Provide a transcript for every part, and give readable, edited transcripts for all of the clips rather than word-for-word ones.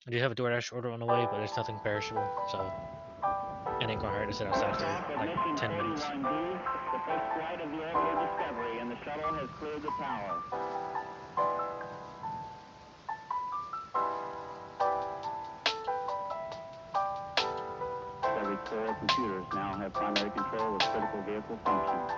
I do have a DoorDash order on the way, but there's nothing perishable, so it ain't gonna hurt to sit outside for like 10 minutes. The first flight of the orbital Discovery, and the shuttle has cleared the tower. Discovery's 4 computers now have primary control of critical vehicle functions.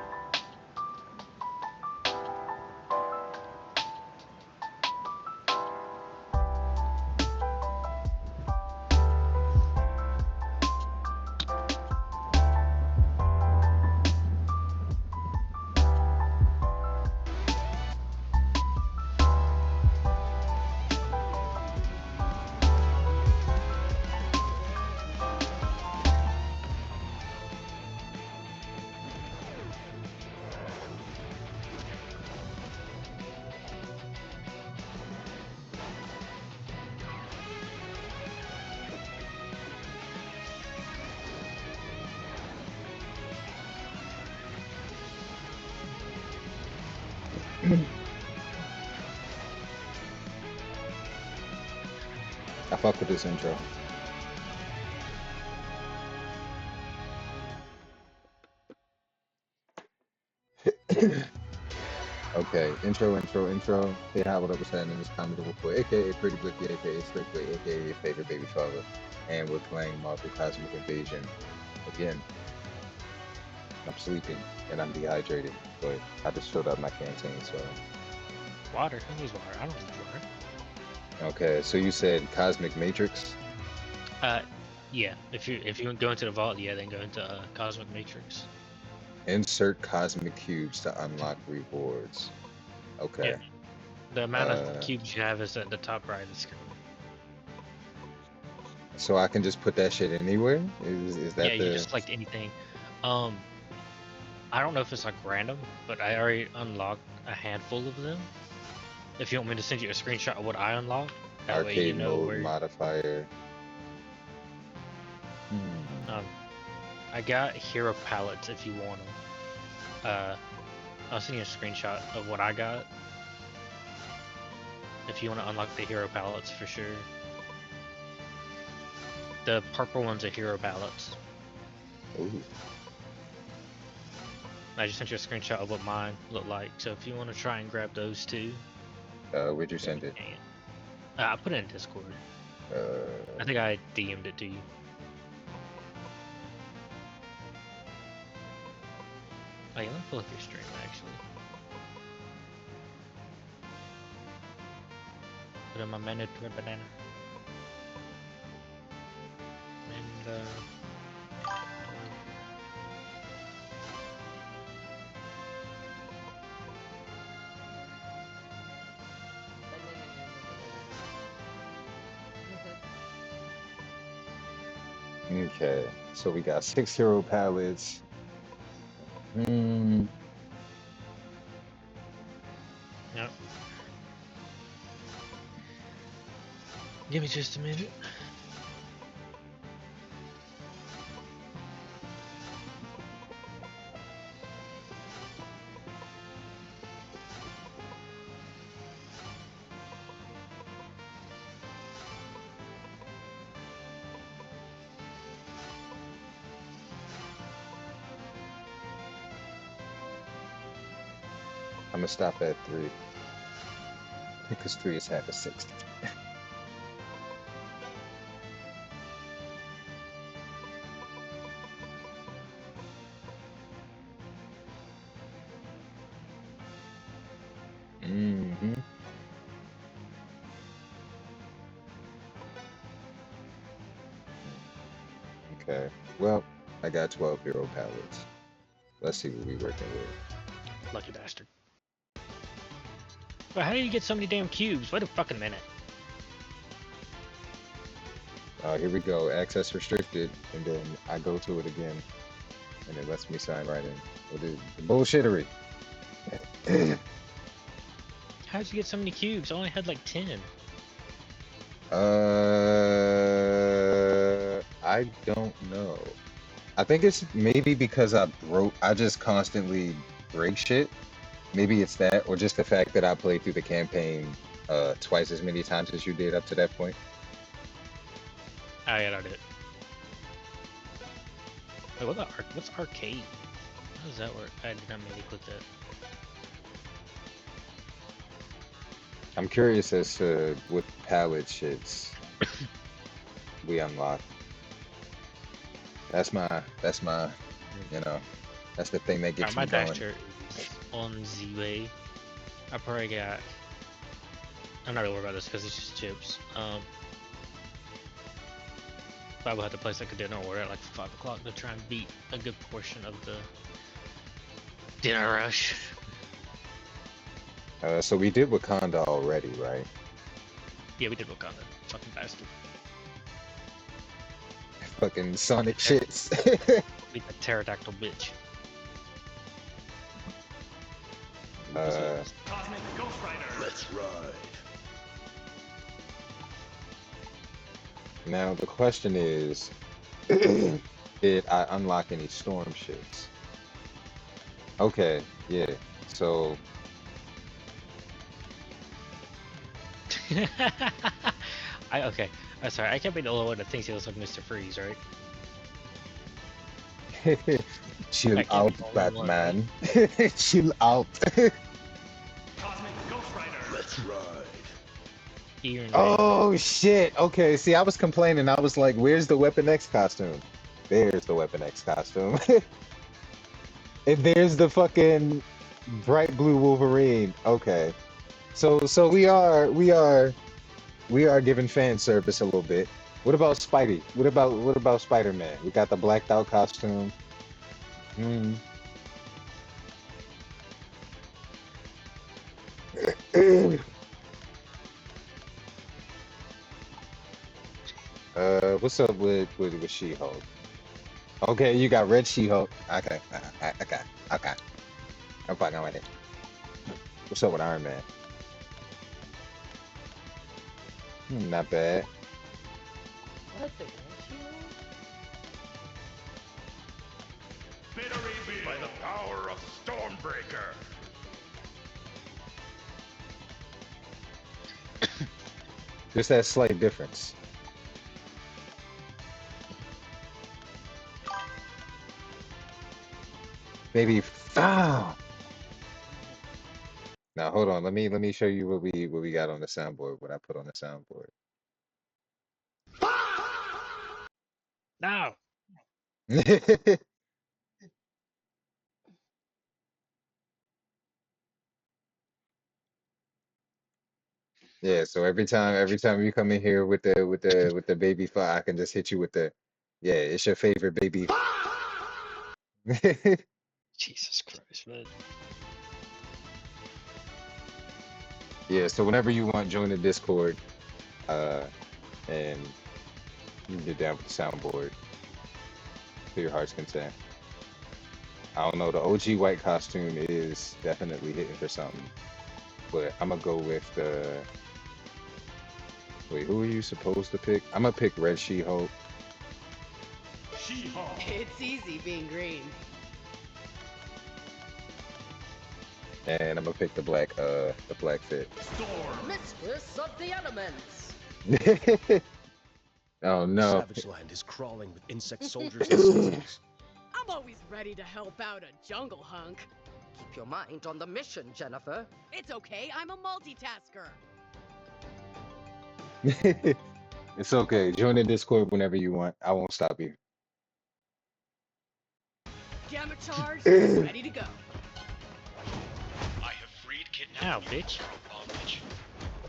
I fuck with this intro. Okay, intro. Hey, hi, what up, what's happening? It's Commodore Wolfboy, aka Pretty Blicky, aka Strictly, aka your favorite baby father. And we're playing Marvel Cosmic Invasion again. I'm sleeping and I'm dehydrated, but I just filled up my canteen, so. Water? Who needs water? I don't need water. Okay, so you said Cosmic Matrix? Yeah. If you go into the vault, yeah, then go into Cosmic Matrix. Insert Cosmic Cubes to unlock rewards. Okay. Yeah. The amount of cubes you have is at the top right of the screen. So I can just put that shit anywhere? Is that yeah, you just select anything. I don't know if it's like random, but I already unlocked a handful of them. If you want me to send you a screenshot of what I unlocked, that way you arcade know mode where. modifier? I got hero palettes if you want them. I'll send you a screenshot of what I got. If you want to unlock the hero palettes for sure. The purple ones are hero palettes. Ooh. I just sent you a screenshot of what mine look like. So if you want to try and grab those too. Where'd you send it? I put it in Discord. I think I DM'd it to you. Oh yeah, let me pull up your stream actually. Put in my mandatory banana. And Okay, so we got 6 hero palettes. Yep. Give me just a minute. I'm gonna stop at 3 because 3 is half of 6. Okay, well, I got 12 hero palettes. Let's see what we're working with. Lucky bastard. But how do you get so many damn cubes? Wait a fucking minute. Here we go. Access restricted, and then I go to it again, and it lets me sign right in. What is the bullshittery? How'd you get so many cubes? I only had like 10. I don't know. I think it's maybe because I just constantly break shit. Maybe it's that, or just the fact that I played through the campaign twice as many times as you did up to that point. I got it. Wait, what's arcade? How does that work? I did not mean to click that. I'm curious as to what palette shits we unlock. That's my, you know, that's the thing that gets My me going. dasher is on the way. I probably got. I'm not gonna worry about this because it's just chips. But I will have to place like a dinner order at like 5 o'clock to try and beat a good portion of the dinner rush. So we did Wakanda already, right? Yeah, we did Wakanda. Fucking bastard. Fucking Sonic shits. Beat the pterodactyl bitch. Cosmic Ghost Rider. Let's ride. Now the question is, did I unlock any storm shits? Okay, yeah. So Okay. I'm sorry. I can't be the only one that thinks he looks like Mr. Freeze, right? chill I can't out, be the only one, Batman. Chill out. Cosmic Ghost Rider. Let's ride. Oh shit. Okay, see, I was complaining. I was like, where's the Weapon X costume? There's the Weapon X costume. And there's the fucking bright blue Wolverine. Okay. So we are giving fan service a little bit. What about Spidey? What about Spider-Man? We got the blacked out costume. What's up with She-Hulk? Okay, you got red She-Hulk. Okay. I'm fucking with it. What's up with Iron Man? Not bad. What the red Bittery by the power of Stormbreaker. Just that slight difference. Baby, now hold on. Let me show you what we got on the soundboard. What I put on the soundboard. No. Yeah. So every time you come in here with the baby fire, I can just hit you with the, yeah. It's your favorite baby. Jesus Christ, man. Yeah. So whenever you want, join the Discord, and you can get down with the soundboard to your heart's content. I don't know. The OG white costume is definitely hitting for something, but I'm gonna go with the. Wait, who are you supposed to pick? I'm gonna pick Red She-Hulk. She-Hulk. It's easy being green. And I'm gonna pick the black fit. Storm. Mistress of the elements. Oh no. Savage Land is crawling with insect soldiers and sentinels. I'm always ready to help out a jungle hunk. Keep your mind on the mission, Jennifer. It's okay, I'm a multitasker. It's okay. Join the Discord whenever you want. I won't stop you. Gamma charge is ready to go. I have freed kidnapped Ow, mutants bitch. from bondage.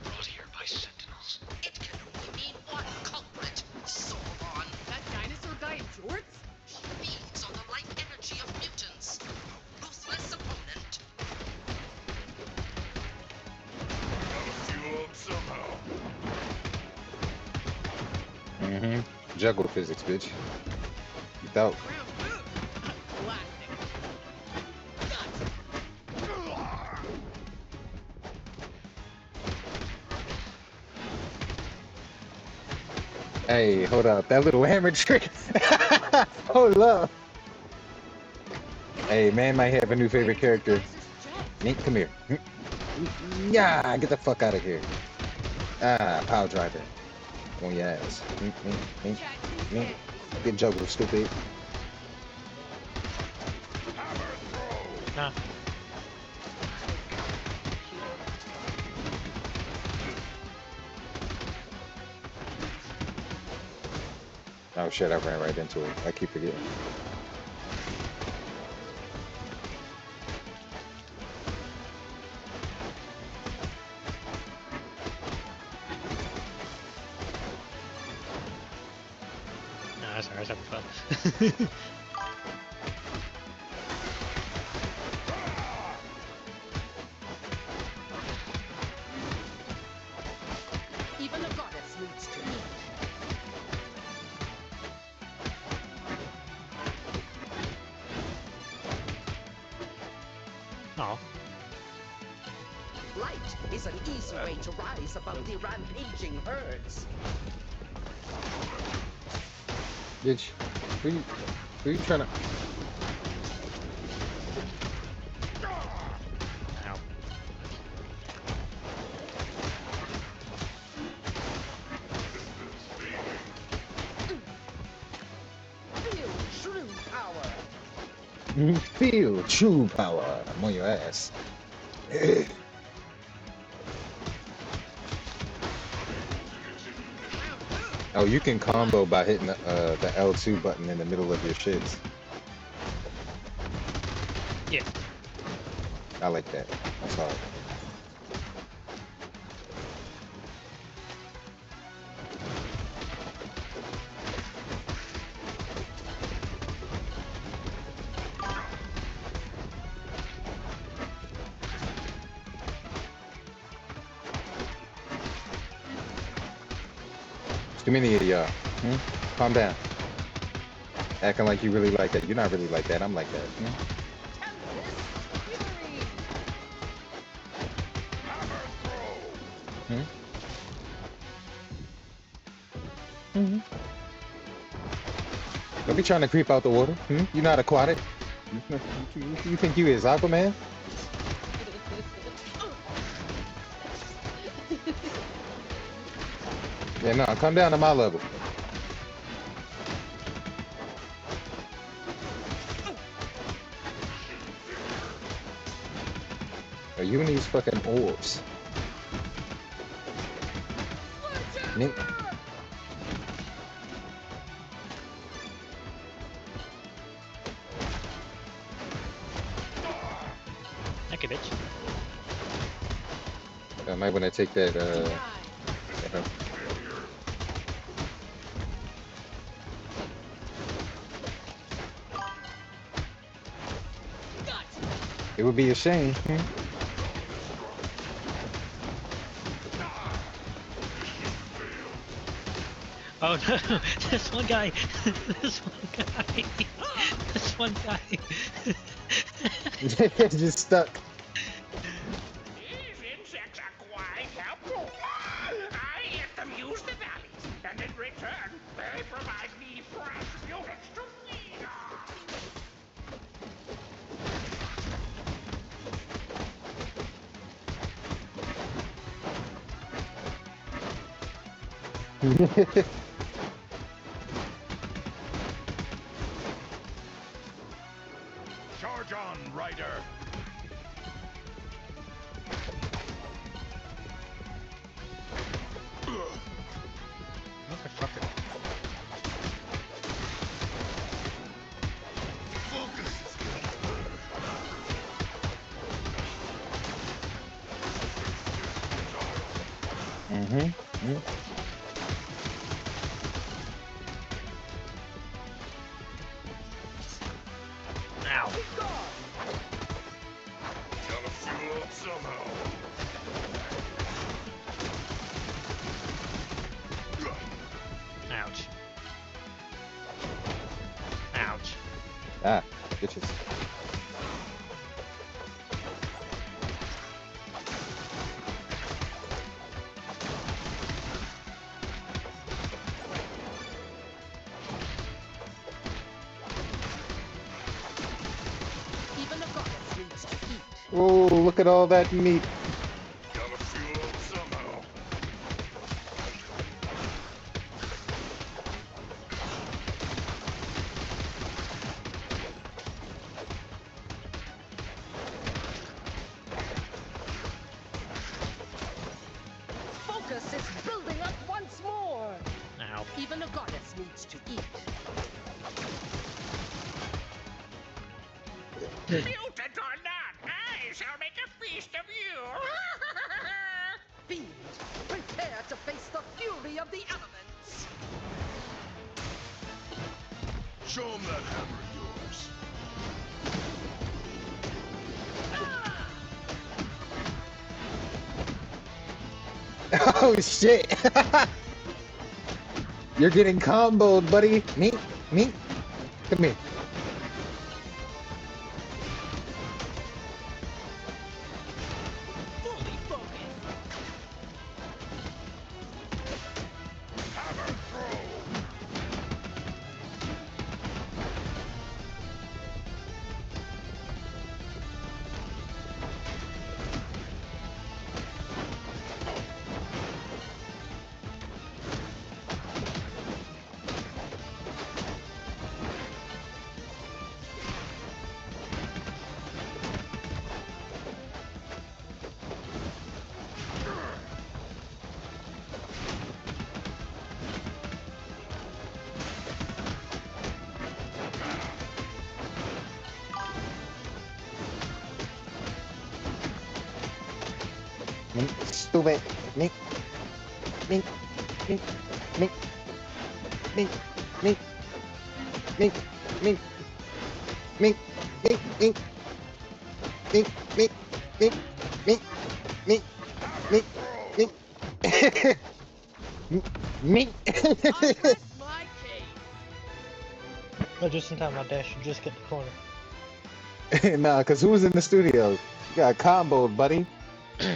Brought here by sentinels. It can only mean one culprit. Sauron. That dinosaur guy in jorts? He feeds on the light energy of mutants. Ruthless opponent. You up somehow. Juggle physics, bitch. Without. Classic. Hey, hold up. That little hammer trick. Hold up. Hey, man might have a new favorite character. Nate, come here. Yeah, get the fuck out of here. Ah, pile driver. On your ass. Get juggled, stupid. Nah. Oh shit, I ran right into it. I keep forgetting. Nah, that's alright. That's having fun. Even a goddess needs to eat. Oh. Light is an easy way to rise above the rampaging herds. Bitch, who you trying to? Ow. Feel true power. Feel true power. I'm on your ass. Oh, you can combo by hitting the L2 button in the middle of your shits. Yeah. I like that. That's hard. There's too many of y'all. Calm down. Acting like you really like that. You're not really like that. I'm like that. Don't be trying to creep out the water. You're not aquatic. You think you is Aquaman? Yeah, no, come down to my level. Are you and these fucking orbs? Min Okay, bitch. I might want to take that, it would be a shame. Oh no! This one guy! This one guy! This one guy! Just stuck. These insects are quite helpful. I let them use the valleys, and in return, they provide me fresh mutants to feed on. Charge on, Ryder. Motherfucker. Focus. Ow. Gotta fuel up somehow. Ouch. Ouch. Ah, bitches. Even a goddess needs to eat. Oh, look at all that meat. Gotta fuel up somehow. is building up once more. Ow. Even a goddess needs to eat. Mutant or not, I shall make a feast of you. Fiend, prepare to face the fury of the elements. Show him that hammer of yours. Oh shit! You're getting comboed, buddy. Me, come here. Fully focused. Hammer throw. Stupid. Me, me, me, me, me, me, me, me, me, me, me, me, me, me, me, me, me, me, me. I rest my case. Oh, just in time, my dash should just get the corner. Nah, cause who's in the studio? You got comboed, buddy.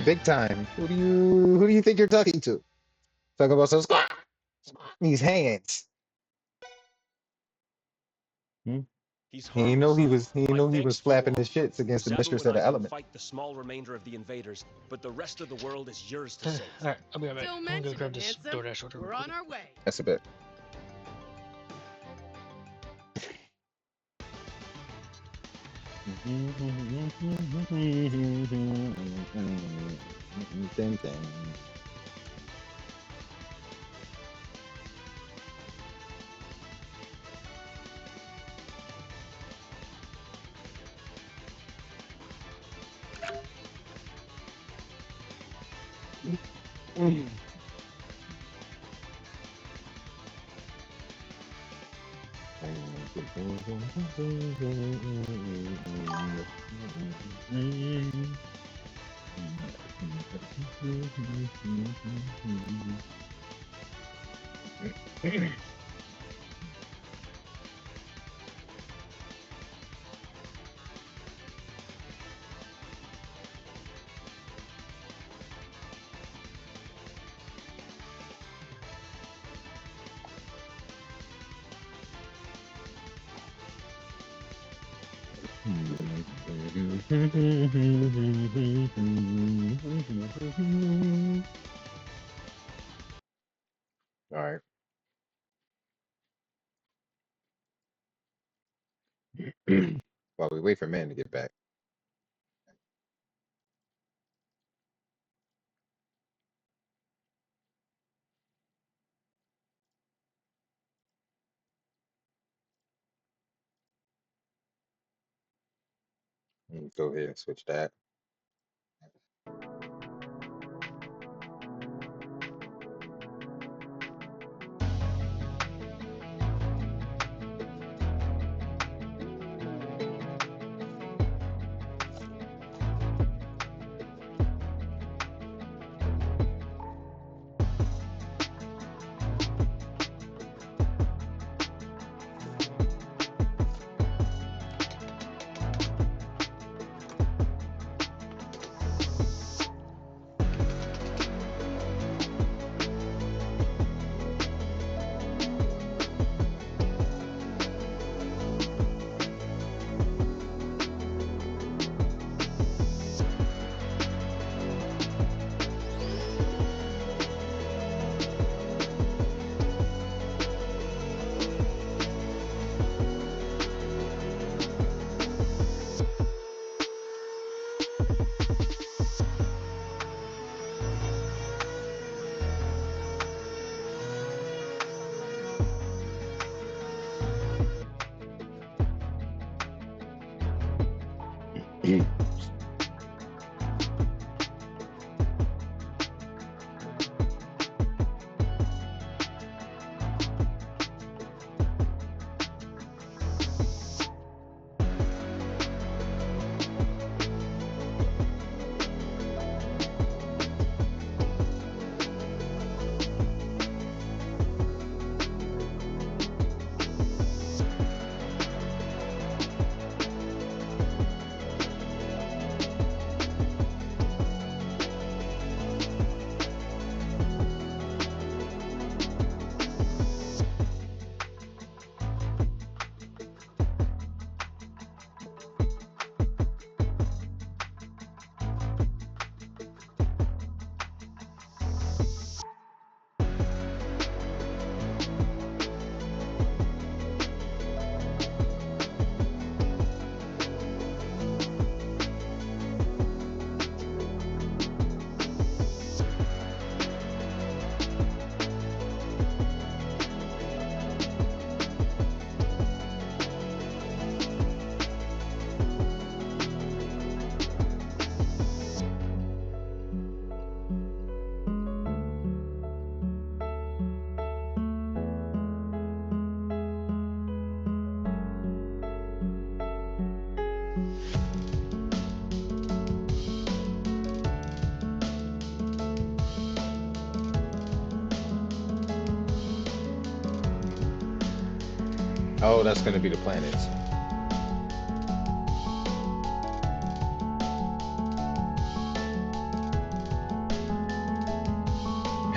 Big time. Who do you think you're talking to? Talking about some these hands. Hmm? He's He ain't harmless. know he My know he thanks, was flapping fool. his shits against the Zabu mistress and of I the can element. fight the small remainder of the invaders, but the rest of the world is yours to save. Alright, I'll be right back. Don't I'm gonna go mention grab it, this handsome. DoorDash order. We're real on quick. our way. That's a bit. Ding, ding. All right. While we wait for man to get back. Go ahead and switch that. Oh, that's gonna be the planets.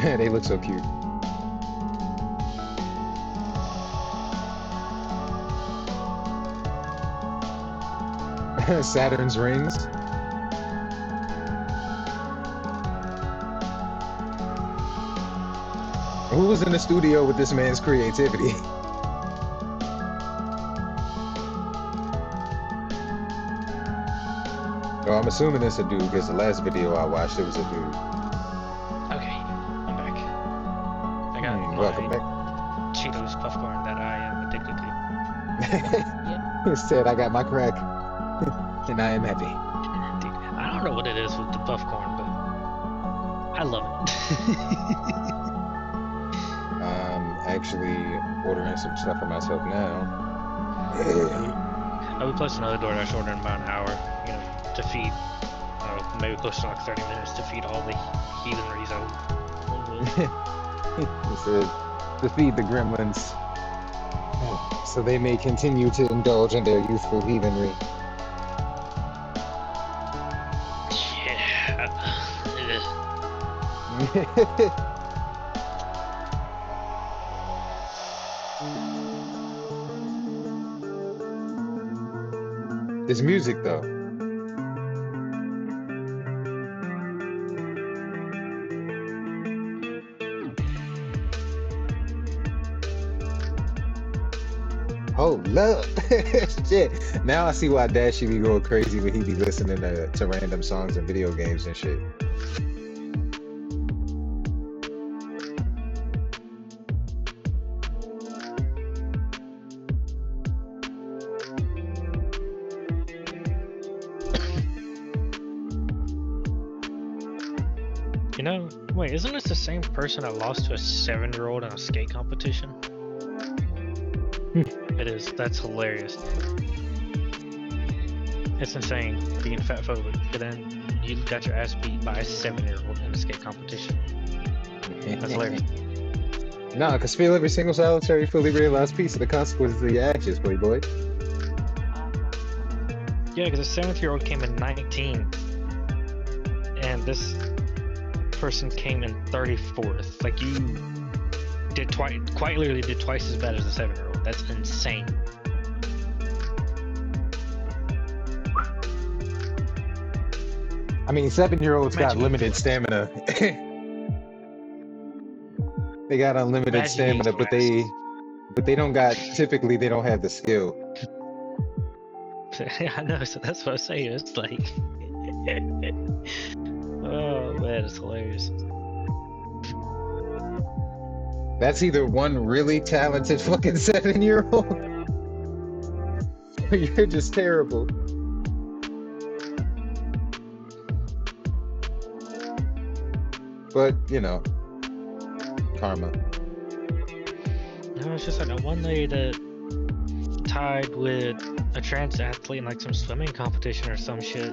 They look so cute. Saturn's rings. Who was in the studio with this man's creativity? Oh, I'm assuming it's a dude because the last video I watched, it was a dude. Okay, I'm back. I got my Welcome back. Cheetos puffcorn that I am addicted to. He said, I got my crack, and I am happy. Dude, I don't know what it is with the puffcorn, but I love it. I'm actually ordering some stuff for myself now. I would place another DoorDash order in about an hour, you know, to feed, maybe close to like 30 minutes to feed all the heathenries out. He said, to feed the gremlins, so they may continue to indulge in their youthful heathenry. Yeah. This music, though. Oh, love. Shit. Now I see why Dashy be going crazy when he be listening to random songs and video games and shit. You know, wait, isn't this the same person that lost to a 7-year-old in a skate competition? It is. That's hilarious. It's insane being fat phobic, but then you got your ass beat by a 7-year-old in a skate competition. That's hilarious. Nah, because feel every single solitary, fully realized piece of the consequences of your actions, playboy. Yeah, because a 7-year-old came in 19, and this person came in 34th. Like, you did quite literally did twice as bad as a 7-year-old. That's insane. I mean, 7-year-olds got Imagine limited stamina. They got unlimited Imagine stamina, but they don't got, typically they don't have the skill. I know, so that's what I'm saying. It's like, oh man, it's hilarious. That's either one really talented fucking 7-year-old, or you're just terrible. But, you know, karma. No, it's just like that one lady that tied with a trans athlete in like some swimming competition or some shit,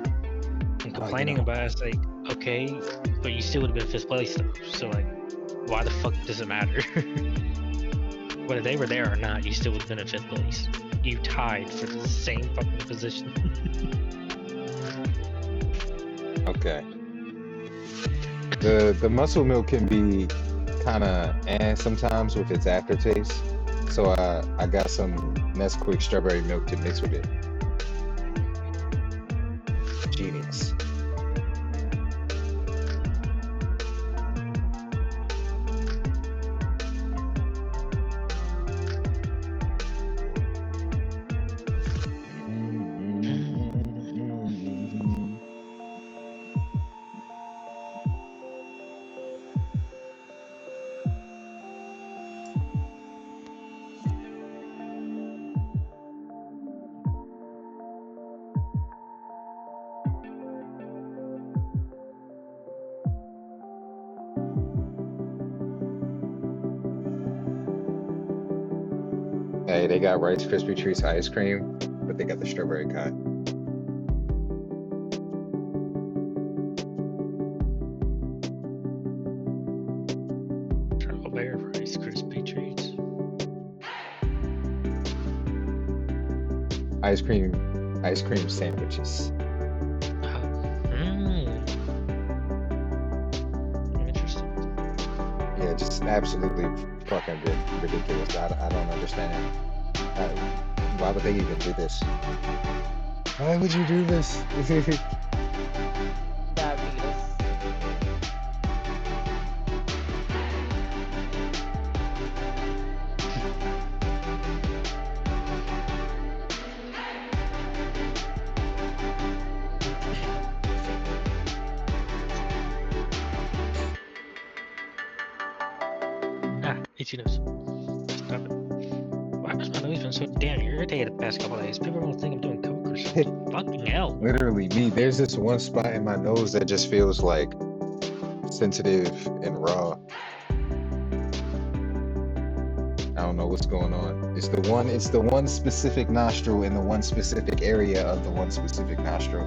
and complaining about it. It's like, okay, but you still would have been 5th place though. So like, why the fuck does it matter? Whether they were there or not, you still would have been in 5th place. You tied for the same fucking position. Okay. The muscle milk can be kind of sometimes with its aftertaste. So I got some Nesquik strawberry milk to mix with it. Genius. Hey, they got Rice Krispie Treats ice cream, but they got the strawberry kind. Strawberry Rice Krispie treats. ice cream sandwiches. Interesting. Yeah, just absolutely fucking ridiculous. I don't understand. Why would they even do this? Why would you do this? Diabetes. Itchy nose. Stop it. Why has my nose been so damn irritated the past couple days? People don't think I'm doing coke or something. Fucking hell. Literally me. There's this one spot in my nose that just feels like sensitive and raw. I don't know what's going on. It's the one specific nostril in the one specific area of the one specific nostril.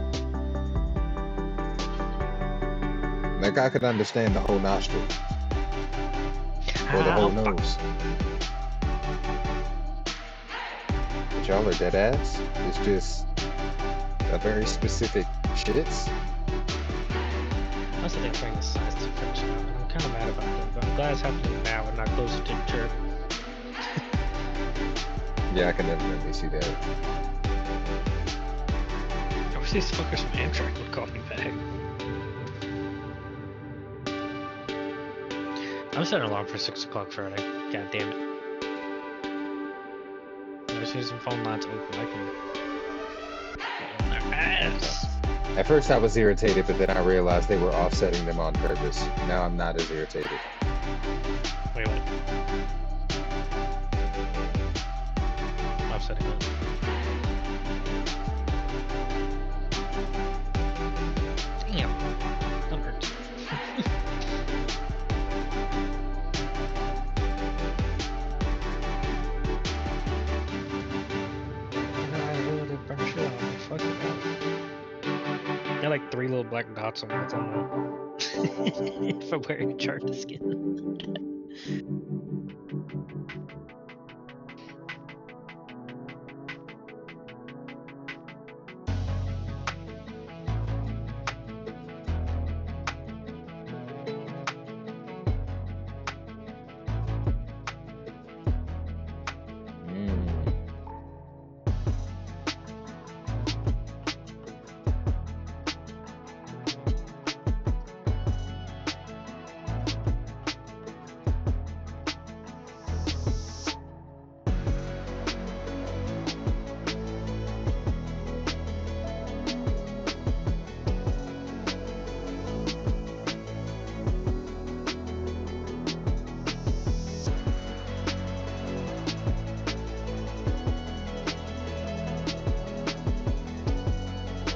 Like I could understand the whole nostril. Or the whole nose. But y'all are dead ass. It's just a very specific shits. I also think I'm trying to size to finish it out, and I'm kind of mad about that, but I'm glad it's happening now and not closer to the trip. Yeah, I can definitely see that. I wish these fuckers from Amtrak would call me back. I'm setting an alarm for 6 o'clock Friday. God damn it. As soon as some phone lines open, I can get on their ass. At first I was irritated, but then I realized they were offsetting them on purpose. Now I'm not as irritated. Wait, what? Offsetting what? Damn. That hurts. Got like 3 little black dots on my thumb. If I'm wearing charred skin.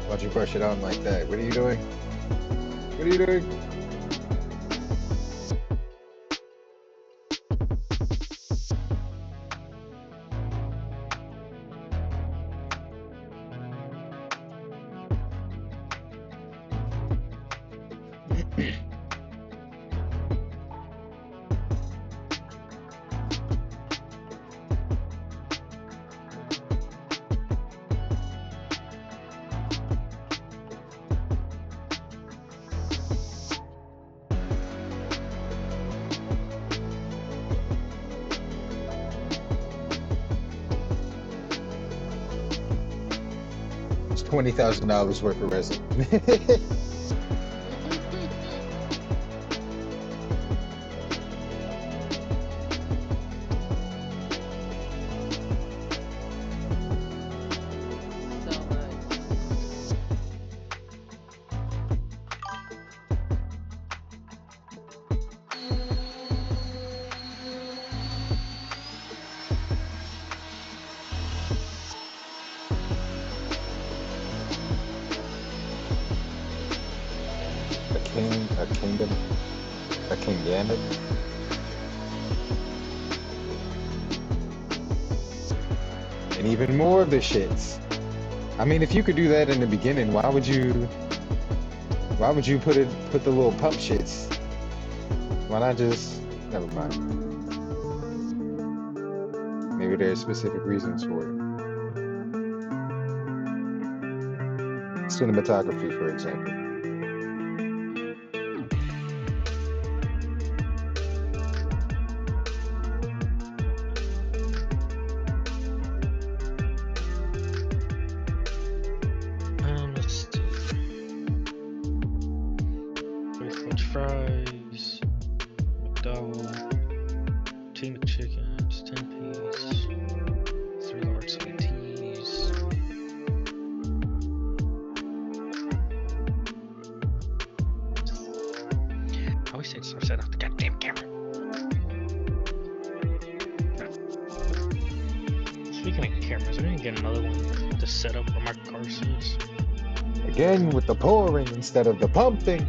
Why'd you brush it on like that? What are you doing? What are you doing? It's $20,000 worth of resin. So much. A king gambit. And even more of the shits. I mean, if you could do that in the beginning, why would you put the little pump shits? Why not just, never mind. Maybe there's specific reasons for it. cinematography, for example. Let's see. 3 French fries, McDonald's, 2 McChickens, 10 piece, 3 large sweet teas. I always say stop setting off the goddamn camera. Speaking of cameras, I need to get another one to set up where my car sits. Again with the pouring instead of the pumping.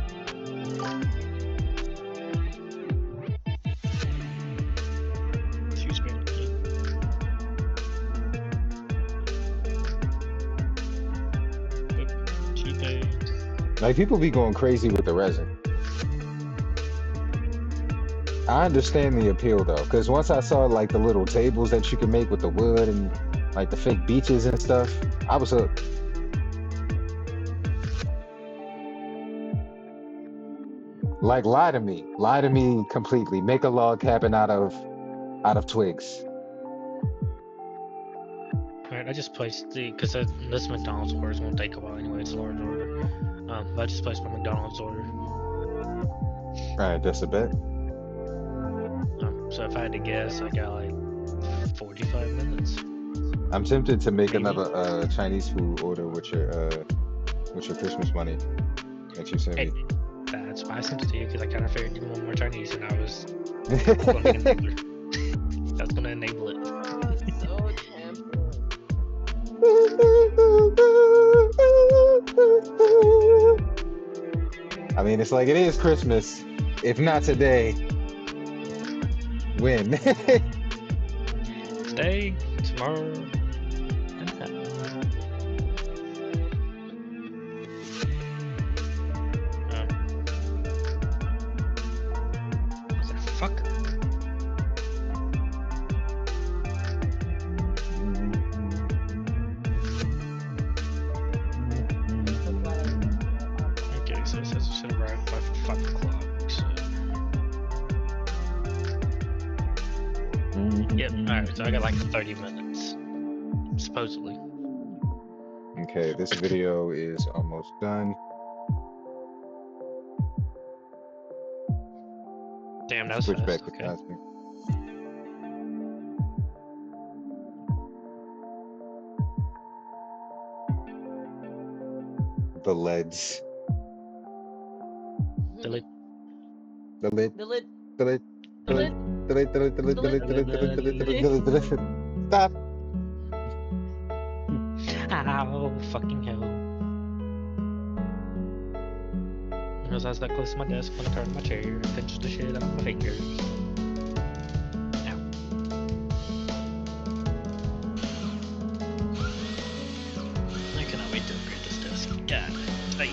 Excuse me. G-Pay. Like, people be going crazy with the resin. I understand the appeal though, because once I saw like the little tables that you can make with the wood and like the fake beaches and stuff, I was hooked. Like, lie to me completely. Make a log cabin out of twigs. Alright, I just placed because this McDonald's order is gonna take a while anyway. It's a large order. But I just placed my McDonald's order. All right, that's a bet. So if I had to guess, I got like 45 minutes. I'm tempted to make Maybe. another Chinese food order with your Christmas money that you sent me. That's why I sent it to you, because I kind of figured you want more Chinese, and I was going to enable it. I was going to enable it. Oh, so tempting. I mean, it's like, it is Christmas. If not today, when? Today, tomorrow, and that. What the fuck? Okay, so it says it should arrive by 5 o'clock, so... Yep, alright, so I got like 30 minutes. Supposedly. Okay, this video is almost done. Damn, that was Switch fast. back to Okay. Cosmic. The leads. Delete. The lid. The lid. The lid. The lid. The lid. The lid. The lid. The lid. The lid. The lid. The lid. The lid. The lid. The lid. Stop. Ow, fucking hell. Because I was that close to my desk when I turned my chair and pinched the shit out of my fingers. Ow. I cannot wait to upgrade this desk. God. Hey.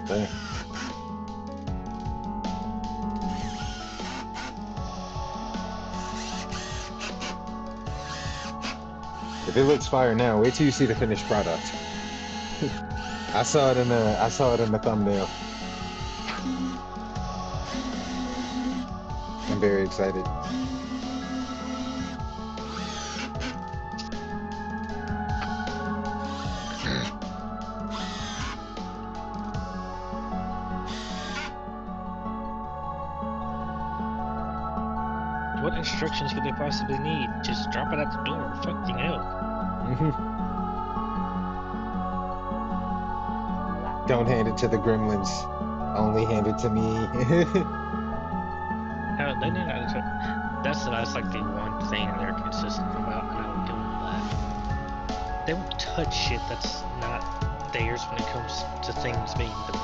There. If it looks fire now, wait till you see the finished product. I saw it in the thumbnail. I'm very excited. What instructions could they possibly need? Just drop it at the door. Fucking hell. Don't hand it to the gremlins. Only hand it to me. Hell, they know how to. That's like the one thing they're consistent about, and I would give them that. They won't touch shit that's not theirs when it comes to things being delivered.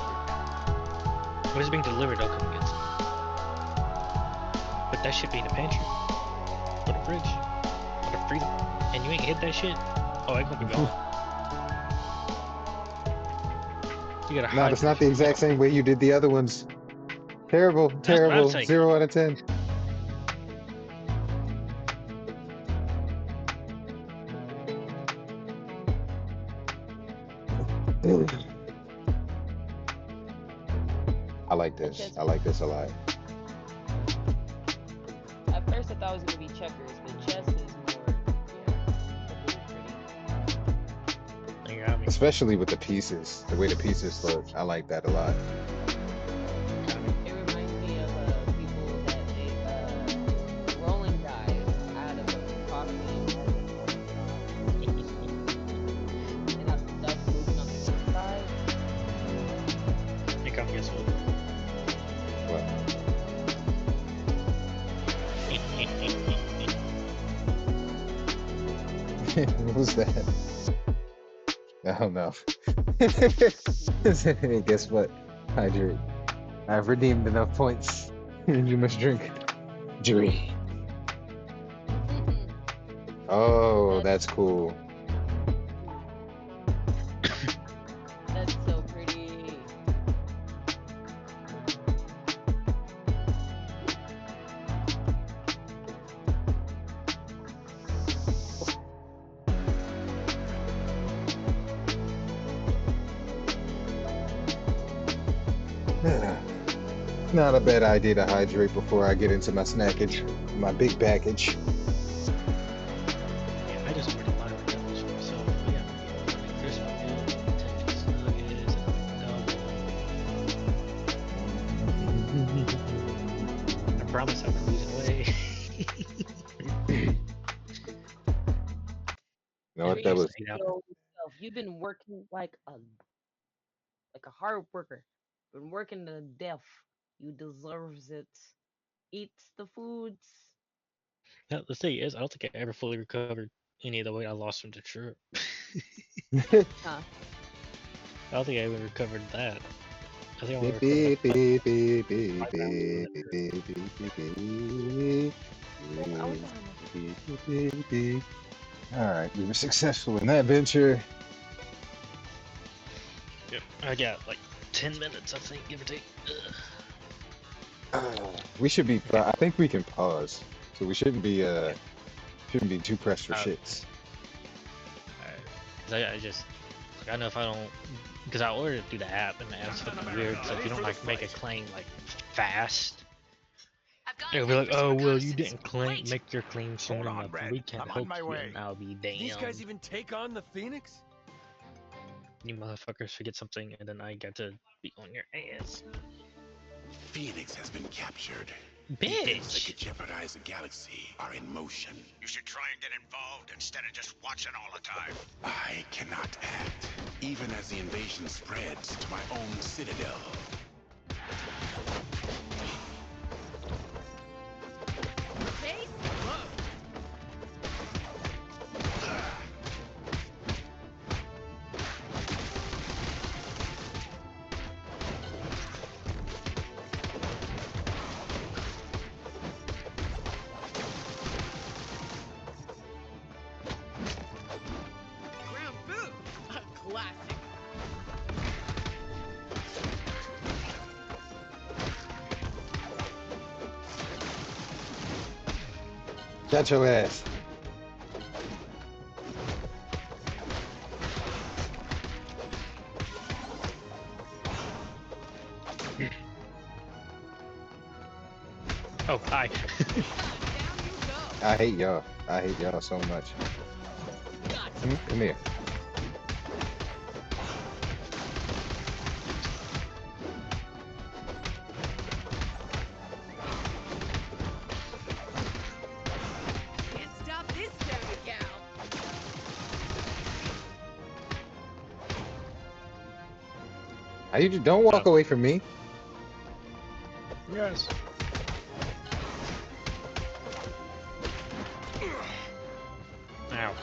When it's being delivered, they'll come get some. But that shit be in the pantry, or the fridge, or the freezer, and you ain't hit that shit. Oh, it's gonna be gone. You gotta No, hide. it's not the exact same way you did the other ones. Terrible, what I'm terrible. saying. 0 out of 10. I like this. I like this a lot. At first I thought it was gonna be checkers, but chess is more, yeah, pretty. You got me. Especially with the pieces, the way the pieces look. I like that a lot. It reminds me of people that make rolling dice out of coffee and have stuff moving on the inside. You come guess what? What? What was that? Oh no. Guess what? Hydrate. I've redeemed enough points. You must drink. Drink. Oh, that's cool. That's so pretty. Not a bad idea to hydrate before I get into my snackage, my big package. Yeah, I just ordered mine McDonald's for myself. We got crispy meal, 10 piece nuggets, and a double. I promise I've been losing weight. You know what? That was You've been working like a hard worker. Been working to death. You deserves it. Eat the foods. Now, the thing is, I don't think I ever fully recovered any of the weight I lost from the trip. Huh? I don't think I even recovered that. I think I only Beep, recovered beep, like beep, 5 beep, pounds from beep, the trip. beep, beep, beep, beep, beep, beep, beep. All right, we were successful in that venture. Yep. I got like 10 minutes, I think, give or take. We should be. I think we can pause, so we shouldn't be too pressed for Uh, shits. Alright. 'Cause I just, like, I know if I don't, because I ordered it through the app, and the app's fucking weird, so if you don't like make a claim like fast, I've got it'll be like, oh, well, you reconnaissance. didn't claim, Wait. make your claim soon Hold on, enough, Red. we can't I'm on help my you, way. and I'll be Did these guys damned. even take on the Phoenix? You motherfuckers forget something, and then I get to be on your ass. Phoenix has been captured. Events that Bitch! could jeopardize the galaxy are in motion. You should try and get involved instead of just watching all the time. I cannot act, even as the invasion spreads to my own citadel. Face low. Ground boom. A classic. Got your ass. Oh, hi. Down you go. I hate y'all. I hate y'all so much. Gotcha. Come here. Can't stop this dirty gal. You don't walk away from me. Yes. Ow.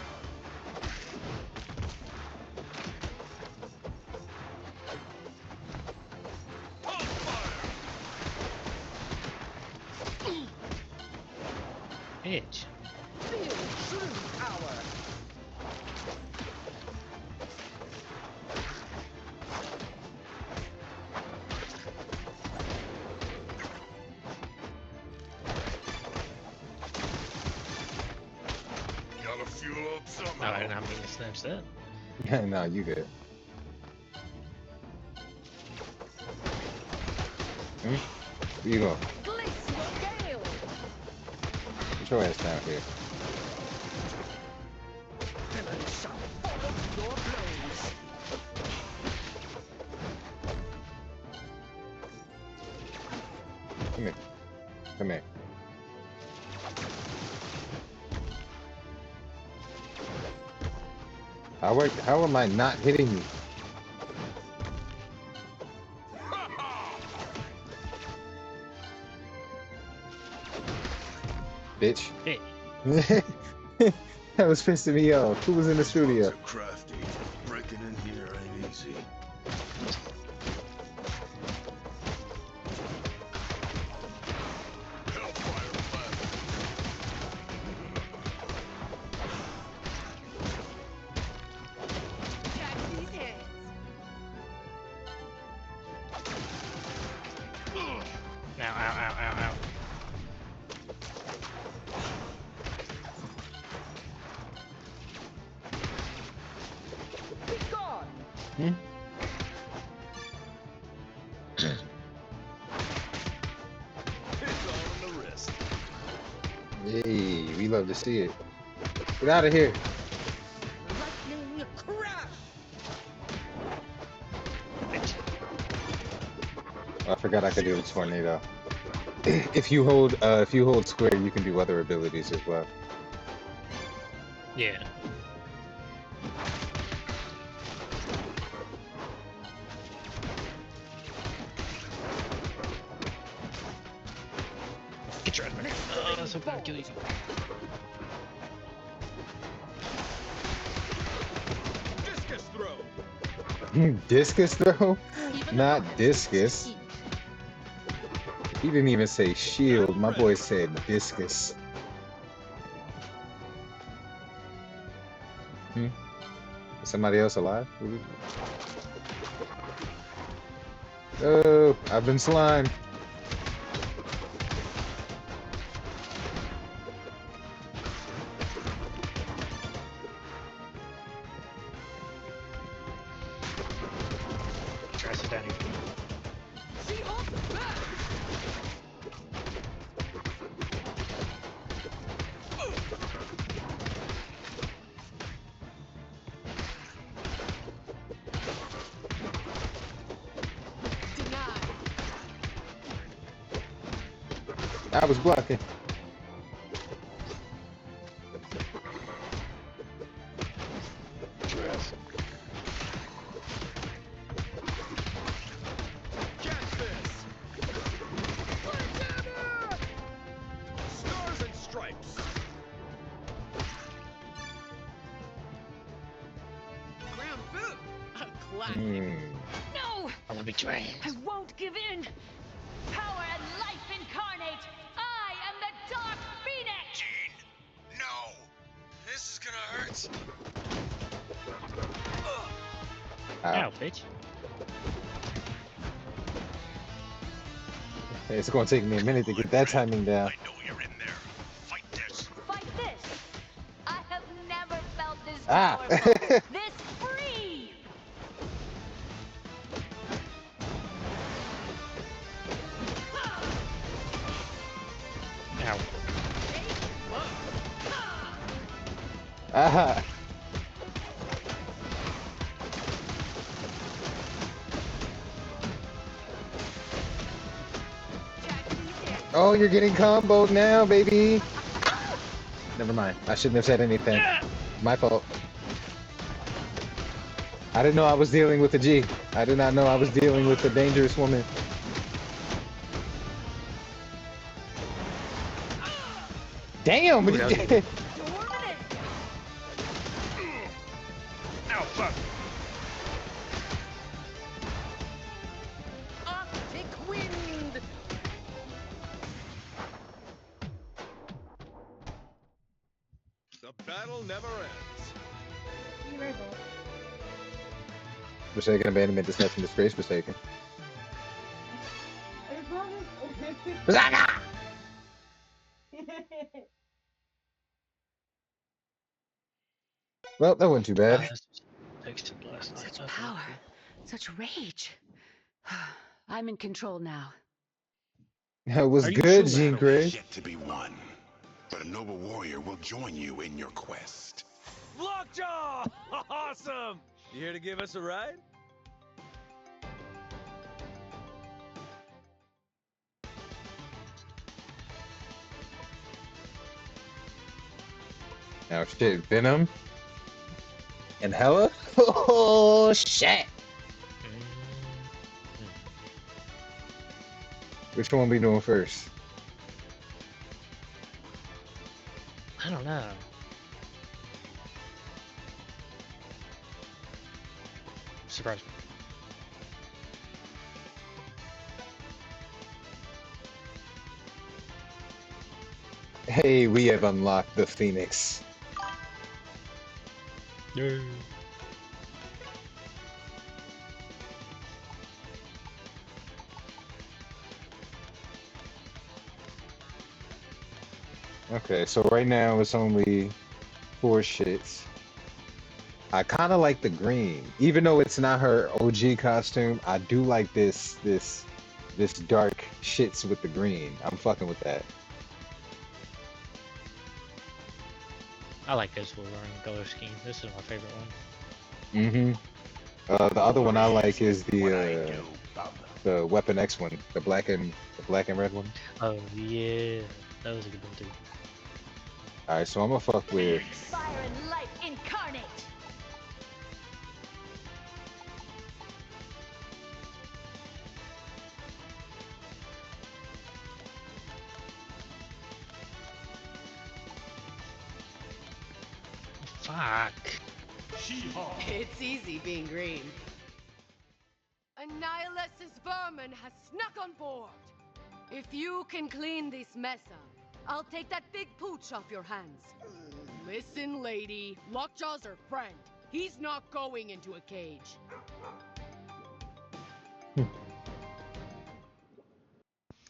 Bitch. Feel true power. Gotta fuel up Oh, I somehow. did not mean to snatch that. No, you good. Where you go? Glacial gale. Get your ass down here. Villains shall fall to your blows. Come here. Come here. How am I not hitting you? Bitch. Hey. That was pissing me off. Who was in the studio? Folks are crafty. Breaking in here ain't easy. Hellfire blast. Catch these hands. Ow, ow, ow, ow, ow. Be gone. It's all in the wrist. Yay, we love to see it. Get out of here. Lightning crash. Oh, I forgot I could do the tornado. If you hold square, you can do other abilities as well. Yeah. Get your ass back. Oh, that's so gonna kill you. Discus throw. Discus throw? Even Not opponents discus. eat. He didn't even say shield. My boy said discus. Is somebody else alive? Oh, I've been slimed. Try to sit down here. She-Hulk back. Denied. I was blocking. Catch this. Stars and stripes. Ground boot. A classic. No, I will beat your ass. I won't give in. Power and life incarnate. I am the Dark Phoenix. Gene, no! This is gonna hurt. Ow, bitch. It's gonna take me a minute to get that timing down. I know you're in there. Fight this. Fight this. I have never felt this Ah. powerful, this free. Ow. Aha. Oh, you're getting comboed now, baby. Never mind. I shouldn't have said anything. My fault. I didn't know I was dealing with a G. I did not know I was dealing with a dangerous woman. Damn! What Ooh, you that did? Ow, fuck. Arctic wind. The battle never ends. Forsaken abandonment, deception, disgrace, forsaken. Well, that wasn't too bad. Texted last night. Such power, such rage. I'm in control now. Was Are you good, sure? Jean Battle is Grey. yet to be won, but a noble warrior will join you in your quest. Lockjaw! Awesome! You here to give us a ride? Now shit, Venom and Hella. Oh shit! Which one we doing first? I don't know. Surprise me. Hey, we have unlocked the Phoenix. No. Okay, so right now it's only 4 shits. I kind of like the green, even though it's not her OG costume. I do like this dark shits with the green. I'm fucking with that. I like this Wolverine color scheme. This is my favorite one. Mm-hmm. The other one I like is What I the do, Bub. Weapon X one, the black and red one. Oh yeah, that was a good one too. All right, so I'm gonna fuck with. Fire and light incarnate. Fuck. It's easy being green. Annihilus' vermin has snuck on board. If you can clean this mess up, I'll take that big pooch off your hands. Listen, lady, Lockjaw's our friend. He's not going into a cage.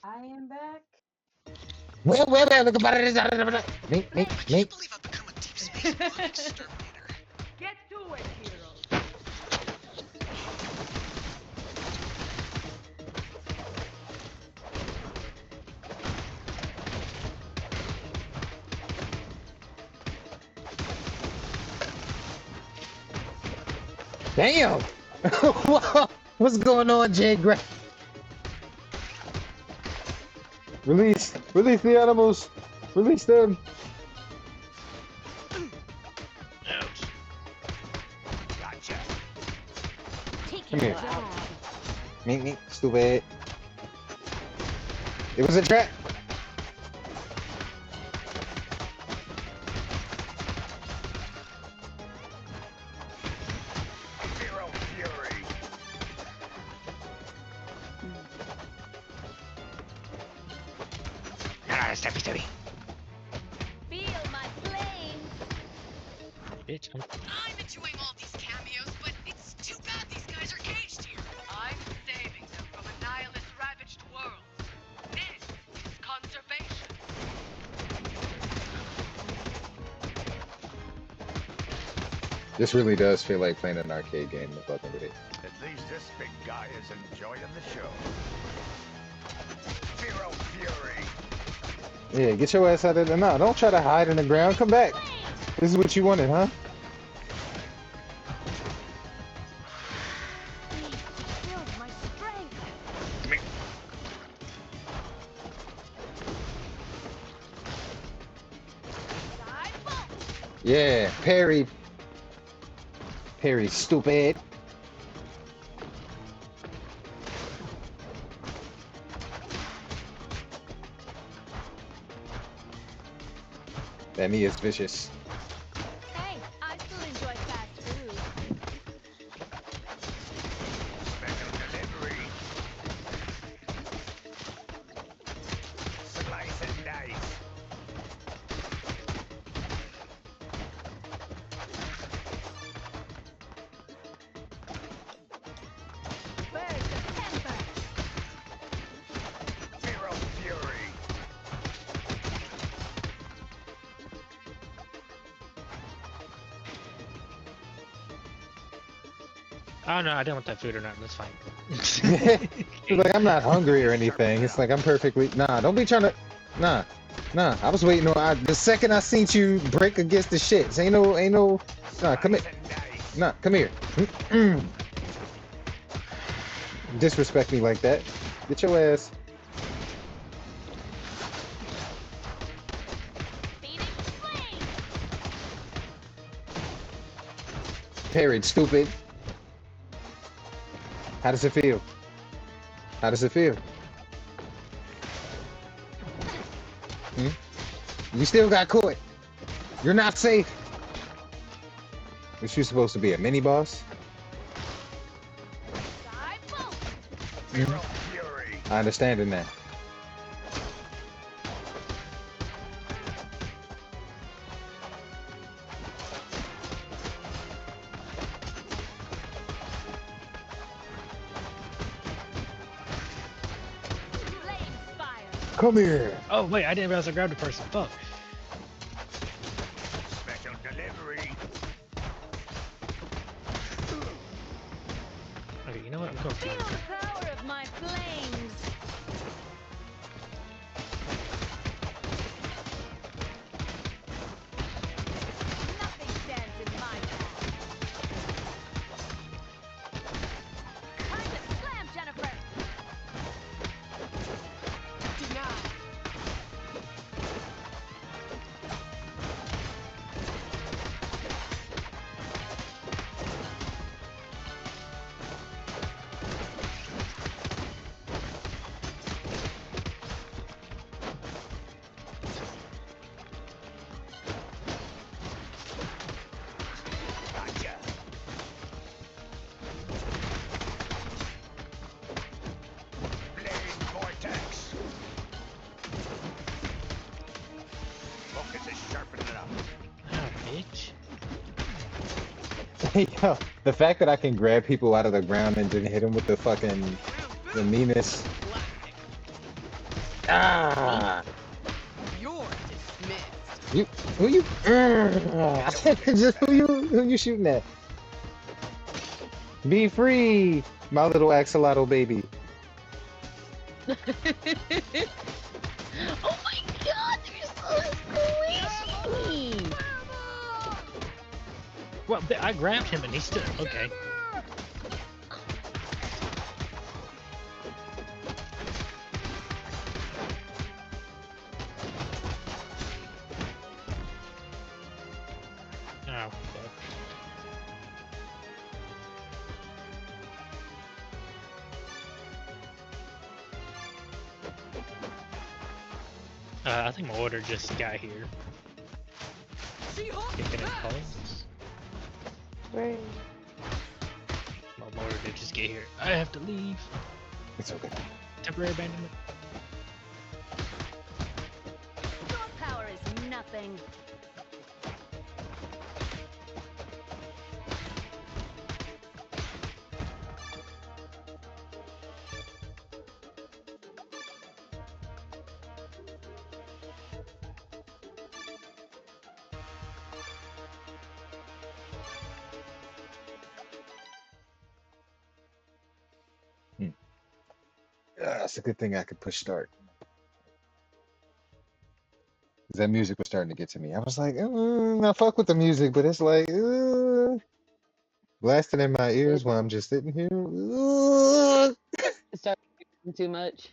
I am back. Well, look about it. Me. I can't believe I've become a deep space bug exterminator. Get to it, heroes. Damn! What's going on, Jay Gray? Release the animals. Release them. Ouch. Gotcha. Come here. Me, stupid. It was a trap. Zero fury. Steppy. Feel my flame. Bitch, I'm enjoying all these cameos, but it's too bad these guys are caged here. I'm saving them from Annihilus-ravaged worlds. This is conservation. This really does feel like playing an arcade game with fucking with it. At least this big guy is enjoying the show. Zero fury. Yeah, get your ass out of there. No, don't try to hide in the ground. Come back. This is what you wanted, huh? Build my strength. Come here. Side bolt. Yeah, parry. Parry, stupid. That knee is vicious. Hey, I still enjoy fast food. Special delivery. Slice and dice. Burst of temper. Zero fury. Oh no, I didn't want that food or nothing. That's fine. It's like I'm not hungry or anything. It's like I'm perfectly. Nah, don't be trying to. Nah, nah. I was waiting on. The second I seen you break against the shits. Ain't no. Nah, come here. Nah, come here. Disrespect me like that. Get your ass. Parrot, stupid. How does it feel? How does it feel? Hmm? You still got caught. You're not safe. Is you supposed to be a mini boss? I understand it now. Come here. Oh wait, I didn't realize I grabbed a person. Fuck. Special delivery. Okay, you know what? I'm going Feel the power of my flames. Nothing stands in my path. Time to slam, Jennifer. Denied. Gotcha. Blade vortex. Focus is sharpened enough. Ah, bitch. Yo, the fact that I can grab people out of the ground and then hit them with the fucking the meanest. Ah, You're dismissed. you who you? Just who you shooting at? Be free, my little axolotl baby. Oh my god, you're so squishy! Well, I grabbed him and he still okay. Oh, fuck. I think my order just got here. Kicking in calls. Right. My order did just get here. I have to leave. It's okay. Temporary abandonment. Your power is nothing. It's a good thing I could push start. 'Cause that music was starting to get to me. I was like, I fuck with the music, but it's like blasting in my ears while I'm just sitting here. It started too much.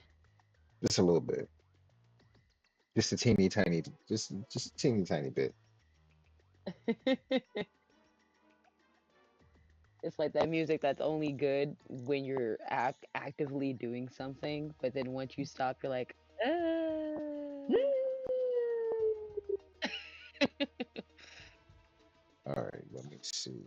Just a little bit. Just a teeny tiny, just a teeny tiny bit. It's like that music that's only good when you're actively doing something, but then once you stop, you're like, All right, let me see.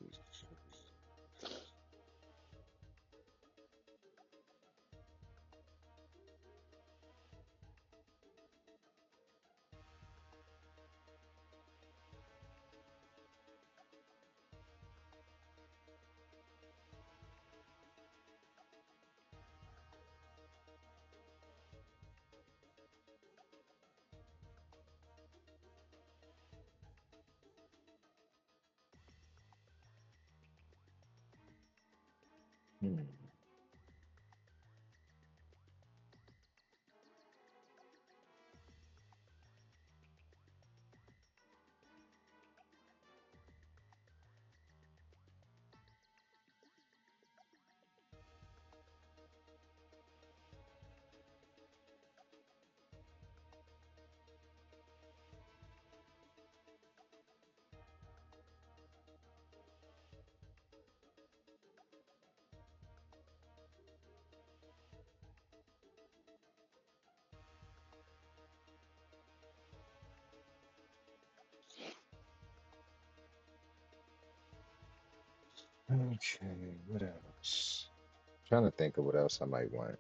Hmm. Okay, what else? Trying to think of what else I might want.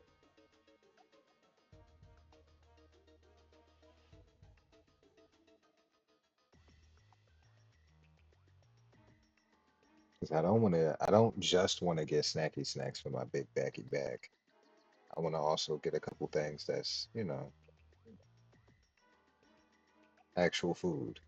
Because I don't just want to get snacky snacks for my big baggy bag. I want to also get a couple things that's, actual food.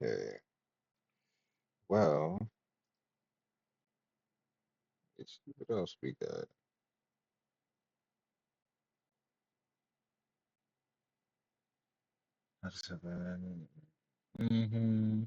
Okay. Well, let's see what else we got. Mm-hmm.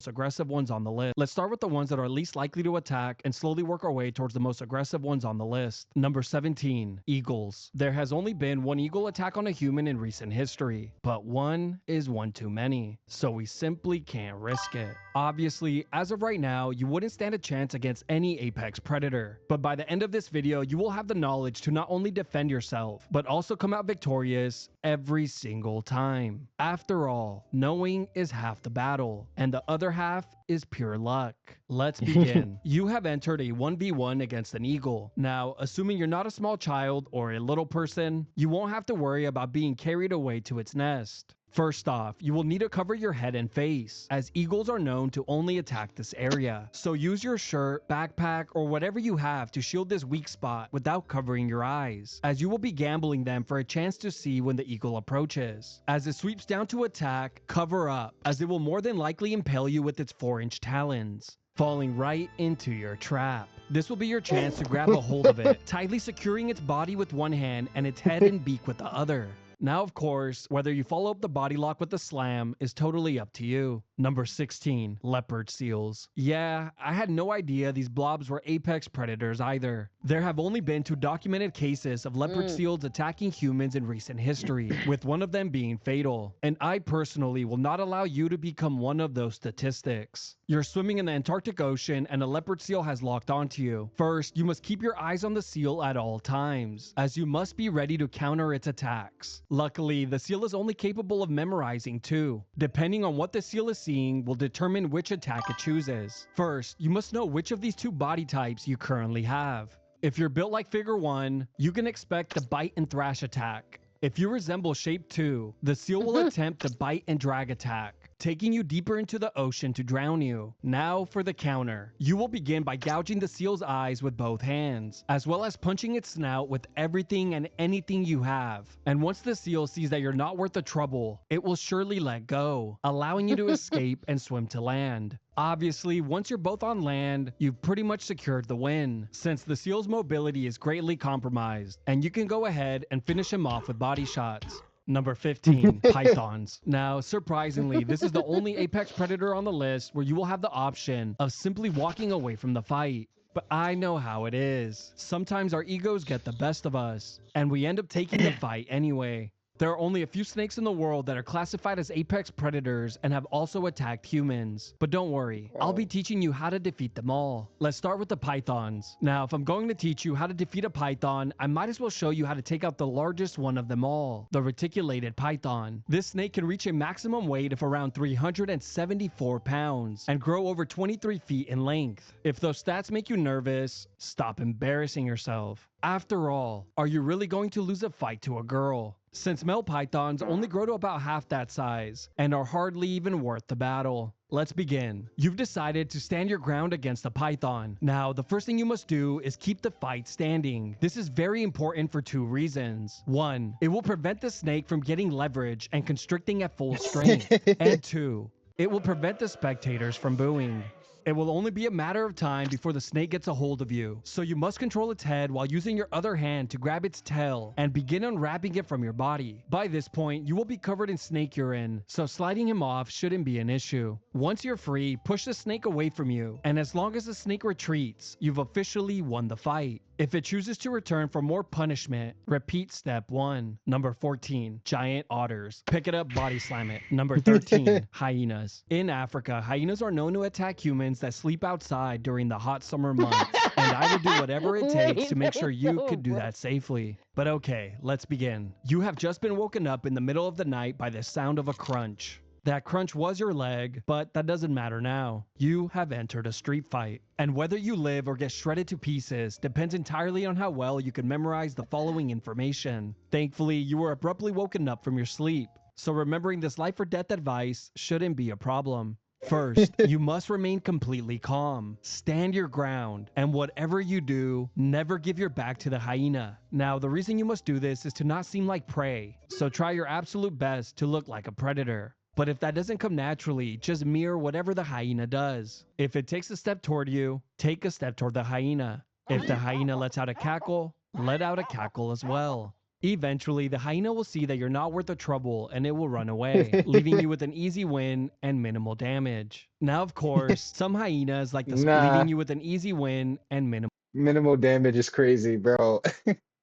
Aggressive ones on the list. Let's start with the ones that are least likely to attack and slowly work our way towards the most aggressive ones on the list. Number 17, eagles. There has only been one eagle attack on a human in recent history, but one is one too many, so we simply can't risk it. Obviously, as of right now, you wouldn't stand a chance against any apex predator, but by the end of this video, you will have the knowledge to not only defend yourself, but also come out victorious every single time. After all, knowing is half the battle, and the other half is pure luck. Let's begin. You have entered a 1v1 against an eagle. Now, assuming you're not a small child or a little person, you won't have to worry about being carried away to its nest. First off, you will need to cover your head and face, as eagles are known to only attack this area. So use your shirt, backpack, or whatever you have to shield this weak spot without covering your eyes, as you will be gambling them for a chance to see when the eagle approaches. As it sweeps down to attack, cover up, as it will more than likely impale you with its 4-inch talons, falling right into your trap. This will be your chance to grab a hold of it, tightly securing its body with one hand and its head and beak with the other. Now, of course, whether you follow up the body lock with a slam is totally up to you. Number 16, leopard seals. Yeah, I had no idea these blobs were apex predators either. There have only been 2 documented cases of leopard seals attacking humans in recent history, with one of them being fatal. And I personally will not allow you to become one of those statistics. You're swimming in the Antarctic Ocean and a leopard seal has locked onto you. First, you must keep your eyes on the seal at all times, as you must be ready to counter its attacks. Luckily, the seal is only capable of memorizing 2. Depending on what the seal is seeing will determine which attack it chooses. First, you must know which of these 2 body types you currently have. If you're built like figure 1, you can expect the bite and thrash attack. If you resemble shape 2, the seal will attempt the bite and drag attack, taking you deeper into the ocean to drown you. Now for the counter. You will begin by gouging the seal's eyes with both hands, as well as punching its snout with everything and anything you have. And once the seal sees that you're not worth the trouble, it will surely let go, allowing you to escape and swim to land. Obviously, once you're both on land, you've pretty much secured the win, since the seal's mobility is greatly compromised, and you can go ahead and finish him off with body shots. Number 15, pythons. Now, surprisingly, this is the only apex predator on the list where you will have the option of simply walking away from the fight. But I know how it is. Sometimes our egos get the best of us, and we end up taking the fight anyway. There are only a few snakes in the world that are classified as apex predators and have also attacked humans. But don't worry, I'll be teaching you how to defeat them all. Let's start with the pythons. Now, if I'm going to teach you how to defeat a python, I might as well show you how to take out the largest one of them all, the reticulated python. This snake can reach a maximum weight of around 374 pounds and grow over 23 feet in length. If those stats make you nervous, stop embarrassing yourself. After all, are you really going to lose a fight to a girl? Since male pythons only grow to about half that size and are hardly even worth the battle. Let's begin. You've decided to stand your ground against a python. Now, the first thing you must do is keep the fight standing. This is very important for 2 reasons. 1, it will prevent the snake from getting leverage and constricting at full strength. And 2, it will prevent the spectators from booing. It will only be a matter of time before the snake gets a hold of you, so you must control its head while using your other hand to grab its tail and begin unwrapping it from your body. By this point, you will be covered in snake urine, so sliding him off shouldn't be an issue. Once you're free, push the snake away from you, and as long as the snake retreats, you've officially won the fight. If it chooses to return for more punishment, repeat step 1. Number 14, giant otters. Pick it up, body slam it. Number 13, hyenas. In Africa, hyenas are known to attack humans that sleep outside during the hot summer months, and I will do whatever it takes to make sure you can do that safely. But okay, let's begin. You have just been woken up in the middle of the night by the sound of a crunch. That crunch was your leg, but that doesn't matter now. You have entered a street fight. And whether you live or get shredded to pieces depends entirely on how well you can memorize the following information. Thankfully, you were abruptly woken up from your sleep, so remembering this life or death advice shouldn't be a problem. First, you must remain completely calm. Stand your ground, and whatever you do, never give your back to the hyena. Now, the reason you must do this is to not seem like prey, so try your absolute best to look like a predator. But if that doesn't come naturally, just mirror whatever the hyena does. If it takes a step toward you, take a step toward the hyena. If the hyena lets out a cackle, let out a cackle as well. Eventually, the hyena will see that you're not worth the trouble and it will run away, leaving you with an easy win and minimal damage. Now, of course, some hyenas like leaving you with an easy win and minimal damage is crazy, bro.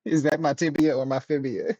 Is that my tibia or my fibia?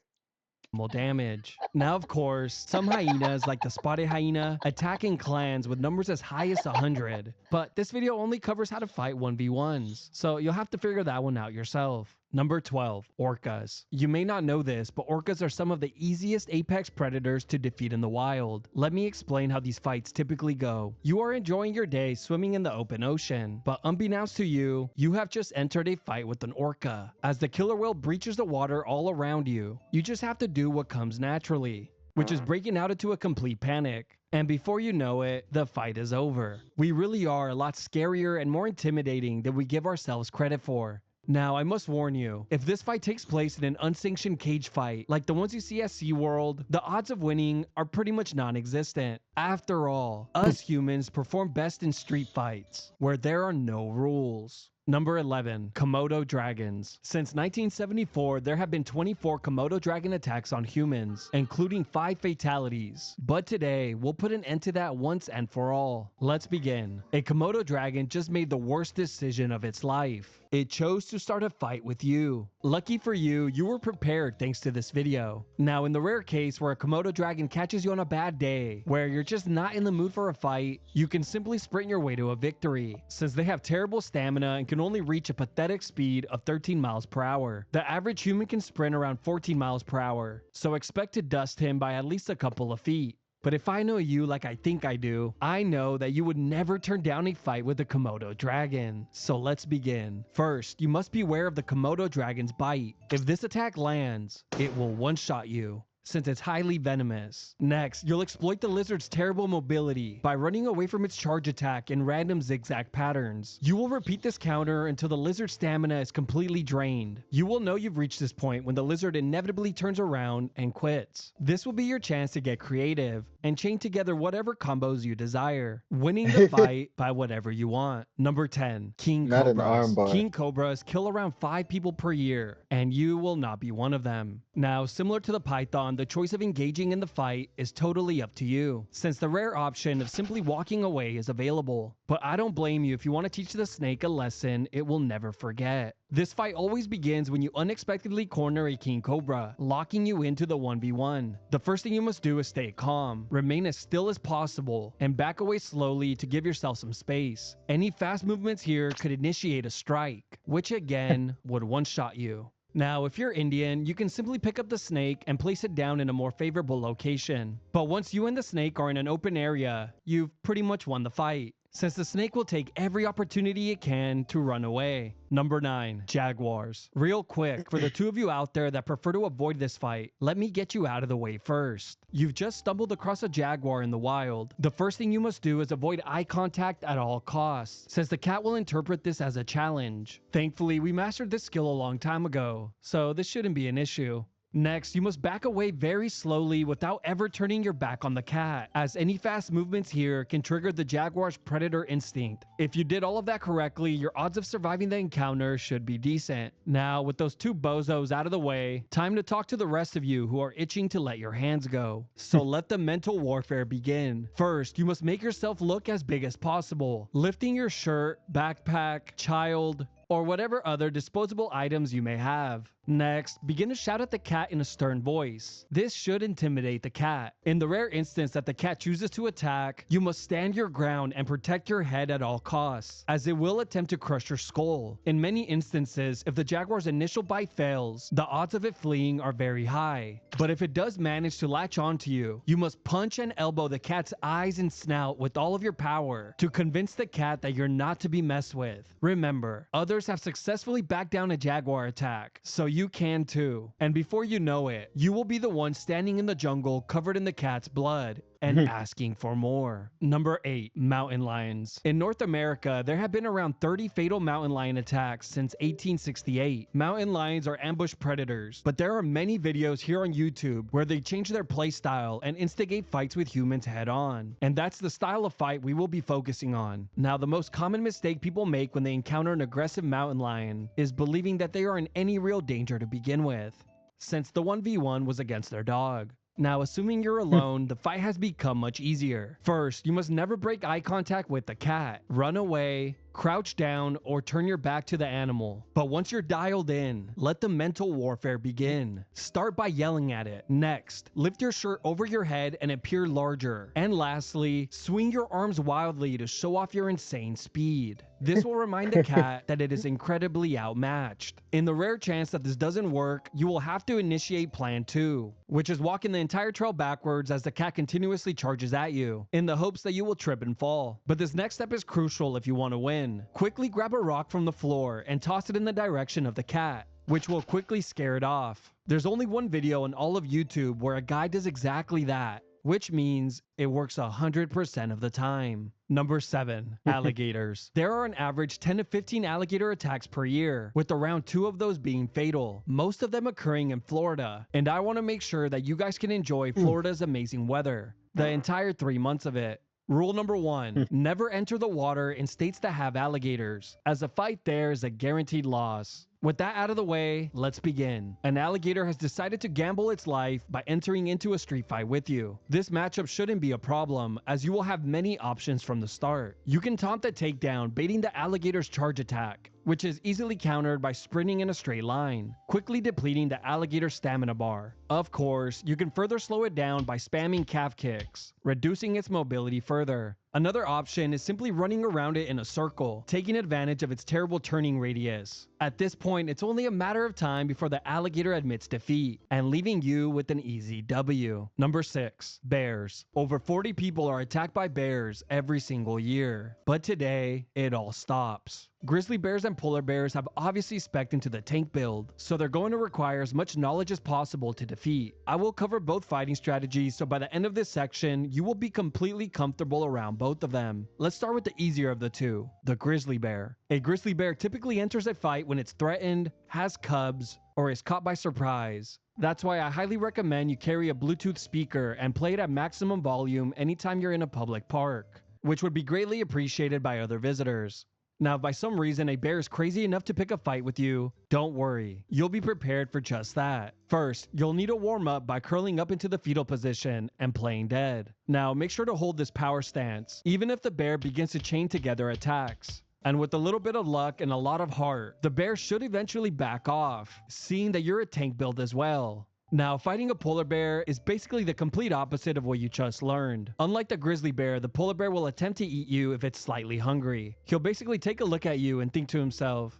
damage. Now, of course, some hyenas like the spotted hyena attack in clans with numbers as high as 100. But this video only covers how to fight 1v1s, so you'll have to figure that one out yourself. Number 12, orcas. You may not know this, but orcas are some of the easiest apex predators to defeat in the wild. Let me explain how these fights typically go. You are enjoying your day swimming in the open ocean, but unbeknownst to you, you have just entered a fight with an orca. As the killer whale breaches the water all around you, you just have to do what comes naturally. which is breaking out into a complete panic. And before you know it, the fight is over. We really are a lot scarier and more intimidating than we give ourselves credit for. Now, I must warn you, if this fight takes place in an unsanctioned cage fight, like the ones you see at SeaWorld, the odds of winning are pretty much non-existent. After all, us humans perform best in street fights, where there are no rules. Number 11. Komodo dragons. Since 1974, there have been 24 Komodo dragon attacks on humans, including 5 fatalities. But today, we'll put an end to that once and for all. Let's begin. A Komodo dragon just made the worst decision of its life. It chose to start a fight with you. Lucky for you, you were prepared thanks to this video. Now, in the rare case where a Komodo dragon catches you on a bad day, where you're just not in the mood for a fight, you can simply sprint your way to a victory, since they have terrible stamina and can only reach a pathetic speed of 13 miles per hour. The average human can sprint around 14 miles per hour, so expect to dust him by at least a couple of feet. But if I know you like I think I do, I know that you would never turn down a fight with a Komodo dragon. So let's begin. First, you must beware of the Komodo dragon's bite. If this attack lands, it will one-shot you, since it's highly venomous. Next, you'll exploit the lizard's terrible mobility by running away from its charge attack in random zigzag patterns. You will repeat this counter until the lizard's stamina is completely drained. You will know you've reached this point when the lizard inevitably turns around and quits. This will be your chance to get creative and chain together whatever combos you desire, winning the fight by whatever you want. Number 10. King Not an Cobras. armbar. King Cobras kill around 5 people per year, and you will not be one of them. Now, similar to the python, the choice of engaging in the fight is totally up to you, since the rare option of simply walking away is available. But I don't blame you if you want to teach the snake a lesson it will never forget. This fight always begins when you unexpectedly corner a king cobra, locking you into the 1v1. The first thing you must do is stay calm, remain as still as possible, and back away slowly to give yourself some space. Any fast movements here could initiate a strike, which again would one-shot you. Now, if you're Indian, you can simply pick up the snake and place it down in a more favorable location. But once you and the snake are in an open area, you've pretty much won the fight, since the snake will take every opportunity it can to run away. Number 9. Jaguars. Real quick, for the two of you out there that prefer to avoid this fight, let me get you out of the way first. You've just stumbled across a jaguar in the wild. The first thing you must do is avoid eye contact at all costs, since the cat will interpret this as a challenge. Thankfully, we mastered this skill a long time ago, so this shouldn't be an issue. Next, you must back away very slowly without ever turning your back on the cat, as any fast movements here can trigger the jaguar's predator instinct. If you did all of that correctly, your odds of surviving the encounter should be decent. Now, with those two bozos out of the way, time to talk to the rest of you who are itching to let your hands go. So let the mental warfare begin. First, you must make yourself look as big as possible, lifting your shirt, backpack, child, or whatever other disposable items you may have. Next, begin to shout at the cat in a stern voice. This should intimidate the cat. In the rare instance that the cat chooses to attack, you must stand your ground and protect your head at all costs, as it will attempt to crush your skull. In many instances, if the jaguar's initial bite fails, the odds of it fleeing are very high. But if it does manage to latch onto you, you must punch and elbow the cat's eyes and snout with all of your power to convince the cat that you're not to be messed with. Remember, others have successfully backed down a jaguar attack, so you can too. And before you know it, you will be the one standing in the jungle covered in the cat's blood and asking for more. Number 8. Mountain lions. In North America, there have been around 30 fatal mountain lion attacks since 1868. Mountain lions are ambush predators, but there are many videos here on YouTube where they change their playstyle and instigate fights with humans head on. And that's the style of fight we will be focusing on. Now, the most common mistake people make when they encounter an aggressive mountain lion is believing that they are in any real danger to begin with, since the 1v1 was against their dog. Now, assuming you're alone, the fight has become much easier. First, you must never break eye contact with the cat. Run away, crouch down, or turn your back to the animal. But once you're dialed in, let the mental warfare begin. Start by yelling at it. Next, lift your shirt over your head and appear larger. And lastly, swing your arms wildly to show off your insane speed. This will remind the cat that it is incredibly outmatched. In the rare chance that this doesn't work, you will have to initiate plan 2, which is walking the entire trail backwards as the cat continuously charges at you, in the hopes that you will trip and fall. But this next step is crucial if you want to win. Quickly grab a rock from the floor and toss it in the direction of the cat. which will quickly scare it off. There's only one video in all of YouTube where a guy does exactly that, which means it works 100% of the time. Number 7. Alligators. There are an average 10 to 15 alligator attacks per year, with around 2 of those being fatal, most of them occurring in Florida. And I want to make sure that you guys can enjoy Florida's amazing weather, the entire 3 months of it. Rule number 1, never enter the water in states that have alligators, as a fight there is a guaranteed loss. With that out of the way, let's begin. An alligator has decided to gamble its life by entering into a street fight with you. This matchup shouldn't be a problem, as you will have many options from the start. You can taunt the takedown, baiting the alligator's charge attack, which is easily countered by sprinting in a straight line, quickly depleting the alligator's stamina bar. Of course, you can further slow it down by spamming calf kicks, reducing its mobility further. Another option is simply running around it in a circle, taking advantage of its terrible turning radius. At this point, it's only a matter of time before the alligator admits defeat, and leaving you with an easy W. Number 6. Bears. Over 40 people are attacked by bears every single year. But today, it all stops. Grizzly bears and polar bears have obviously spec'd into the tank build, so they're going to require as much knowledge as possible to defeat. I will cover both fighting strategies, so by the end of this section, you will be completely comfortable around both of them. Let's start with the easier of the two, the grizzly bear. A grizzly bear typically enters a fight when it's threatened, has cubs, or is caught by surprise. That's why I highly recommend you carry a Bluetooth speaker and play it at maximum volume anytime you're in a public park, which would be greatly appreciated by other visitors. Now, if by some reason a bear is crazy enough to pick a fight with you, don't worry, you'll be prepared for just that. First, you'll need to warm up by curling up into the fetal position and playing dead. Now, make sure to hold this power stance, even if the bear begins to chain together attacks. And with a little bit of luck and a lot of heart, the bear should eventually back off, seeing that you're a tank build as well. Now, fighting a polar bear is basically the complete opposite of what you just learned. Unlike the grizzly bear, the polar bear will attempt to eat you if it's slightly hungry. He'll basically take a look at you and think to himself,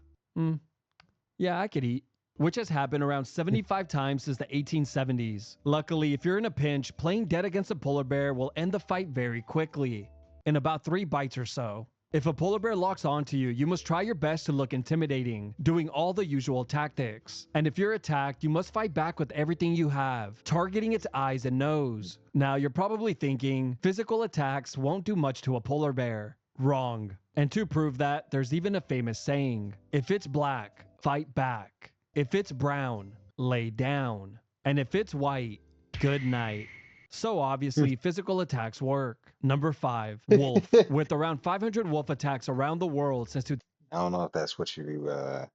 yeah, I could eat. Which has happened around 75 times since the 1870s. Luckily, if you're in a pinch, playing dead against a polar bear will end the fight very quickly, in about 3 bites or so. If a polar bear locks onto you, you must try your best to look intimidating, doing all the usual tactics. And if you're attacked, you must fight back with everything you have, targeting its eyes and nose. Now, you're probably thinking, physical attacks won't do much to a polar bear. Wrong. And to prove that, there's even a famous saying, if it's black, fight back. If it's brown, lay down. And if it's white, good night. So obviously, physical attacks work. Number 5, wolf. With around 500 wolf attacks around the world since I don't know if that's what you I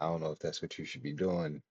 don't know if that's what you should be doing.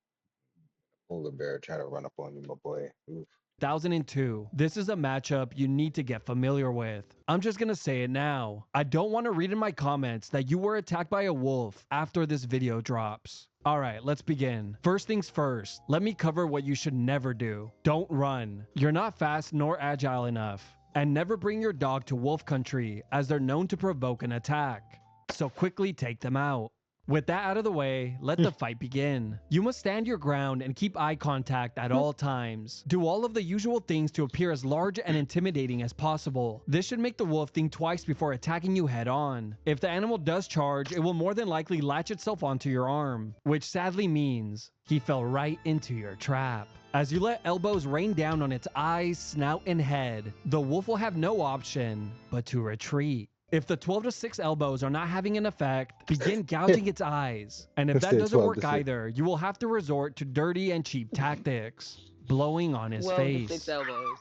Polar bear try to run up on you, my boy. Oof. 2002. This is a matchup you need to get familiar with. I'm just gonna say it now. I don't want to read in my comments that you were attacked by a wolf after this video drops. Alright, let's begin. First things first, let me cover what you should never do. Don't run. You're not fast nor agile enough. And never bring your dog to wolf country, as they're known to provoke an attack. So quickly take them out. With that out of the way, let the fight begin. You must stand your ground and keep eye contact at all times. Do all of the usual things to appear as large and intimidating as possible. This should make the wolf think twice before attacking you head on. If the animal does charge, it will more than likely latch itself onto your arm, which sadly means he fell right into your trap. As you let elbows rain down on its eyes, snout, and head, the wolf will have no option but to retreat. If the 12 to 6 elbows are not having an effect, begin gouging its eyes. And if that doesn't work either, you will have to resort to dirty and cheap tactics. Blowing on his face. 6 elbows.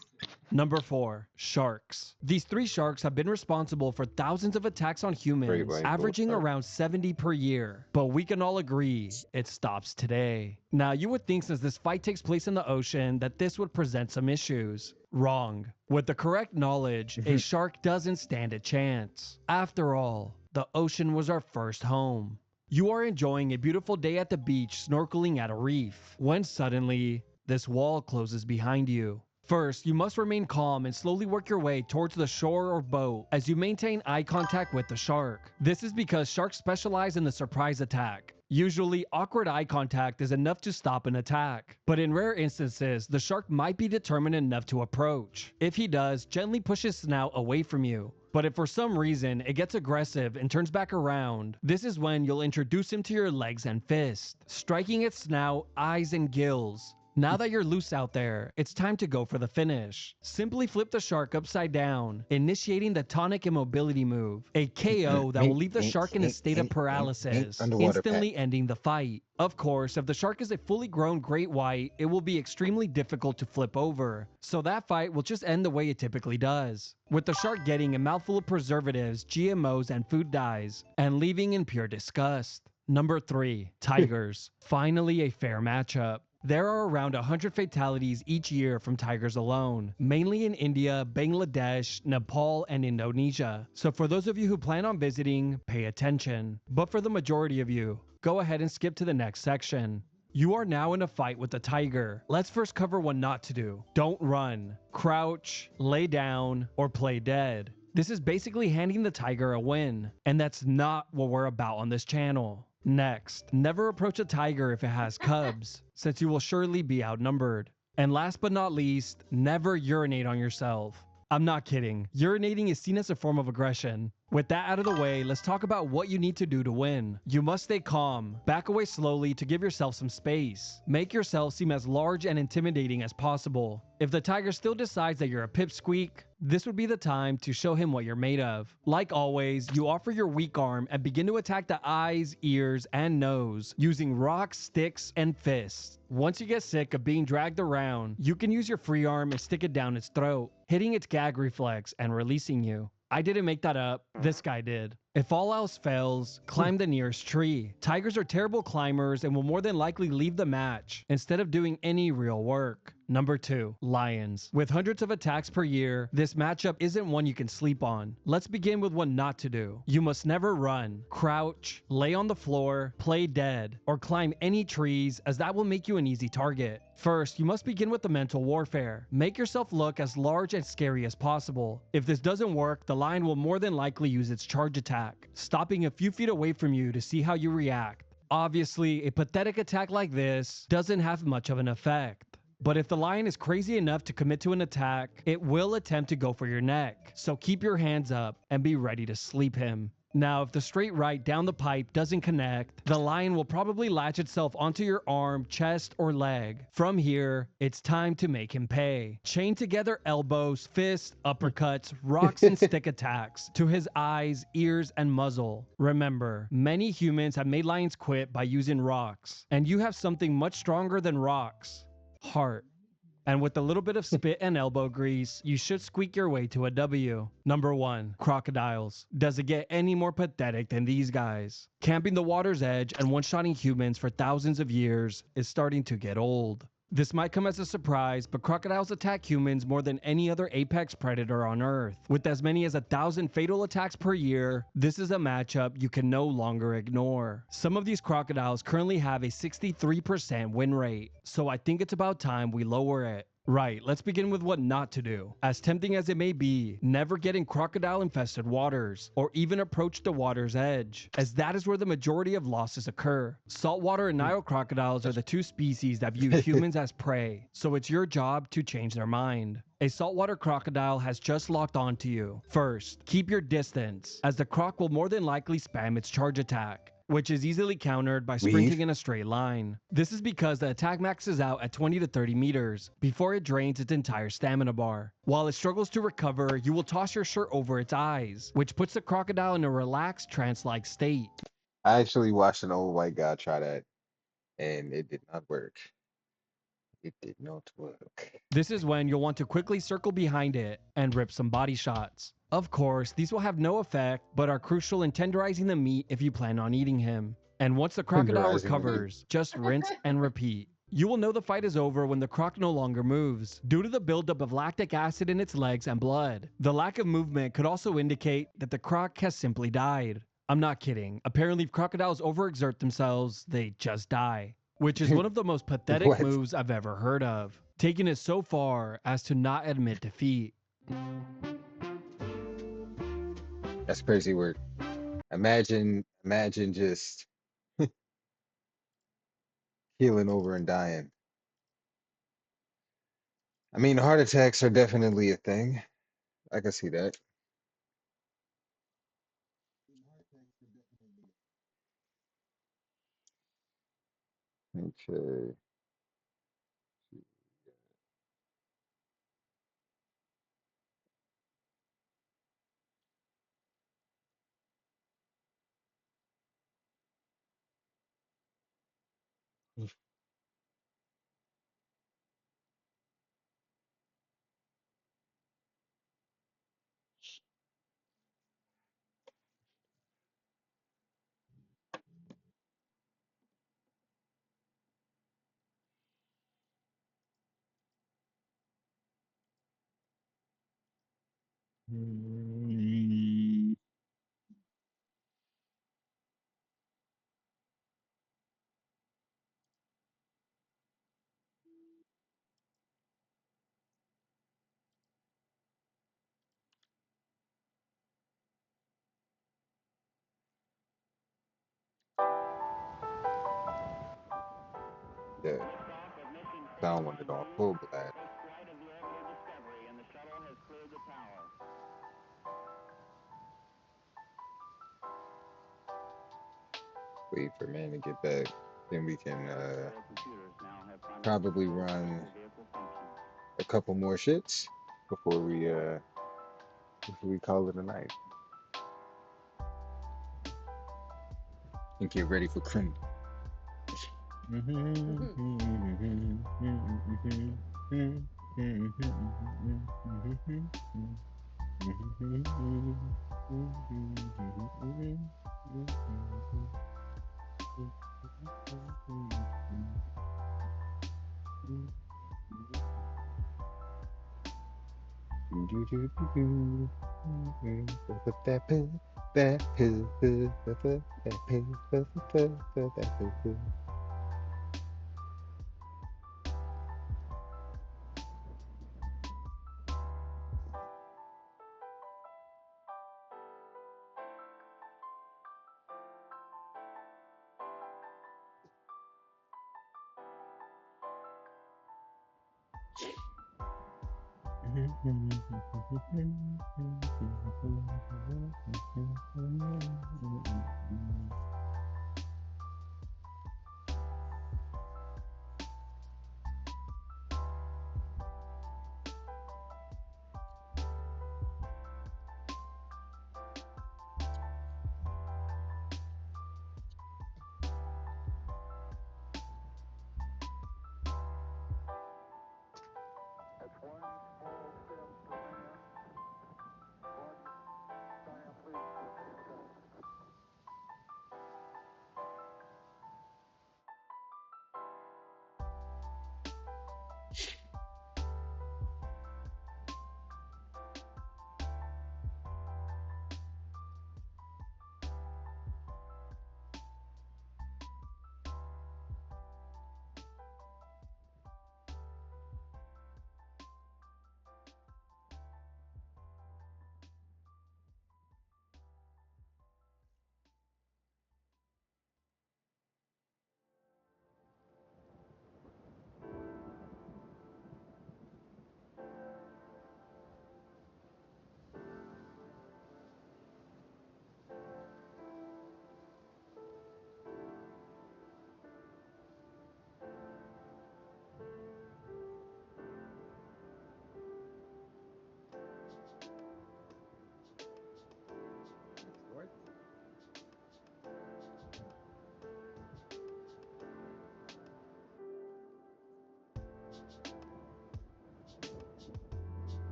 Number 4, sharks. These 3 sharks have been responsible for thousands of attacks on humans, averaging around 70 per year. But we can all agree, it stops today. Now, you would think since this fight takes place in the ocean that this would present some issues. Wrong. With the correct knowledge, a shark doesn't stand a chance. After all, the ocean was our first home. You are enjoying a beautiful day at the beach snorkeling at a reef, when suddenly, this wall closes behind you. First, you must remain calm and slowly work your way towards the shore or boat as you maintain eye contact with the shark. This is because sharks specialize in the surprise attack. Usually, awkward eye contact is enough to stop an attack, but in rare instances, the shark might be determined enough to approach. If he does, gently push his snout away from you. But if for some reason it gets aggressive and turns back around, this is when you'll introduce him to your legs and fist, striking its snout, eyes, and gills. Now that you're loose out there, it's time to go for the finish. Simply flip the shark upside down, initiating the tonic immobility move, a KO that will leave the shark in a state of paralysis, instantly ending the fight. Of course, if the shark is a fully grown great white, it will be extremely difficult to flip over, so that fight will just end the way it typically does, with the shark getting a mouthful of preservatives, GMOs, and food dyes, and leaving in pure disgust. Number 3. Tigers. Finally a fair matchup. There are around 100 fatalities each year from tigers alone, mainly in India, Bangladesh, Nepal, and Indonesia. So for those of you who plan on visiting, pay attention. But for the majority of you, go ahead and skip to the next section. You are now in a fight with a tiger. Let's first cover what not to do. Don't run, crouch, lay down, or play dead. This is basically handing the tiger a win, and that's not what we're about on this channel. Next, never approach a tiger if it has cubs, since you will surely be outnumbered. And last but not least, never urinate on yourself. I'm not kidding, urinating is seen as a form of aggression. With that out of the way, let's talk about what you need to do to win. You must stay calm, back away slowly to give yourself some space. Make yourself seem as large and intimidating as possible. If the tiger still decides that you're a pipsqueak, this would be the time to show him what you're made of. Like always, you offer your weak arm and begin to attack the eyes, ears, and nose using rocks, sticks, and fists. Once you get sick of being dragged around, you can use your free arm and stick it down its throat, hitting its gag reflex and releasing you. I didn't make that up, this guy did. If all else fails, climb the nearest tree. Tigers are terrible climbers and will more than likely leave the match instead of doing any real work. Number 2, lions. With hundreds of attacks per year, this matchup isn't one you can sleep on. Let's begin with what not to do. You must never run, crouch, lay on the floor, play dead, or climb any trees, as that will make you an easy target. First, you must begin with the mental warfare. Make yourself look as large and scary as possible. If this doesn't work, the lion will more than likely use its charge attack, stopping a few feet away from you to see how you react. Obviously, a pathetic attack like this doesn't have much of an effect. But if the lion is crazy enough to commit to an attack, it will attempt to go for your neck. So keep your hands up and be ready to sleep him. Now, if the straight right down the pipe doesn't connect, the lion will probably latch itself onto your arm, chest, or leg. From here, it's time to make him pay. Chain together elbows, fists, uppercuts, rocks, and stick attacks to his eyes, ears, and muzzle. Remember, many humans have made lions quit by using rocks, and you have something much stronger than rocks. Heart. And with a little bit of spit and elbow grease, you should squeak your way to a W. Number 1, crocodiles. Does it get any more pathetic than these guys? Camping the water's edge and one-shotting humans for thousands of years is starting to get old. This might come as a surprise, but crocodiles attack humans more than any other apex predator on Earth. With as many as 1,000 fatal attacks per year, this is a matchup you can no longer ignore. Some of these crocodiles currently have a 63% win rate, so I think it's about time we lower it. Right, let's begin with what not to do. As tempting as it may be, never get in crocodile-infested waters, or even approach the water's edge, as that is where the majority of losses occur. Saltwater and Nile crocodiles are the two species that view humans as prey, so it's your job to change their mind. A saltwater crocodile has just locked onto you. First, keep your distance, as the croc will more than likely spam its charge attack, which is easily countered by sprinting in a straight line. This is because the attack maxes out at 20 to 30 meters before it drains its entire stamina bar. While it struggles to recover, you will toss your shirt over its eyes, which puts the crocodile in a relaxed, trance-like state. I actually watched an old white guy try that, and it did not work. It did not work. This is when you'll want to quickly circle behind it and rip some body shots. Of course, these will have no effect, but are crucial in tenderizing the meat if you plan on eating him. And once the crocodile recovers, just rinse and repeat. You will know the fight is over when the croc no longer moves, due to the buildup of lactic acid in its legs and blood. The lack of movement could also indicate that the croc has simply died. I'm not kidding. Apparently, if crocodiles overexert themselves, they just die. Which is one of the most pathetic moves I've ever heard of, taking it so far as to not admit defeat. That's crazy work. Imagine just healing over and dying. I mean, heart attacks are definitely a thing. I can see that. Okay. Yeah, found one it on full blast. Wait for man to get back. Then we can probably run a couple more shits before we call it a night and get ready for criminal.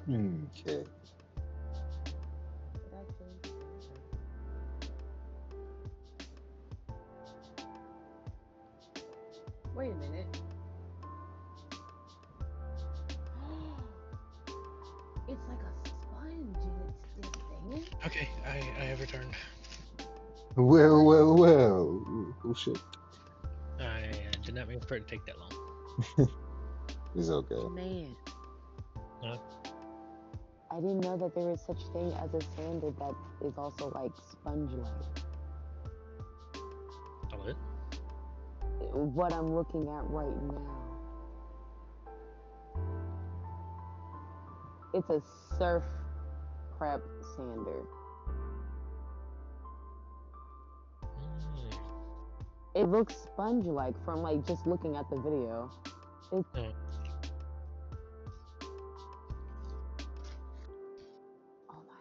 Okay. Wait a minute. It's like a sponge and it's still singing. Okay, I have returned. Well. Oh shit. I did not mean for it to take that long. It's okay. Man. Uh, I didn't know that there is such thing as a standard that is also like sponge-like. what? What I'm looking at right now. It's a surf prep sander. It looks sponge-like from like just looking at the video. It, oh my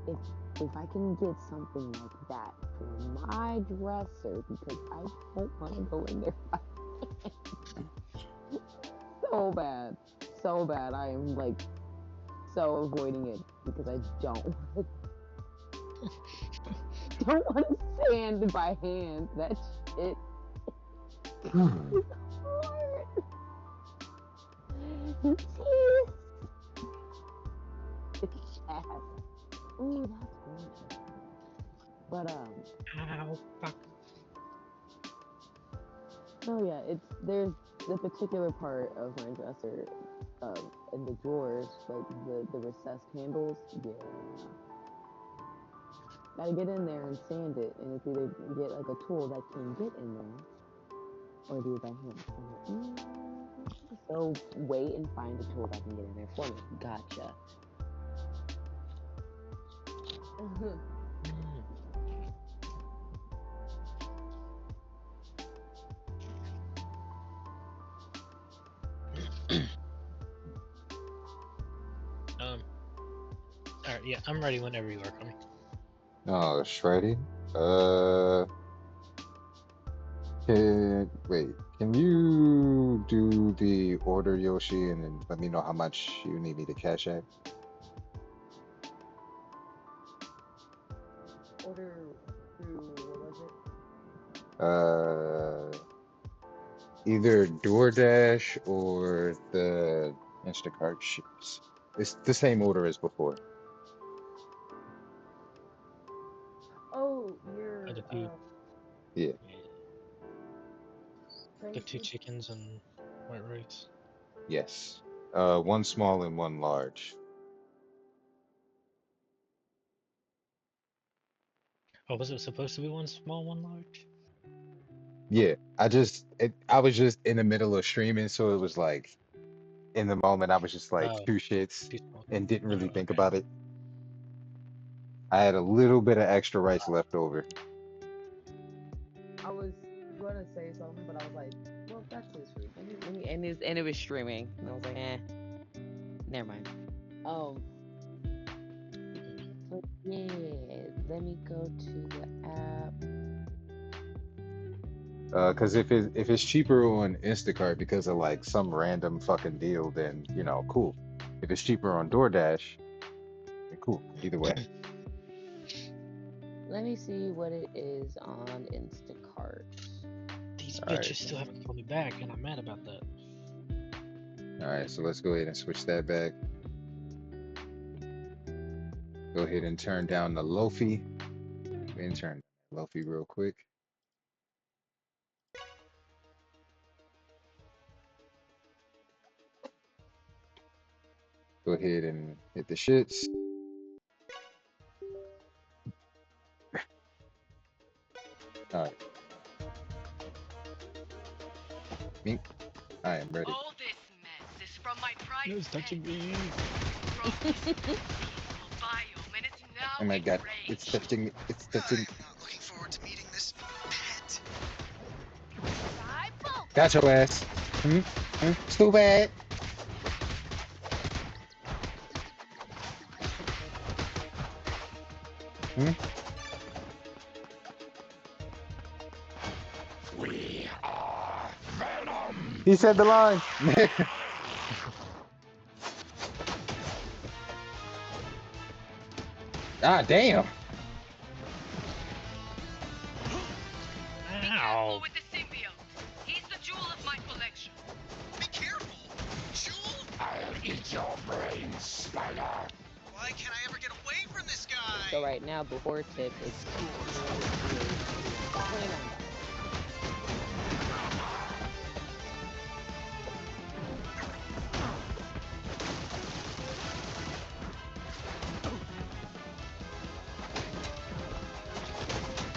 god. If I can get something like that for my dresser, because I don't want to go in there so bad. So bad. I am like so avoiding it because I don't want to sand by hand. That shit is hard. It's bad. Ooh, that's gorgeous. But Ow, fuck. Oh yeah, there's the particular part of my dresser, in the drawers, like the recessed handles. Yeah, gotta get in there and sand it, and it's either get like a tool that can get in there, or do it by hand. So wait and find a tool that can get in there for me. Gotcha. Alright, yeah, I'm ready whenever you are coming. Oh, Shreddy. Can you do the order, Yoshi, and then let me know how much you need me to cash at? Order through, what was it? Either DoorDash or the Instacart ships. It's the same order as before. Oh, you're, The two, Yeah. the 2 chickens and white rice. Yes. One small and one large. Oh, was it supposed to be one small, one large? Yeah. I was just in the middle of streaming, so it was like, in the moment, I was just like Oh, 2 shits too small. and didn't really Oh, think okay. about it. I had a little bit of extra rice left over. I was gonna say something, but I was like, well, that's his food. And it was streaming, and I was like, never mind. But yeah, let me go to the app. Because if it's cheaper on Instacart because of like some random fucking deal, then cool. If it's cheaper on DoorDash, then cool. Either way. Let me see what it is on Instacart. These All bitches right. still haven't called me back, and I'm mad about that. All right, so let's go ahead and switch that back. Go ahead and turn down the Lofi. Go ahead and turn Lofi real quick. Go ahead and hit the shits. All right. Mink, I am ready. All this mess is from my pride. It's touching me. Oh my god, it's touching me. It's touching me. I'm not looking forward to meeting this pet. Got your ass. Stupid. We are Venom. He said the line. Ah, damn. Ow. With the symbiote. He's the jewel of my collection. Be careful! Jewel? I'll eat your brains, Spider. Why can't I ever get away from this guy? So right now, before tip is $29.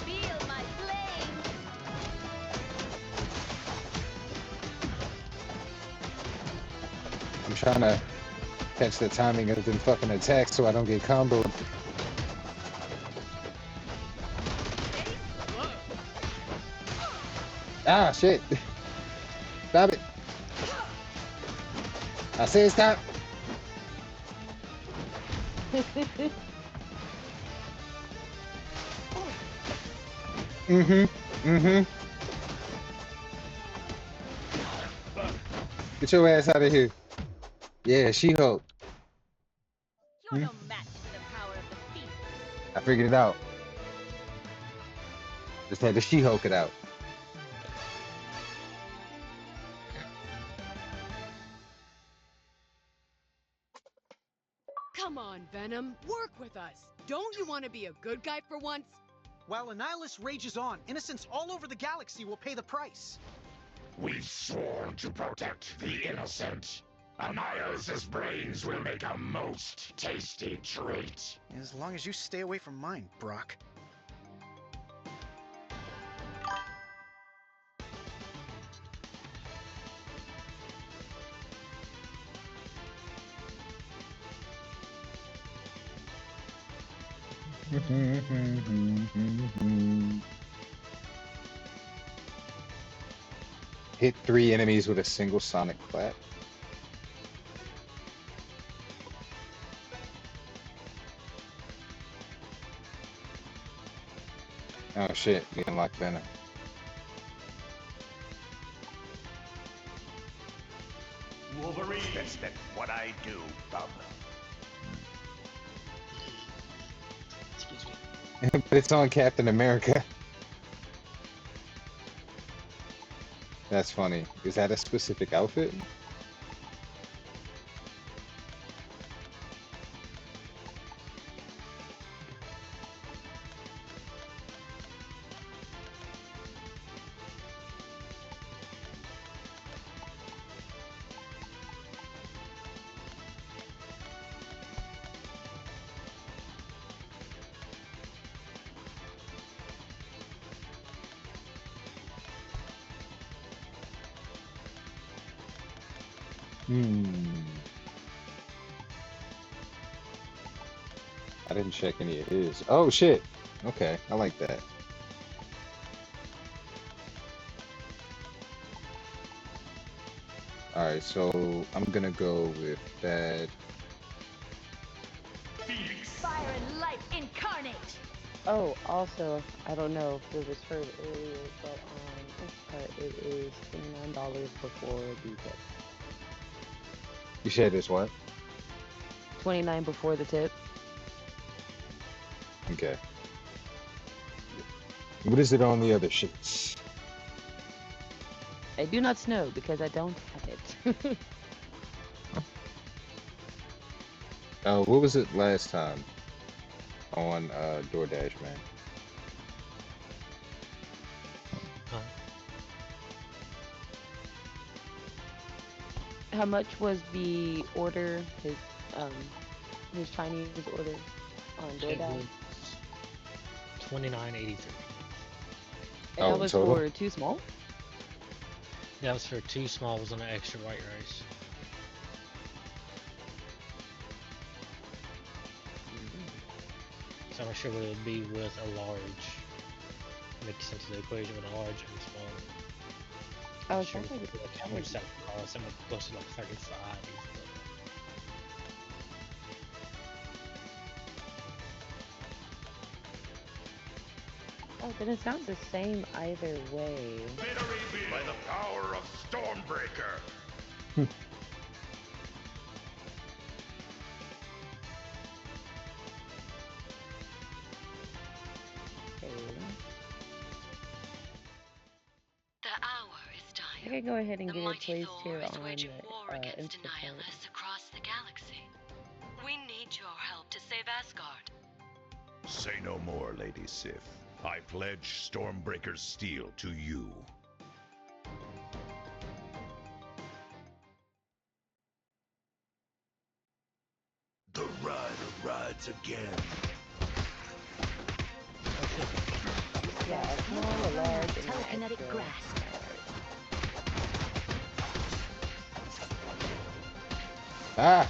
Feel my flame. I'm trying to catch the timing of them fucking attacks so I don't get comboed. Ah, shit. Stop it. I said stop. Get your ass out of here. Yeah, She-Hulk. You're no match for the power of the beast. I figured it out. Just had to She-Hulk it out. Come on, Venom. Work with us. Don't you want to be a good guy for once? While Annihilus rages on, innocents all over the galaxy will pay the price. We've sworn to protect the innocent. Annihilus' brains will make a most tasty treat. As long as you stay away from mine, Brock. Hit 3 enemies with a single sonic clap. Oh shit, we unlocked Venom. Wolverine. That's what I do, bub. Excuse me. But it's on Captain America. That's funny. Is that a specific outfit? I didn't check any of his. Oh shit. Okay, I like that. Alright, so I'm gonna go with that. Fire and light incarnate. Oh, also, I don't know if it was heard earlier, but on Instacart it is $29 before the tip. You said it's what? $29 before the tip. Okay. What is it on the other shits? I do not know because I don't have it. What was it last time on DoorDash, man? Huh? How much was the order? His Chinese order on It DoorDash? was $29.83. And that was total? for 2 small? That was for 2 smalls and an extra white rice. So I'm not sure what it would be with a large. Mix into the equation with a large and small. Oh, I'm sure sounds like it's how much that would cost. It might cost like 35. Oh, then it sounds the same either way. By the power of Stormbreaker. Okay. The hour is I dire. can go ahead and The get it mighty placed Thor here is on waging war the against Instacart. Annihilus across the galaxy. We need your help to save Asgard. Say no more, Lady Sif. I pledge Stormbreaker's steel to you. The rider rides again. Yeah, a small, a large, and an Telekinetic extra. grasp. Ah!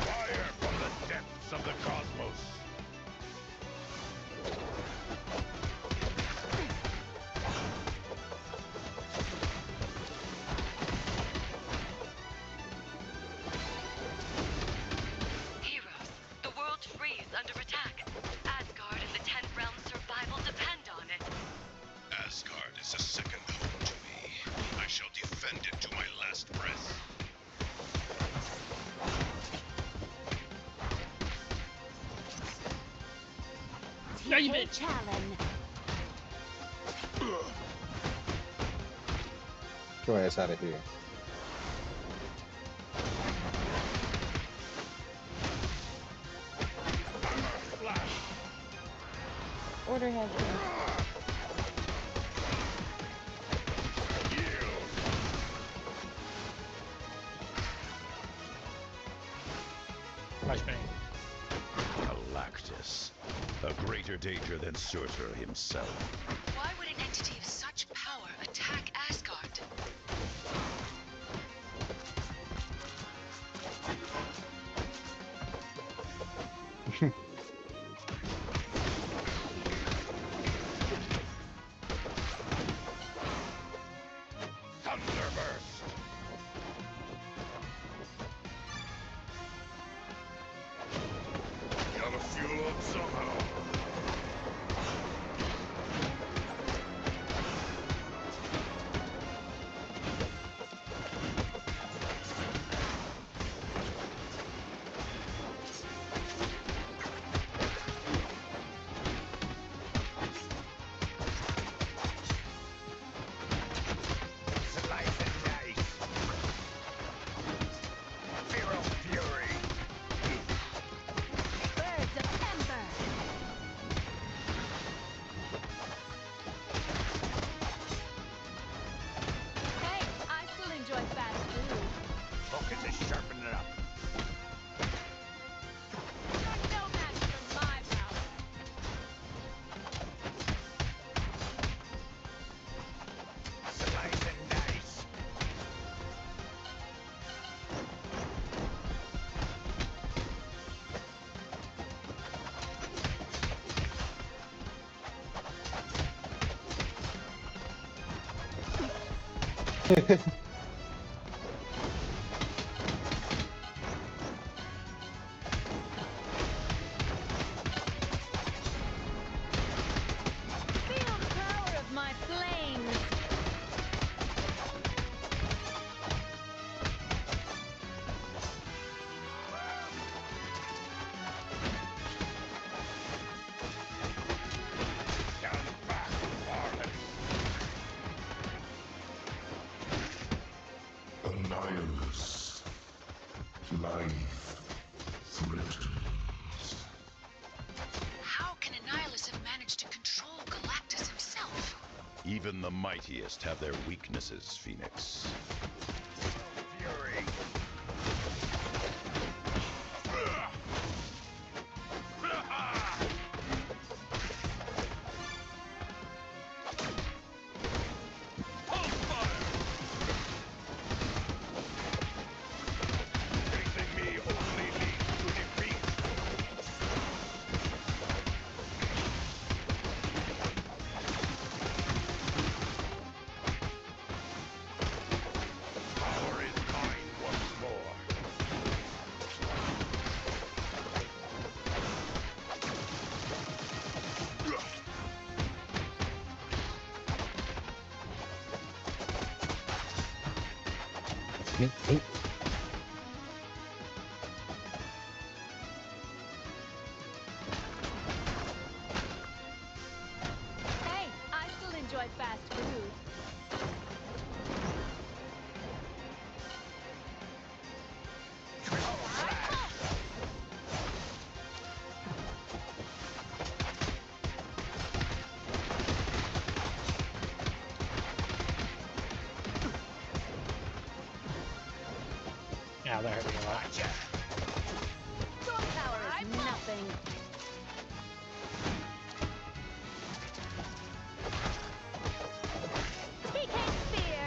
Fire from the depths of the cosmos. Heroes, the world frees under attack. Asgard and the 10th realm's survival depend on it. Asgard is a second home to me. I shall defend it to my last breath. TK Challenge. Get your ass out of here. Order has been. Flashbang. Galactus. A greater danger than Surtur himself. Why would an entity of such power attack Asgard? Thunderburst! Gotta fuel up somehow. Slice and dice. Feral fury. Birds of Ember. Hey, I still enjoy fast food. Focus is sharpening up. You're no match for my power. Slice and dice. Feel the power of my flames. Stand back, varlet. Annihilus. Life threatens. How can Annihilus have managed to control Galactus himself? Even the mightiest have their weaknesses, Phoenix. Fury. Facing me only leads to defeat. Power is mine once more. Hey, I still enjoy fast food. Triple slash. Ow, that hurt me a lot. Sword power is nothing. He can't fear.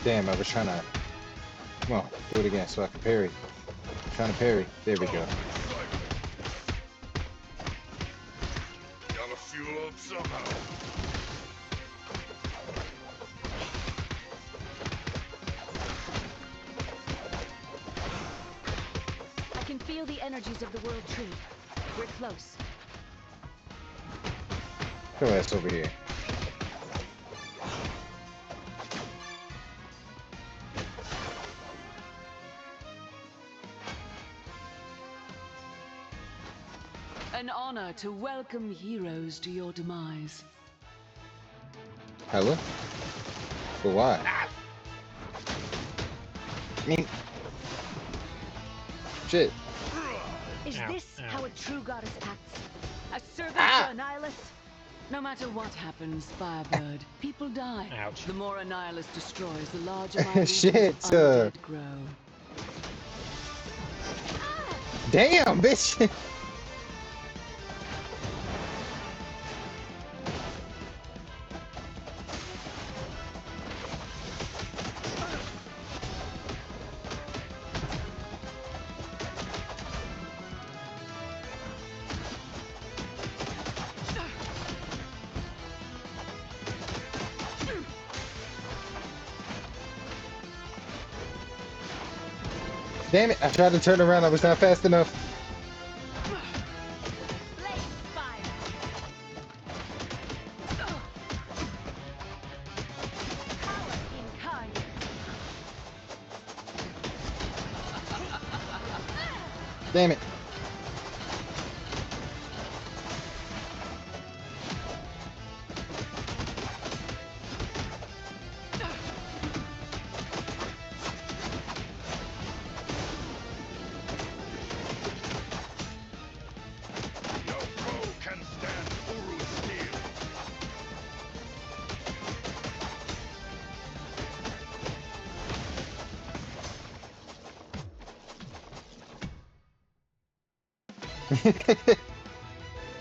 Damn, I was trying to. Come on, do it again so I can parry. Trying to parry. There we go. Gotta fuel up somehow. I can feel the energies of the world tree. We're close. Throw ass over here. An honor to welcome heroes to your demise. Hella? But why? I mean, shit. Is Ow, this ow. how a true goddess acts? A servant Ah! to Annihilus? No matter what happens, Firebird, people die. Ouch. The more Annihilus destroys, the larger my legions Shit, of undead grow. Damn, bitch. Damn it, I tried to turn around, I was not fast enough. Blaze fire! Power incarnate! Damn it. No foe can stand Uru's steel.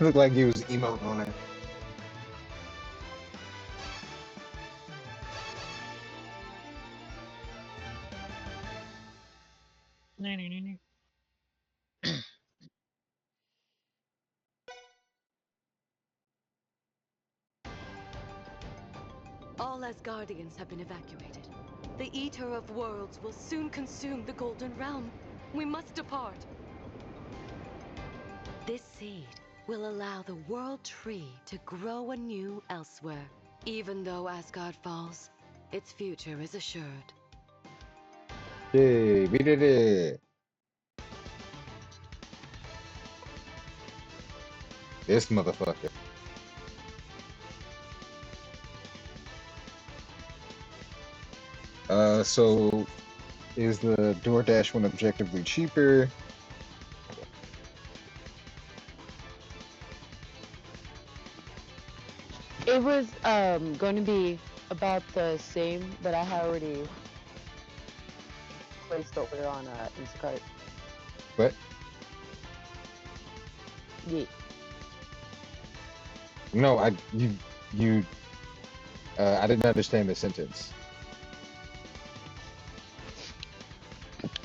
Looked like he was emoting on it. All Asgardians have been evacuated. The Eater of Worlds will soon consume the Golden Realm. We must depart. This seed will allow the World Tree to grow anew elsewhere. Even though Asgard falls, its future is assured. Yay, we did it. This motherfucker. So is the DoorDash one objectively cheaper? It was going to be about the same, but I had already placed the order on Instacart. What? Yeah. No, I didn't understand the sentence.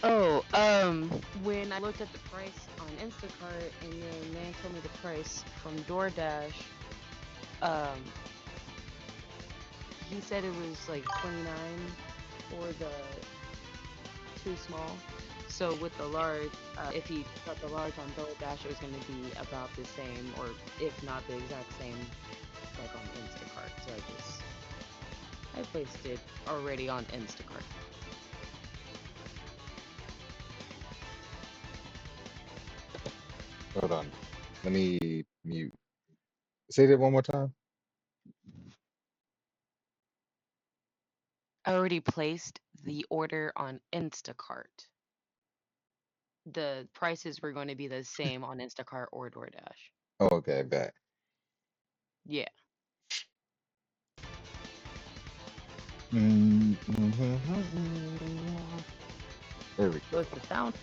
Oh, when I looked at the price on Instacart and then man told me the price from DoorDash, he said it was like $29 for the two small. So with the large, if he got the large on DoorDash, it was going to be about the same, or if not the exact same, like on Instacart. So I placed it already on Instacart. Hold on. Let me mute. Say that one more time. I already placed the order on Instacart. the prices were going to be the same on Instacart or DoorDash. Oh, okay, bet. Yeah. There we go. What's the sound?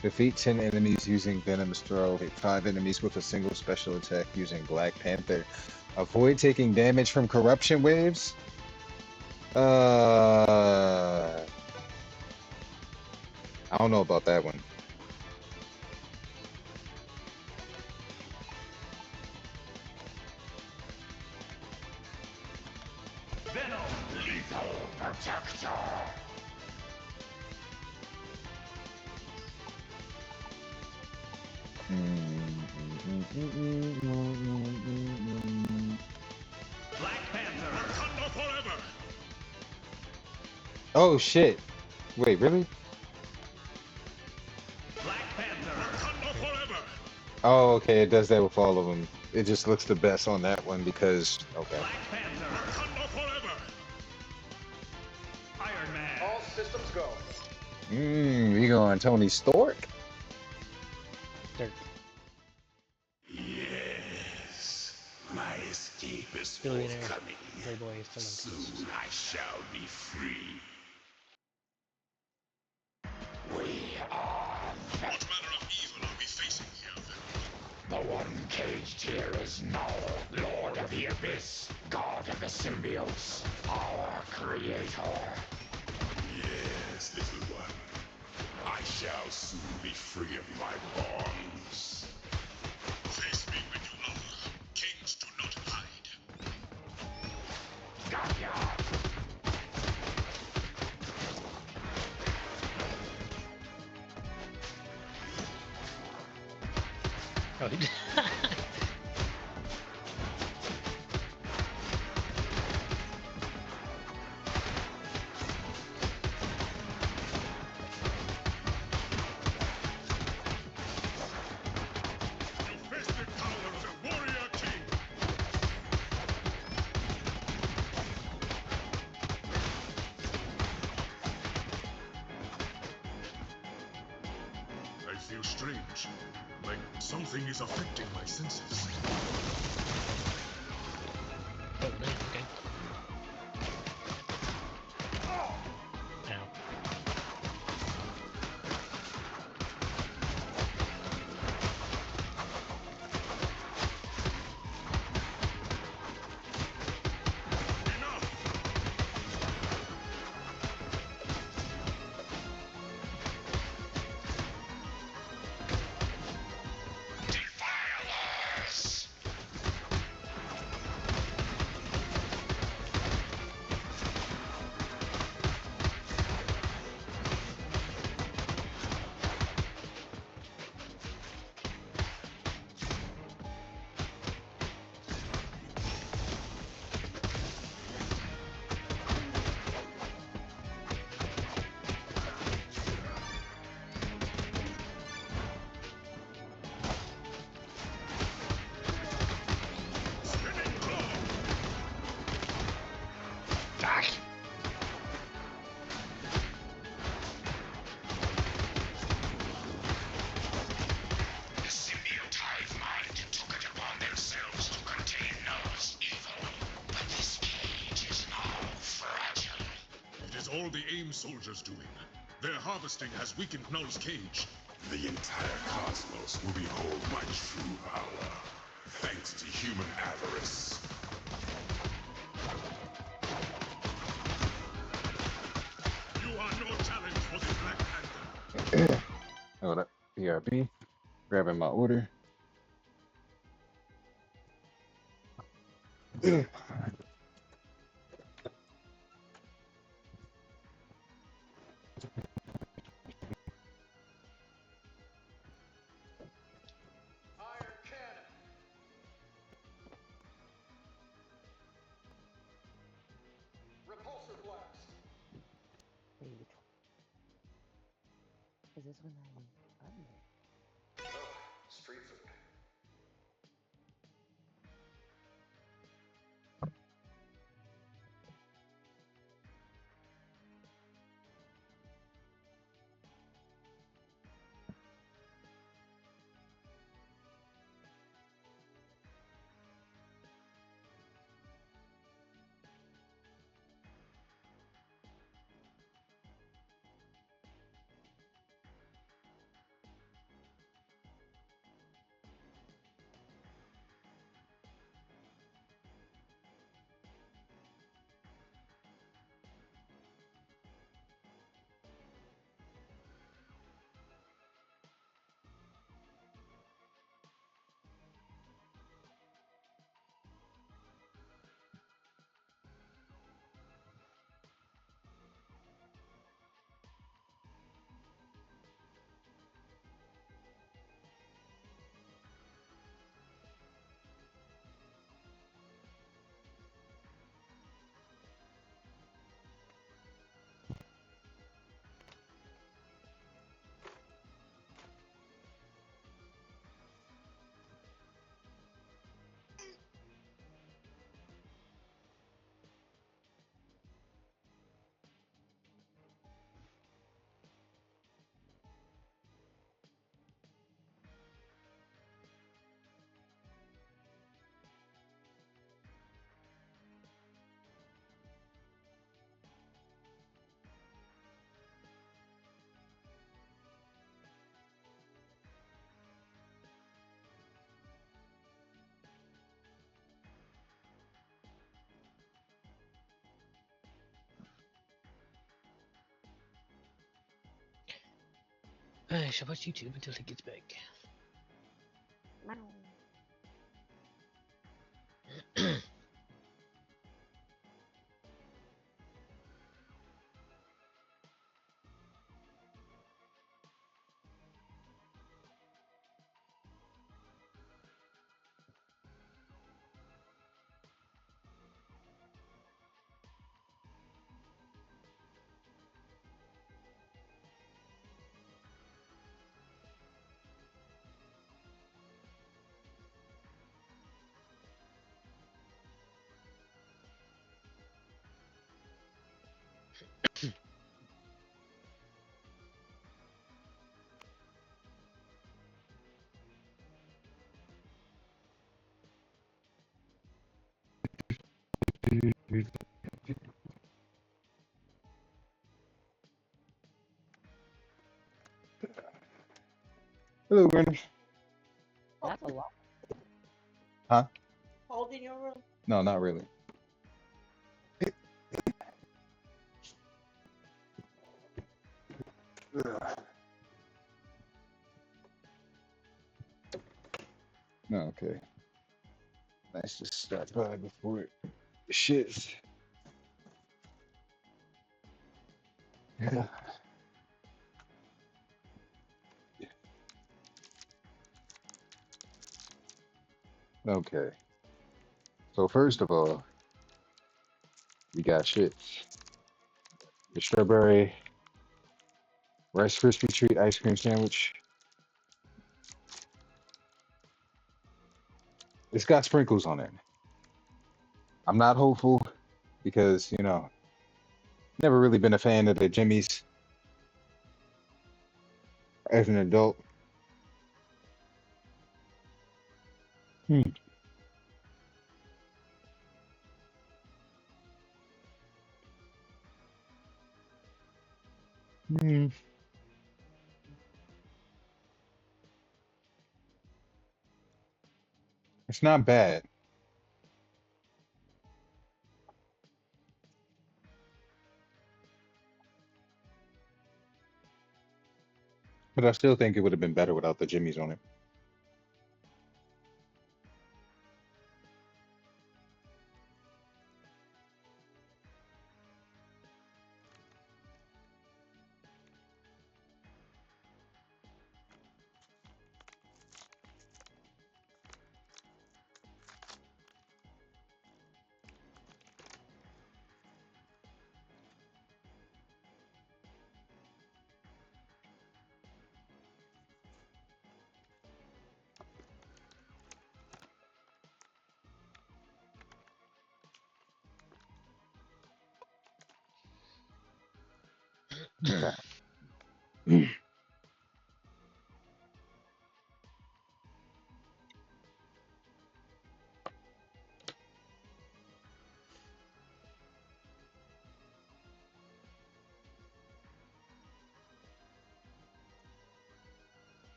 Defeat 10 enemies using Venom's Throw. Hit 5 enemies with a single special attack using Black Panther. Avoid taking damage from corruption waves. I don't know about that one. Venom, lethal protector. Black Panther, Wakanda forever. Oh shit. Wait, really? Black Panther, Wakanda forever. Oh, okay, it does that with all of them. It just looks the best on that one because, okay. Black Panther, Wakanda forever. Iron Man. All systems go. We going Tony Stork? Yes, my escape is Billionaire. forthcoming. Playboy is Soon I shall be free. We are What manner of evil are we facing here, then? the one caged here is Null, Lord of the Abyss, God of the Symbiotes, our creator. Yes, little one. I shall soon be free of my bonds. Face me when you are. Kings do not hide. Got ya. Oh, he You face the power of a warrior king. I feel strange. Like something is affecting my senses. Oh, no, okay. Ow. Defilers! The symbiote hive mind took it upon themselves to contain Null's evil, but this cage is now fragile. It is all the AIM soldiers doing. Their harvesting has weakened Null's cage. The entire cosmos will behold my true power, thanks to human avarice. You are no challenge for the Black Panther. Hold up. BRB. Grabbing my order. Iron cannon. Repulsor blast. Wait, which one? Is this one that one? Oh. Street food. I shall watch YouTube until he gets back. Hello, Granny. That's a lot. Huh? Hold in your room. No, not really. No, okay. Nice to stop by before it shits. Yeah. Okay. So first of all, we got shits. The strawberry Rice Krispie treat ice cream sandwich. It's got sprinkles on it. I'm not hopeful because, you know, never really been a fan of the Jimmy's as an adult. Hmm. Hmm. It's not bad. But I still think it would have been better without the Jimmy's on it. Okay.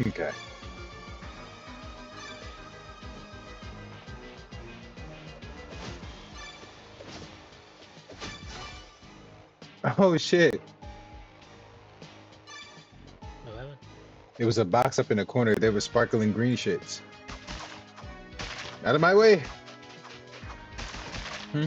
Okay. Oh shit. No, I haven't. It was a box up in the corner. There was sparkling green shits. Out of my way. Hmm.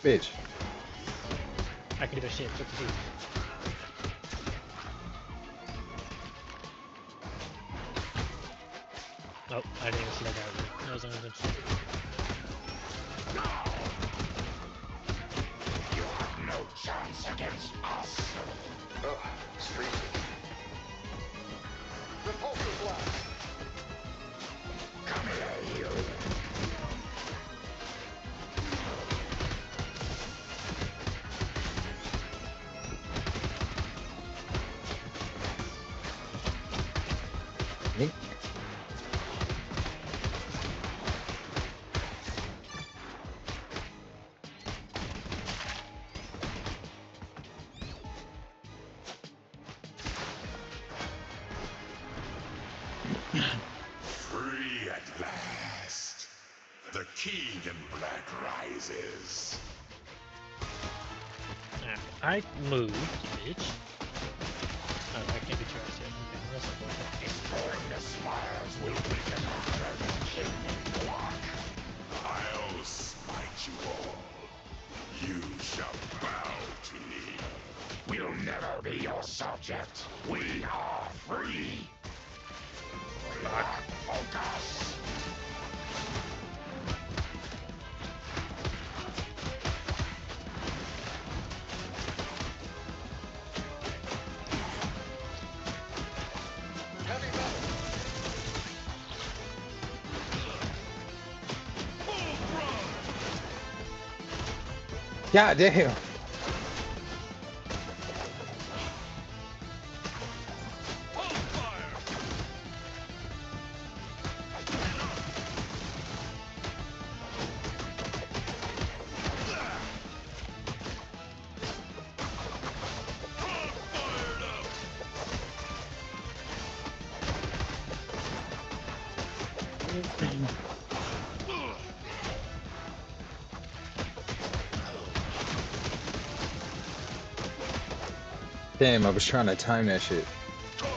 Bitch. I can do that shit. 52. Oh, I didn't even see that guy. That was unintentional. You have no chance against us. Ugh, it's freezing. Repulsor blast! Come here, you. Free at last. The king in black rises. I moved, you bitch. Oh, I can't be trusted. Okay, that's Destroying the spires will weaken the king in black. I'll smite you all. You shall bow to me. We'll never be your subject. We are free. Black focus. God damn. Damn, I was trying to time that shit. Oh,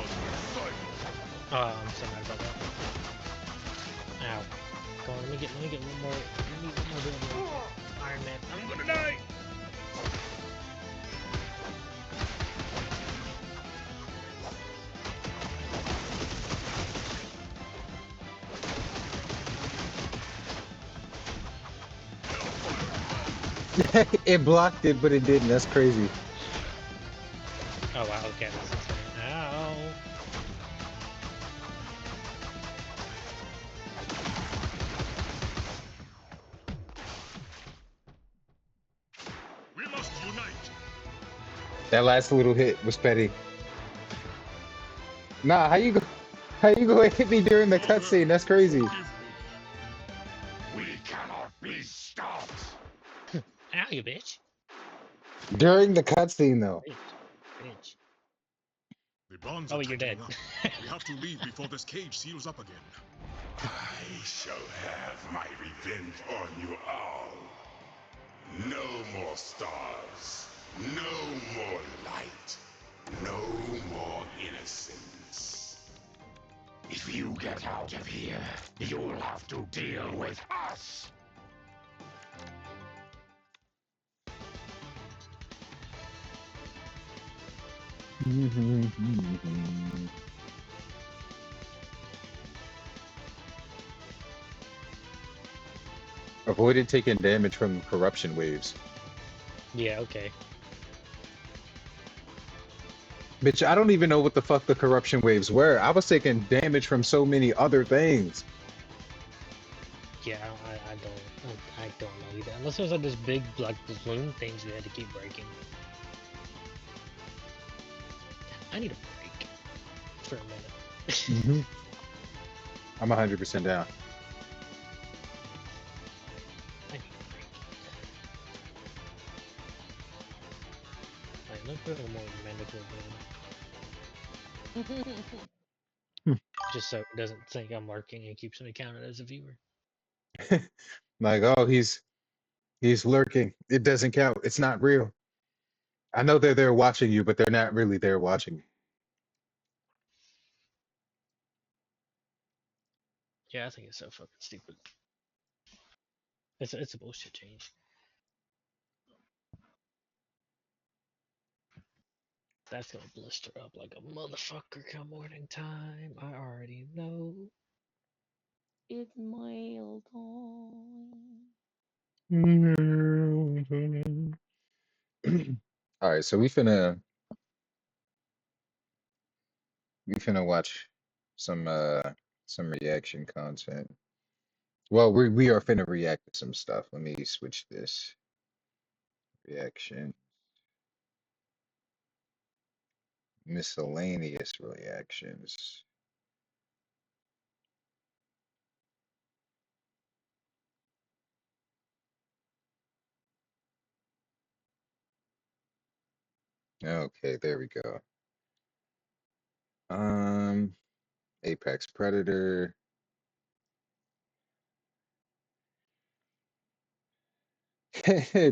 I'm so mad about that. Ow. Come on, let me get one more. Let me get one more building. Iron Man. I'm gonna die! It blocked it, but it didn't. That's crazy. Oh wow, okay, that's insane. Ow. We must unite. That last little hit was petty. Nah, how you go hit me during the cutscene? That's crazy. We cannot be stopped. Ow, you bitch. During the cutscene though. Bitch. The bonds Oh, are you're dead. tightening up. We have to leave before this cage seals up again. I shall have my revenge on you all. No more stars. No more light. No more innocence. If you get out of here, you'll have to deal with us. Avoided taking damage from corruption waves. Yeah, okay. Bitch, I don't even know what the fuck the corruption waves were. I was taking damage from so many other things. Yeah, I don't know either. Unless it was like this big, like, balloon things we had to keep breaking. I need a break for a minute. I'm 100% down. I need a break. Like, let's put a little more mandatory down. Just so it doesn't think I'm lurking and keeps me counted as a viewer. Like, oh, he's lurking. It doesn't count. It's not real. I know they're there watching you, but they're not really there watching you. Yeah, I think it's so fucking stupid. It's a bullshit change. That's gonna blister up like a motherfucker come morning time. I already know. It's mail time. All right, so we finna watch some reaction content. Well, we are finna react to some stuff. Let me switch this reaction. Miscellaneous reactions. Okay, there we go. Apex Predator.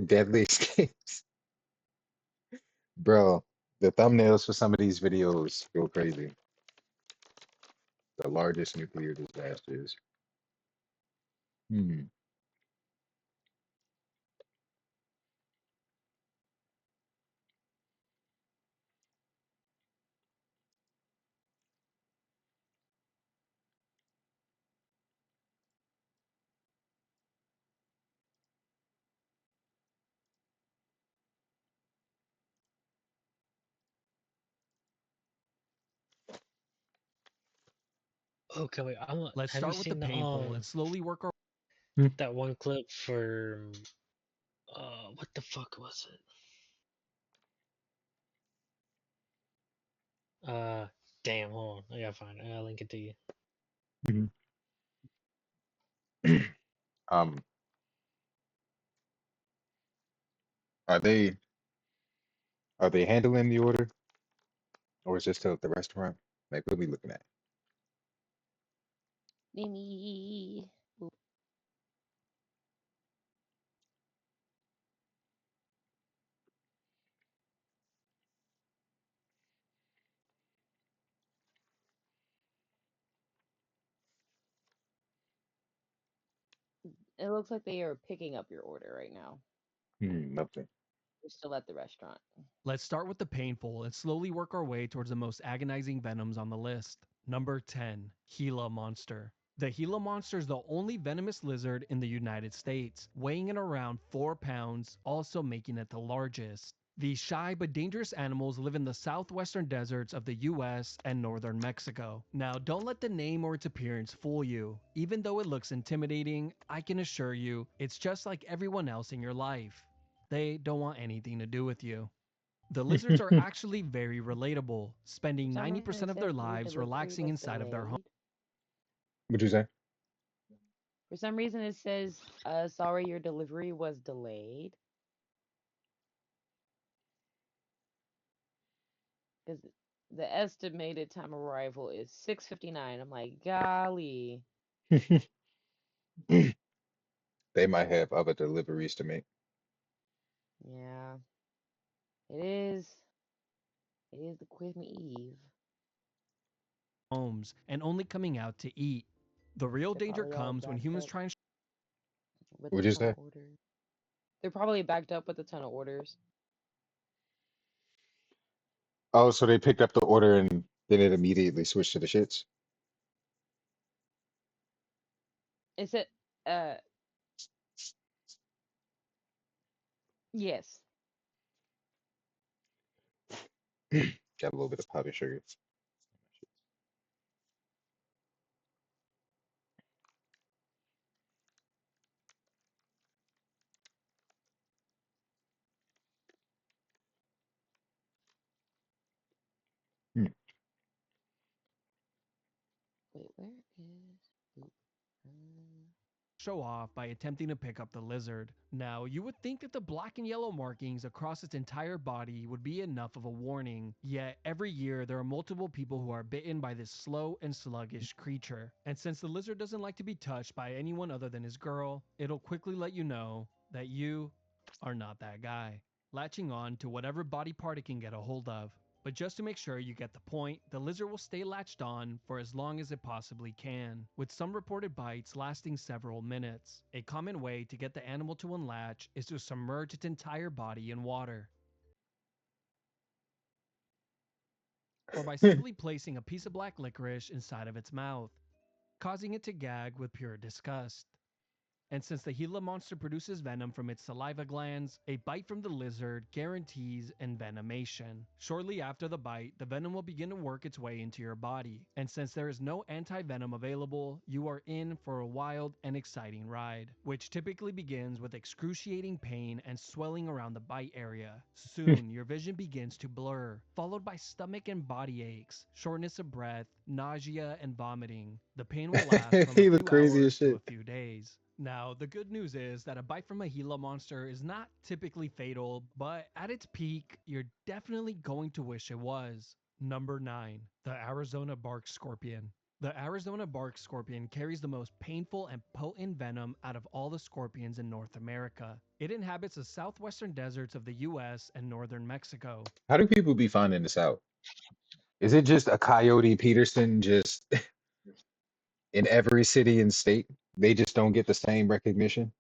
Deadly Escapes. Bro, the thumbnails for some of these videos go crazy. The largest nuclear disasters. Hmm. Okay, wait. Let's Have you start with the seen painful and slowly work our that one clip for what the fuck was it? Damn, hold on. I gotta find it. I gotta link it to you. Mhm. Um, are they handling the order, or is this still at the restaurant? Like, what are we looking at? Mimi. Boop. It looks like they are picking up your order right now. Nothing. We're still at the restaurant. Let's start with the painful and slowly work our way towards the most agonizing venoms on the list. Number 10, Gila monster. The Gila monster is the only venomous lizard in the United States, weighing in around 4 pounds, also making it the largest. These shy but dangerous animals live in the southwestern deserts of the US and northern Mexico. Now, don't let the name or its appearance fool you. Even though it looks intimidating, I can assure you, it's just like everyone else in your life. They don't want anything to do with you. The lizards are actually very relatable, For spending some reason, 90% it of their says your lives delivery relaxing was inside of their home. delayed. What'd you say? For some reason, it says, sorry, your delivery was delayed. Because the estimated time of arrival is 6:59. I'm like, golly. They might have other deliveries to make. Yeah, it is. It is the Christmas Eve. Homes and only coming out to eat. The real They're danger probably all comes when backed humans up try and with a What'd you ton of say? orders. They're probably backed up with a ton of orders. Oh, so they picked up the order and then it immediately switched to the shits? It said, uh, yes. Got a little bit of powdered sugar. Hmm. Wait, where is? Oop, show off by attempting to pick up the lizard. Now, you would think that the black and yellow markings across its entire body would be enough of a warning, yet every year there are multiple people who are bitten by this slow and sluggish creature. And since the lizard doesn't like to be touched by anyone other than his girl, it'll quickly let you know that you are not that guy, latching on to whatever body part it can get a hold of. But just to make sure you get the point, the lizard will stay latched on for as long as it possibly can, with some reported bites lasting several minutes. A common way to get the animal to unlatch is to submerge its entire body in water, or by simply placing a piece of black licorice inside of its mouth, causing it to gag with pure disgust. And since the Gila monster produces venom from its saliva glands, a bite from the lizard guarantees envenomation. Shortly after the bite, the venom will begin to work its way into your body. And since there is no anti-venom available, you are in for a wild and exciting ride, which typically begins with excruciating pain and swelling around the bite area. Soon, your vision begins to blur, followed by stomach and body aches, shortness of breath, nausea, and vomiting. The pain will last from a He look few crazy as hours to shit. a few days. Now, the good news is that a bite from a Gila monster is not typically fatal, but at its peak, you're definitely going to wish it was. Number 9, the Arizona bark scorpion. The Arizona bark scorpion carries the most painful and potent venom out of all the scorpions in North America. It inhabits the southwestern deserts of the US and northern Mexico. How do people be finding this out? Is it just a Coyote Peterson just in every city and state? They just don't get the same recognition?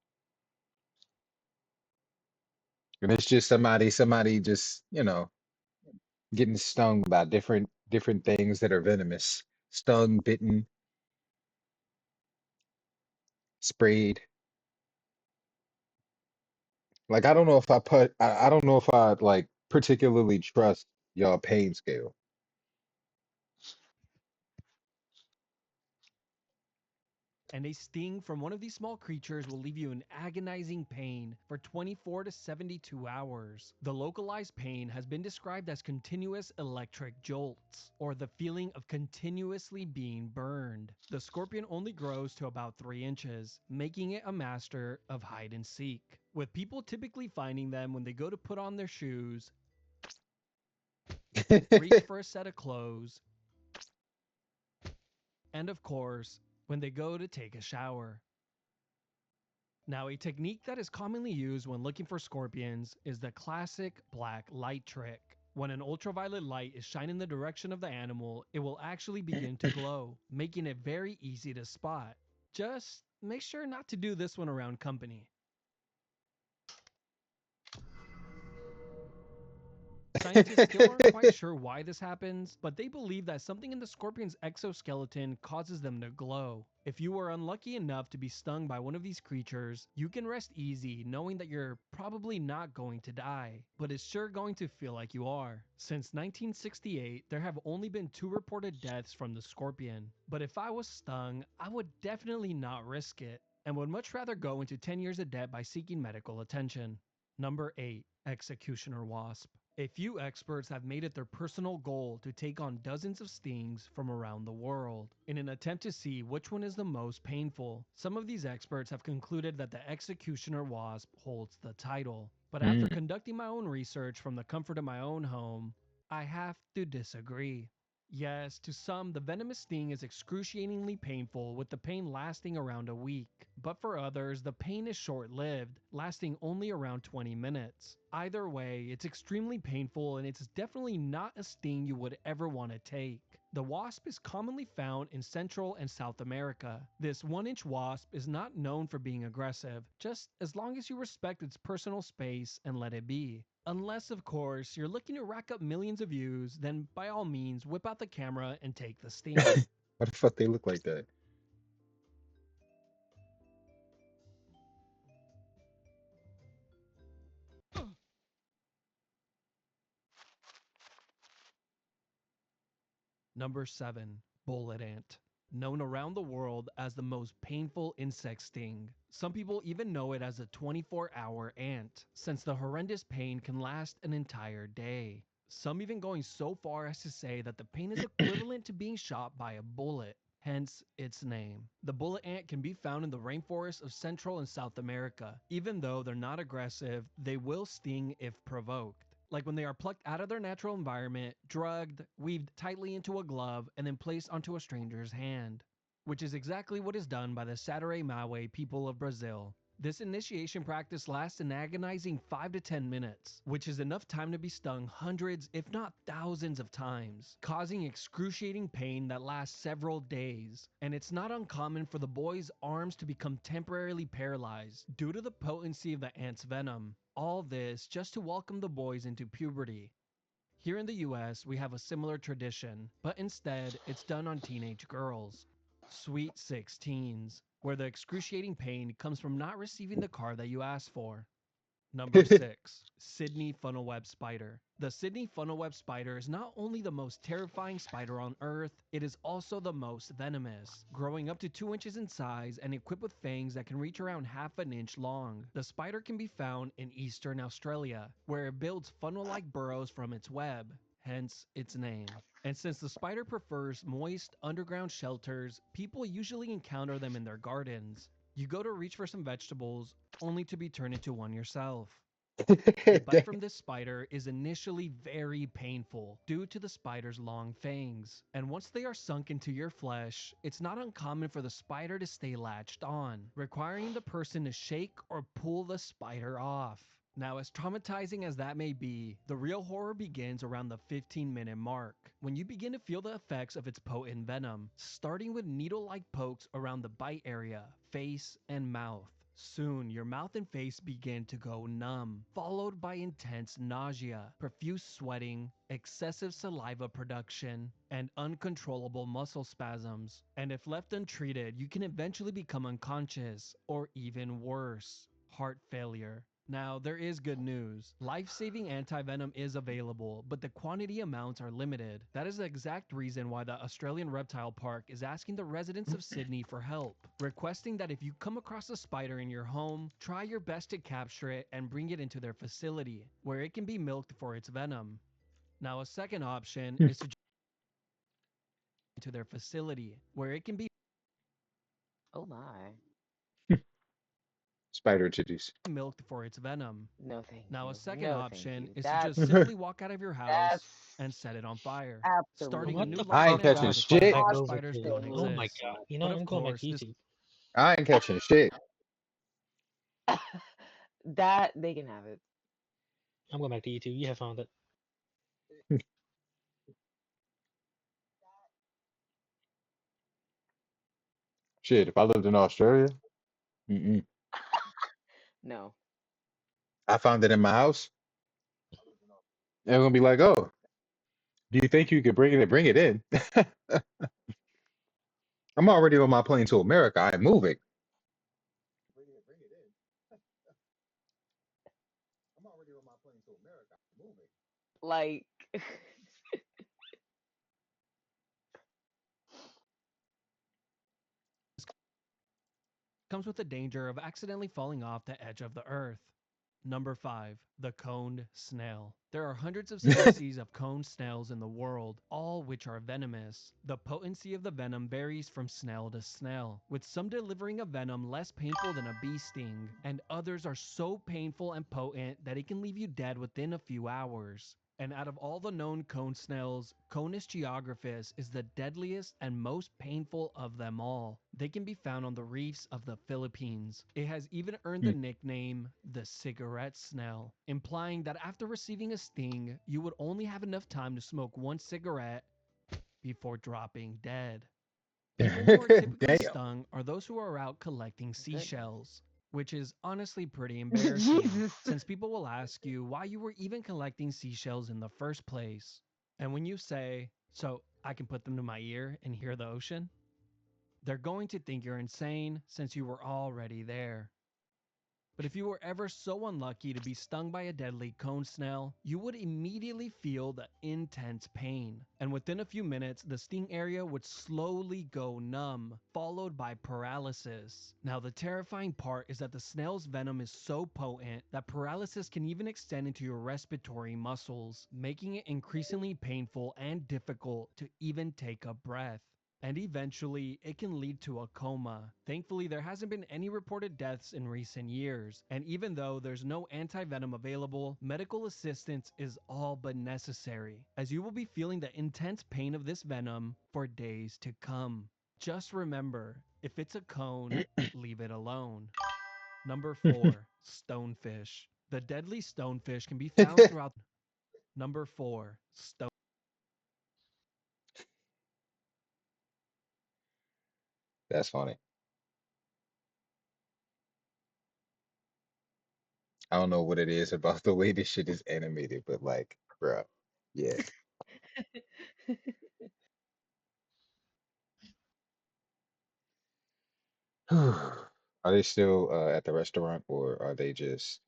And it's just somebody just, getting stung by different things that are venomous. Stung, bitten, sprayed. Like I don't know if I don't know if I like particularly trust y'all pain scale. And a sting from one of these small creatures will leave you in agonizing pain for 24 to 72 hours. The localized pain has been described as continuous electric jolts, or the feeling of continuously being burned. The scorpion only grows to about 3 inches, making it a master of hide and seek, with people typically finding them when they go to put on their shoes, reach for a set of clothes, and of course, when they go to take a shower. Now, a technique that is commonly used when looking for scorpions is the classic black light trick. When an ultraviolet light is shined in the direction of the animal, it will actually begin to glow, making it very easy to spot. Just make sure not to do this one around company. Scientists still aren't quite sure why this happens, but they believe that something in the scorpion's exoskeleton causes them to glow. If you are unlucky enough to be stung by one of these creatures, you can rest easy knowing that you're probably not going to die, but it's sure going to feel like you are. Since 1968, there have only been 2 reported deaths from the scorpion, but if I was stung, I would definitely not risk it, and would much rather go into 10 years of debt by seeking medical attention. Number 8. Executioner wasp. A few experts have made it their personal goal to take on dozens of stings from around the world in an attempt to see which one is the most painful. Some of these experts have concluded that the executioner wasp holds the title, but after conducting my own research from the comfort of my own home, I have to disagree. Yes, to some, the venomous sting is excruciatingly painful, with the pain lasting around a week. But for others, the pain is short-lived, lasting only around 20 minutes. Either way, it's extremely painful, and it's definitely not a sting you would ever want to take. The wasp is commonly found in Central and South America. This 1-inch wasp is not known for being aggressive, just as long as you respect its personal space and let it be. Unless, of course, you're looking to rack up millions of views, then by all means, whip out the camera and take the sting. Why the fuck they look like that? Number 7. Bullet ant. Known around the world as the most painful insect sting. Some people even know it as a 24-hour ant, since the horrendous pain can last an entire day. Some even going so far as to say that the pain is equivalent to being shot by a bullet, hence its name. The bullet ant can be found in the rainforests of Central and South America. Even though they're not aggressive, they will sting if provoked. Like when they are plucked out of their natural environment, drugged, weaved tightly into a glove, and then placed onto a stranger's hand. Which is exactly what is done by the Satere-Mawe people of Brazil. This initiation practice lasts an agonizing 5 to 10 minutes, which is enough time to be stung hundreds, if not thousands of times, causing excruciating pain that lasts several days. And it's not uncommon for the boy's arms to become temporarily paralyzed due to the potency of the ant's venom. All this just to welcome the boys into puberty. Here in the US, we have a similar tradition, but instead, it's done on teenage girls. Sweet 16s, where the excruciating pain comes from not receiving the car that you asked for. Number 6. Sydney funnel-web spider. The Sydney funnel-web spider is not only the most terrifying spider on Earth, it is also the most venomous, growing up to 2 inches in size and equipped with fangs that can reach around half an inch long. The spider can be found in eastern Australia, where it builds funnel-like burrows from its web, hence its name. And since the spider prefers moist, underground shelters, people usually encounter them in their gardens. You go to reach for some vegetables, only to be turned into one yourself. The bite from this spider is initially very painful due to the spider's long fangs, and once they are sunk into your flesh, it's not uncommon for the spider to stay latched on, requiring the person to shake or pull the spider off. Now, as traumatizing as that may be, the real horror begins around the 15-minute mark, when you begin to feel the effects of its potent venom, starting with needle-like pokes around the bite area, face, and mouth. Soon, your mouth and face begin to go numb, followed by intense nausea, profuse sweating, excessive saliva production, and uncontrollable muscle spasms. And if left untreated, you can eventually become unconscious, or even worse, heart failure. Now, there is good news. Life-saving anti-venom is available, but the quantity amounts are limited. That is the exact reason why the Australian Reptile Park is asking the residents of Sydney for help, requesting that if you come across a spider in your home, try your best to capture it and bring it into their facility, where it can be milked for its venom. Now, a second option is to into their facility, where it can be Oh my. Spider titties. milked for its venom. No, thank Now, a you. second No, thank option you. is to That's just simply walk out of your house that's and set it on fire, starting a absolutely new What the life I in ain't fuck did I catching just fall Antarctica shit. back where over spiders to? don't Oh my exist. god. You know But what? of I'm going back course, to this YouTube. I ain't catching shit. that they can have it. I'm going back to YouTube. You have found it. Shit, if I lived in Australia, No. I found it in my house. They're gonna be like, "Oh, do you think you could bring it? Bring it in." I'm already on my plane to America. I'm moving. I'm already on my plane to America. I'm moving. Like comes with the danger of accidentally falling off the edge of the earth. Number 5. The coned snail. There are hundreds of species of coned snails in the world, all which are venomous. The potency of the venom varies from snail to snail, with some delivering a venom less painful than a bee sting, and others are so painful and potent that it can leave you dead within a few hours. And out of all the known cone snails, Conus geographus is the deadliest and most painful of them all. They can be found on the reefs of the Philippines. It has even earned the nickname the cigarette snail, implying that after receiving a sting, you would only have enough time to smoke one cigarette before dropping dead. People who are typically Damn. stung are those who are out collecting goodness. seashells, which is honestly pretty embarrassing, Jesus. since people will ask you why you were even collecting seashells in the first place. And when you say, "So I can put them to my ear and hear the ocean," they're going to think you're insane since you were already there. But if you were ever so unlucky to be stung by a deadly cone snail, you would immediately feel the intense pain. And within a few minutes, the sting area would slowly go numb, followed by paralysis. Now, the terrifying part is that the snail's venom is so potent that paralysis can even extend into your respiratory muscles, making it increasingly painful and difficult to even take a breath. And eventually, it can lead to a coma. Thankfully, there hasn't been any reported deaths in recent years, and even though there's no anti-venom available, medical assistance is all but necessary, as you will be feeling the intense pain of this venom for days to come. Just remember, if it's a cone, leave it alone. Number 4. Stonefish. The deadly stonefish can be found throughout. Number 4. That's funny. I don't know what it is about the way this shit is animated, but like, bro, yeah. Are they still at the restaurant or are they just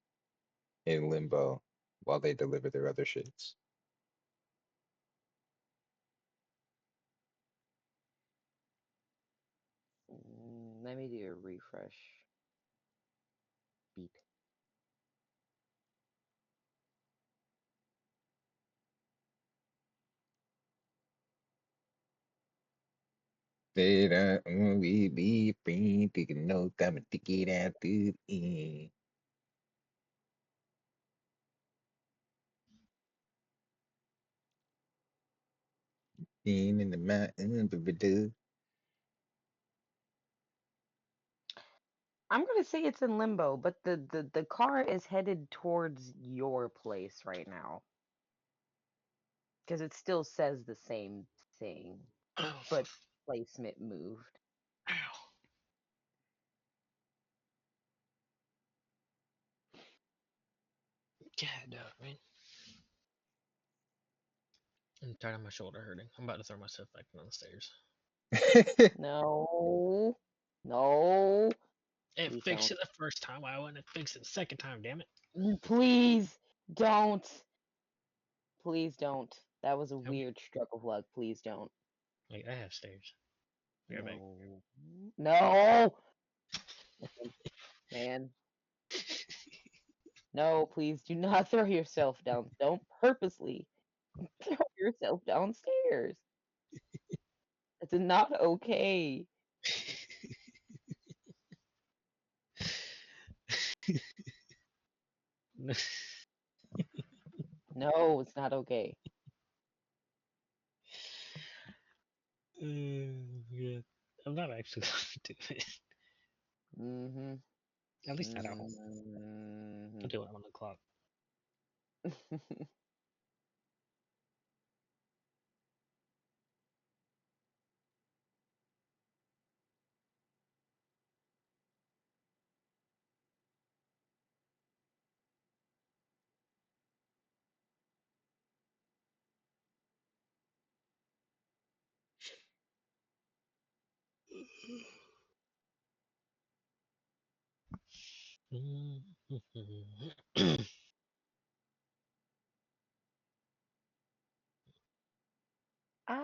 in limbo while they deliver their other shits? Let me do a refresh. Beep. They don't we be free, taking no time to get out to the end. Being in the mountain, baby. I'm gonna say it's in limbo, but the car is headed towards your place right now. Because it still says the same thing, Oh, but placement moved. ow. God, no, man. I'm tired of my shoulder hurting. I'm about to throw myself back down the stairs. No. No. It Please fixed don't. it the first time. Why wouldn't it fix it the second time? Damn it! Please don't. Please don't. That was a Nope. weird stroke of luck. Please don't. Like, I have stairs. Be right back. No. No. Listen, man. No, please do not throw yourself down. Don't purposely throw yourself downstairs. It's not okay. No, it's not okay. Yeah. I'm not actually going to do it. Mm-hmm. At least not at home. Mm-hmm. I'll do it on the clock. Ah.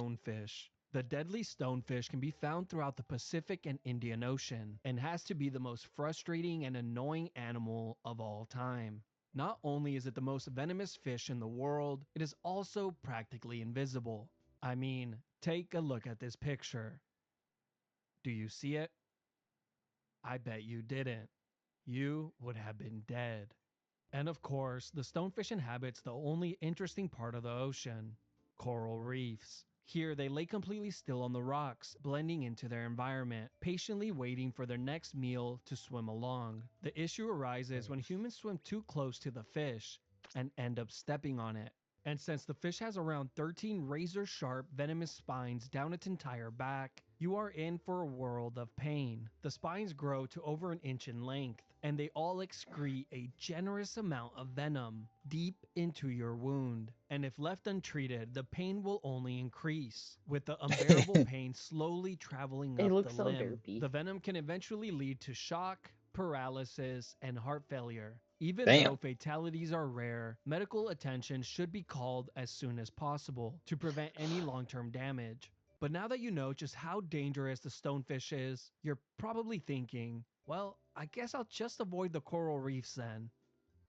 Stonefish. The deadly stonefish can be found throughout the Pacific and Indian Ocean and has to be the most frustrating and annoying animal of all time. Not only is it the most venomous fish in the world, it is also practically invisible. I mean, take a look at this picture. Do you see it? I bet you didn't. You would have been dead. And of course, the stonefish inhabits the only interesting part of the ocean, coral reefs. Here, they lay completely still on the rocks, blending into their environment, patiently waiting for their next meal to swim along. The issue arises when humans swim too close to the fish and end up stepping on it. And since the fish has around 13 razor-sharp venomous spines down its entire back, you are in for a world of pain. The spines grow to over an inch in length, and they all excrete a generous amount of venom deep into your wound. And if left untreated, the pain will only increase, with the unbearable pain slowly traveling It up looks the so limb. derpy. The venom can eventually lead to shock, paralysis, and heart failure. Even Damn. though fatalities are rare, medical attention should be called as soon as possible to prevent any long-term damage. But now that you know just how dangerous the stonefish is, you're probably thinking, well, I guess I'll just avoid the coral reefs then.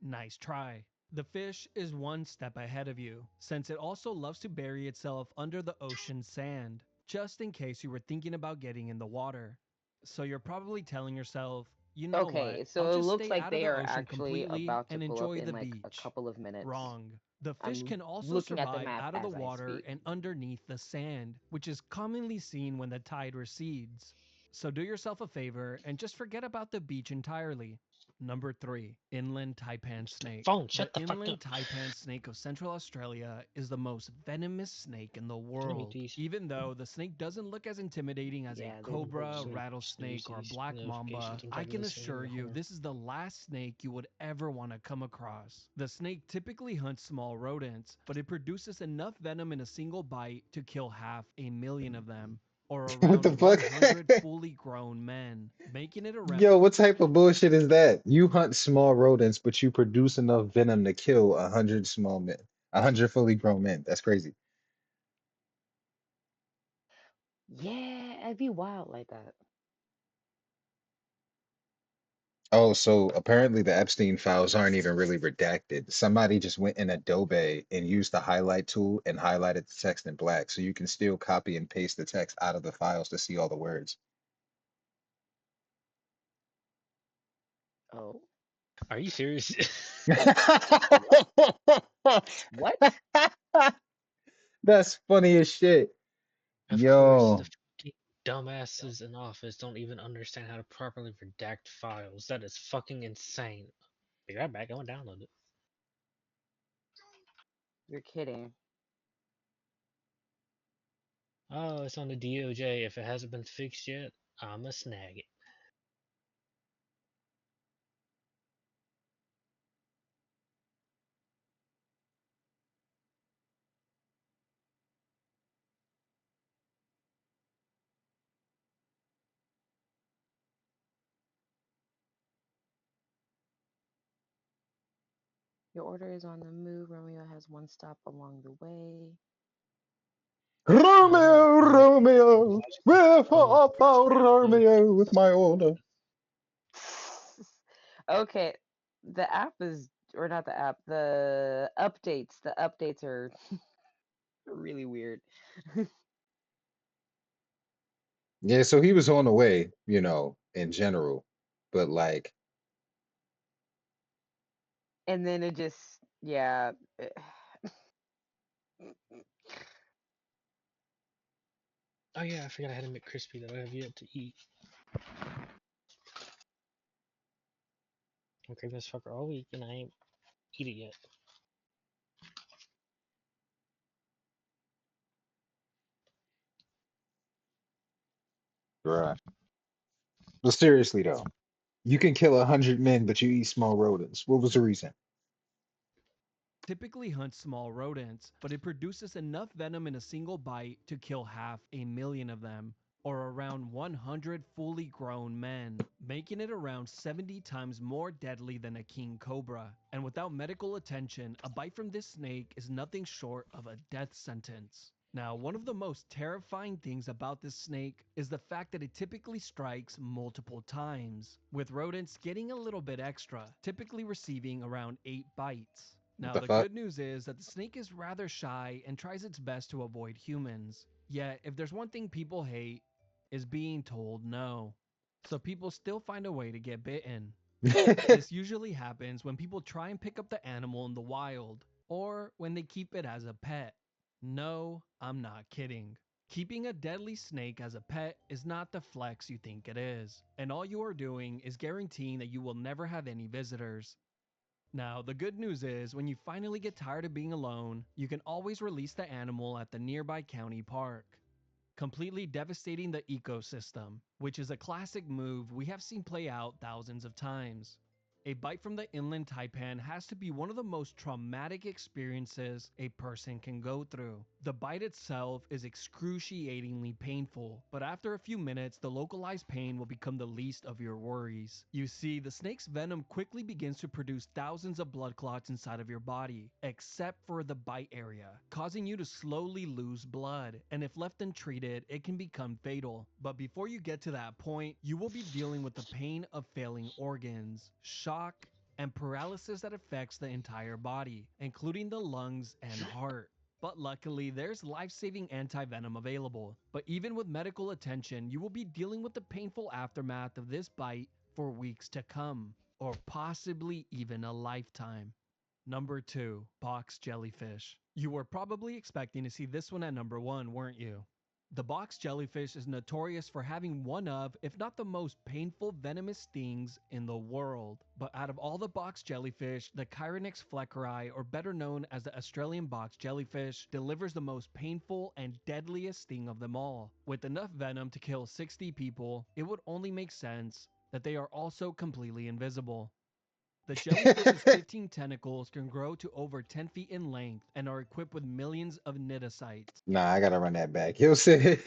Nice try. The fish is one step ahead of you, since it also loves to bury itself under the ocean sand, just in case you were thinking about getting in the water. So you're probably telling yourself, you know what, Okay, I'll so it just looks stay like out of they the are ocean actually completely about to and pull up enjoy in the like a beach. couple of minutes. Wrong. The fish I'm can also looking at the survive map out of the as I water speak. and underneath the sand, which is commonly seen when the tide recedes. So do yourself a favor and just forget about the beach entirely. Number 3. Inland taipan snake. Phone, The shut the fuck inland up. taipan snake of Central Australia is the most venomous snake in the Give me world. these. Even though the snake doesn't look as intimidating as Yeah, a they look cobra, Send rattlesnake, or these black mamba, notifications. I'm I talking can to this assure you homer. this is the last snake you would ever want to come across. The snake typically hunts small rodents, but it produces enough venom in a single bite to kill 500,000 of them, or What the around fuck? 100 fully grown men, making it around. Yo, what type of bullshit is that? You hunt small rodents, but you produce enough venom to kill 100 small men, 100 fully grown men. That's crazy. Yeah, it'd be wild like that. Oh, so apparently the Epstein files aren't even really redacted. Somebody just went in Adobe and used the highlight tool and highlighted the text in black, so you can still copy and paste the text out of the files to see all the words. Oh. Are you serious? What? That's funny as shit. Of course, the Yo. fucking dumbasses in office don't even understand how to properly redact files. That is fucking insane. Be right back. Go and download it. You're kidding. Oh, it's on the DOJ. If it hasn't been fixed yet, I'ma snag it. Your order is on the move. Romeo has one stop along the way. Oh yeah. Romeo, Romeo, Oh, wherefore art thou, Romeo, with my order? Okay, the app is, or not the app, the updates. The updates are really weird. Yeah, so he was on the way, in general. But like, And then it just, yeah. oh yeah. I forgot I had a McCrispy that I have yet to eat. I'm craving this fucker all week and I ain't eat it yet. bruh. But seriously though, you can kill 100 men, but you eat small rodents. What was the reason? Typically hunts small rodents, but it produces enough venom in a single bite to kill 500,000 of them, or around 100 fully grown men, making it around 70 times more deadly than a king cobra. And without medical attention, a bite from this snake is nothing short of a death sentence. Now, one of the most terrifying things about this snake is the fact that it typically strikes multiple times, with rodents getting a little bit extra, typically receiving around 8 bites. What Now, the the fuck? good news is that the snake is rather shy and tries its best to avoid humans. Yet, if there's one thing people hate, is being told no. So people still find a way to get bitten. This usually happens when people try and pick up the animal in the wild, or when they keep it as a pet. No, I'm not kidding. Keeping a deadly snake as a pet is not the flex you think it is, and all you are doing is guaranteeing that you will never have any visitors. Now, the good news is, when you finally get tired of being alone, you can always release the animal at the nearby county park, completely devastating the ecosystem, which is a classic move we have seen play out thousands of times. A bite from the inland taipan has to be one of the most traumatic experiences a person can go through. The bite itself is excruciatingly painful, but after a few minutes, the localized pain will become the least of your worries. You see, the snake's venom quickly begins to produce thousands of blood clots inside of your body, except for the bite area, causing you to slowly lose blood, and if left untreated, it can become fatal. But before you get to that point, you will be dealing with the pain of failing organs, shock, and paralysis that affects the entire body, including the lungs and heart. But luckily, there's life-saving anti-venom available. But even with medical attention, you will be dealing with the painful aftermath of this bite for weeks to come, or possibly even a lifetime. Number 2, box jellyfish. You were probably expecting to see this one at number 1, weren't you? The box jellyfish is notorious for having one of, if not the most painful venomous stings in the world. But out of all the box jellyfish, the Chironix fleckeri, or better known as the Australian box jellyfish, delivers the most painful and deadliest sting of them all. With enough venom to kill 60 people, it would only make sense that they are also completely invisible. The jellyfish's 15 tentacles can grow to over 10 feet in length and are equipped with millions of cnidocytes. Nah, I gotta run that back. He'll say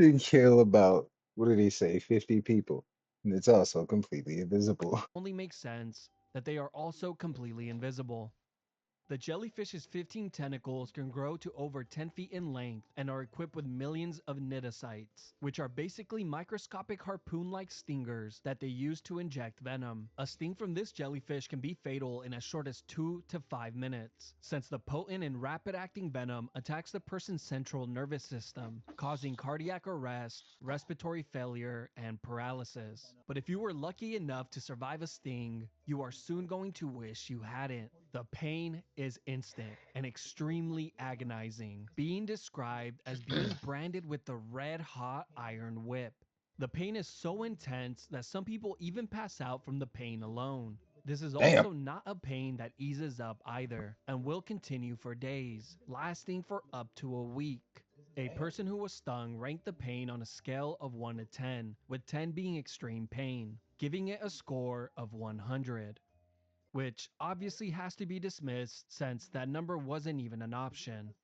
to kill about, what did he say, 50 people. And it's also completely invisible. Only makes sense that they are also completely invisible. The jellyfish's 15 tentacles can grow to over 10 feet in length and are equipped with millions of cnidocytes, which are basically microscopic harpoon-like stingers that they use to inject venom. A sting from this jellyfish can be fatal in as short as 2 to 5 minutes, since the potent and rapid-acting venom attacks the person's central nervous system, causing cardiac arrest, respiratory failure, and paralysis. But if you were lucky enough to survive a sting, you are soon going to wish you hadn't. The pain is instant and extremely agonizing, being described as being branded with the red-hot iron whip. The pain is so intense that some people even pass out from the pain alone. This is Damn. also not a pain that eases up either, and will continue for days, lasting for up to a week. A person who was stung ranked the pain on a scale of 1 to 10, with 10 being extreme pain, giving it a score of 100. Which obviously has to be dismissed since that number wasn't even an option.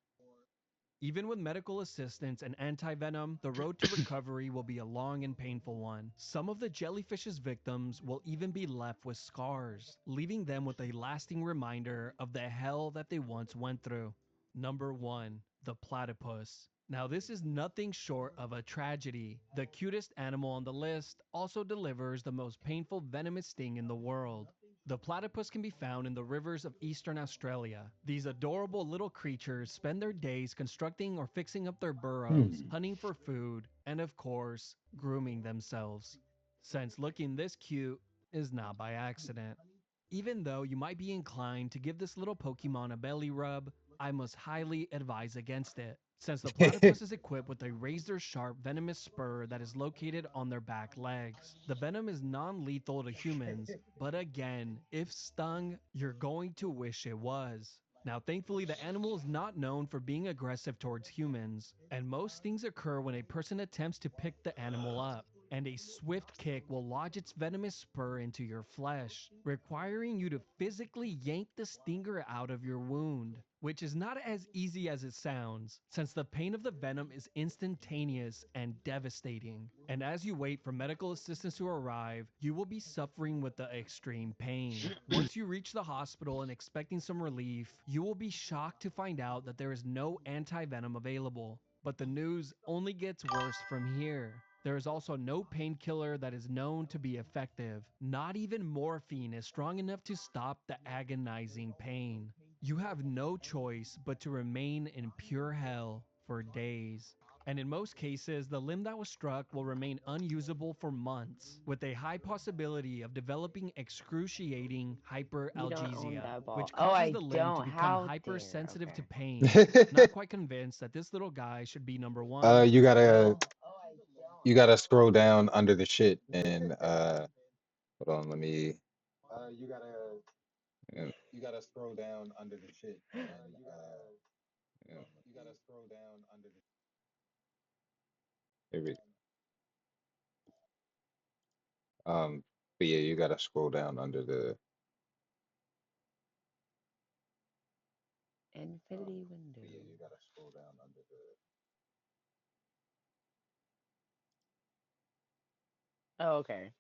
Even with medical assistance and anti-venom, the road to recovery will be a long and painful one. Some of the jellyfish's victims will even be left with scars, leaving them with a lasting reminder of the hell that they once went through. Number 1. The platypus. Now this is nothing short of a tragedy. The cutest animal on the list also delivers the most painful venomous sting in the world. The platypus can be found in the rivers of eastern Australia. These adorable little creatures spend their days constructing or fixing up their burrows, hunting for food, and of course, grooming themselves. Since looking this cute is not by accident. Even though you might be inclined to give this little Pokemon a belly rub, I must highly advise against it, since the platypus is equipped with a razor-sharp venomous spur that is located on their back legs. The venom is non-lethal to humans, but again, if stung, you're going to wish it was. Now thankfully the animal is not known for being aggressive towards humans, and most stings occur when a person attempts to pick the animal up, and a swift kick will lodge its venomous spur into your flesh, requiring you to physically yank the stinger out of your wound, which is not as easy as it sounds, since the pain of the venom is instantaneous and devastating. And as you wait for medical assistance to arrive, you will be suffering with the extreme pain. Once you reach the hospital and expecting some relief, you will be shocked to find out that there is no anti-venom available. But the news only gets worse from here. There is also no painkiller that is known to be effective. Not even morphine is strong enough to stop the agonizing pain. You have no choice but to remain in pure hell for days. And in most cases, the limb that was struck will remain unusable for months, with a high possibility of developing excruciating You don't own hyperalgesia, that ball. which Oh, causes I the limb to don't. become How dare. hypersensitive to Okay. pain. Not quite convinced that this little guy should be number 1. You gotta Well, you gotta scroll down under the shit and hold on, let me you gotta scroll down under the shit and you gotta scroll down under the there we but yeah, you gotta scroll down under the Infinity window. but yeah, you gotta scroll down under the Oh, okay.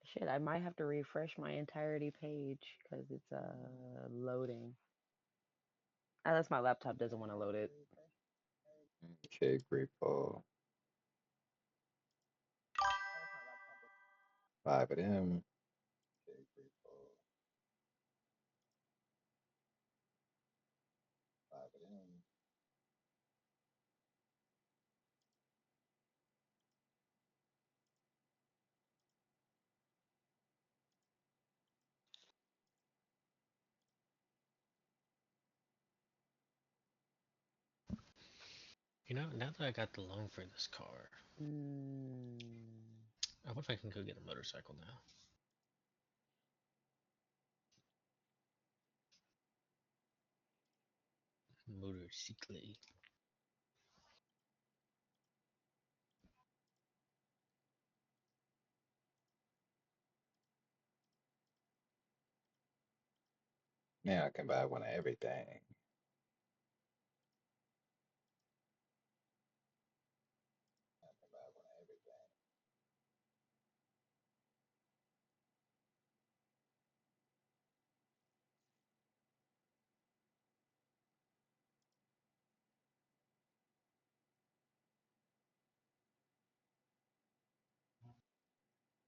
Shit, I might have to refresh my entirety page because it's loading. Unless my laptop doesn't want to load it. Okay, great ball. 5 of them. Okay, great ball. 5 of them. You know, now that I got the loan for this car, I wonder if I can go get a motorcycle now. Motorcycle. Now I can buy one of everything.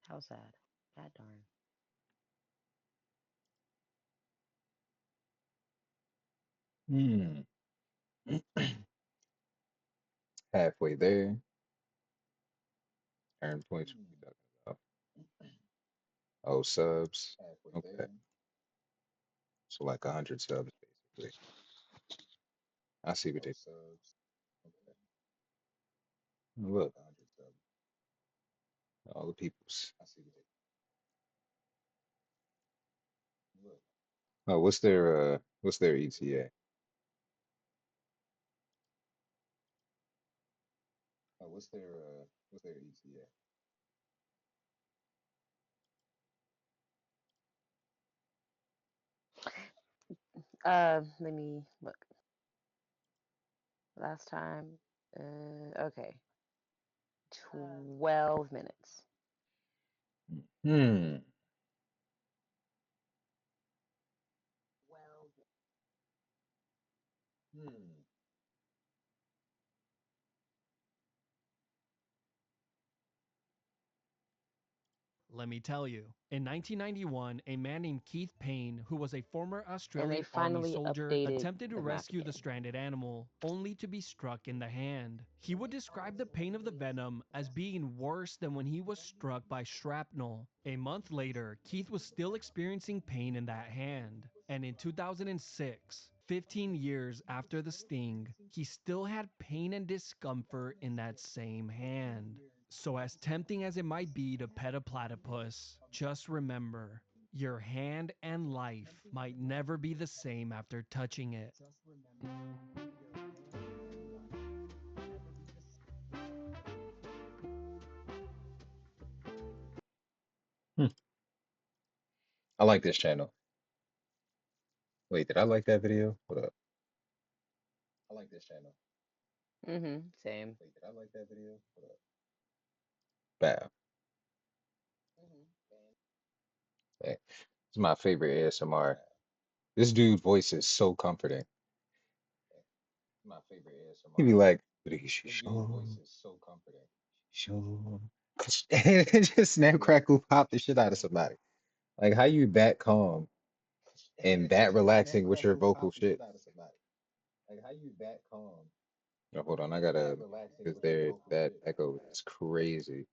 How sad. God darn. Halfway there. Earn points. Oh, subs. Okay. So like 100 subs, basically. I see what they. Look, all the peoples. Oh, what's their ETA? Oh, what's their ETA? Let me look. Last time, okay, 12 minutes. Hmm. Let me tell you. In 1991, a man named Keith Payne, who was a former And they Australian Army finally soldier, updated attempted to the map rescue the again. stranded animal, only to be struck in the hand. He would describe the pain of the venom as being worse than when he was struck by shrapnel. A month later, Keith was still experiencing pain in that hand. And in 2006, 15 years after the sting, he still had pain and discomfort in that same hand. So as tempting as it might be to pet a platypus, just remember, your hand and life might never be the same after touching it. Hmm. I like this channel. Wait, did I like that video? Hold up. I like this channel. Same. Wait, did I like that video? Hold up. Bow. Hey, it's my favorite ASMR. This dude's voice is so comforting. My favorite ASMR. He'd be like, show. And just snap crackle pop the shit out of somebody. Like how you that calm and that relaxing with your vocal shit. Like how you that calm. Oh, hold on, I gotta because there that echo is crazy.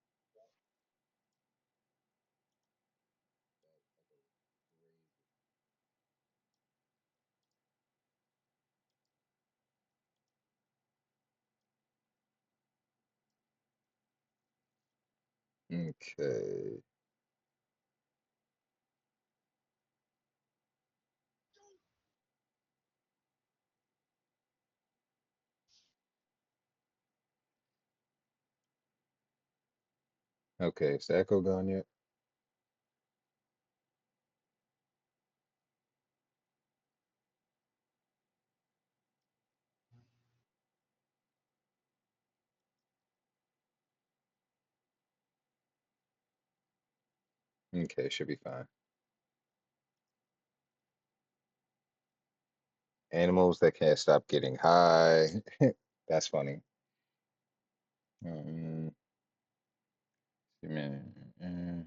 Okay. Okay, is the echo gone yet? Okay, should be fine. Animals that can't stop getting high. That's funny. Mm, mm.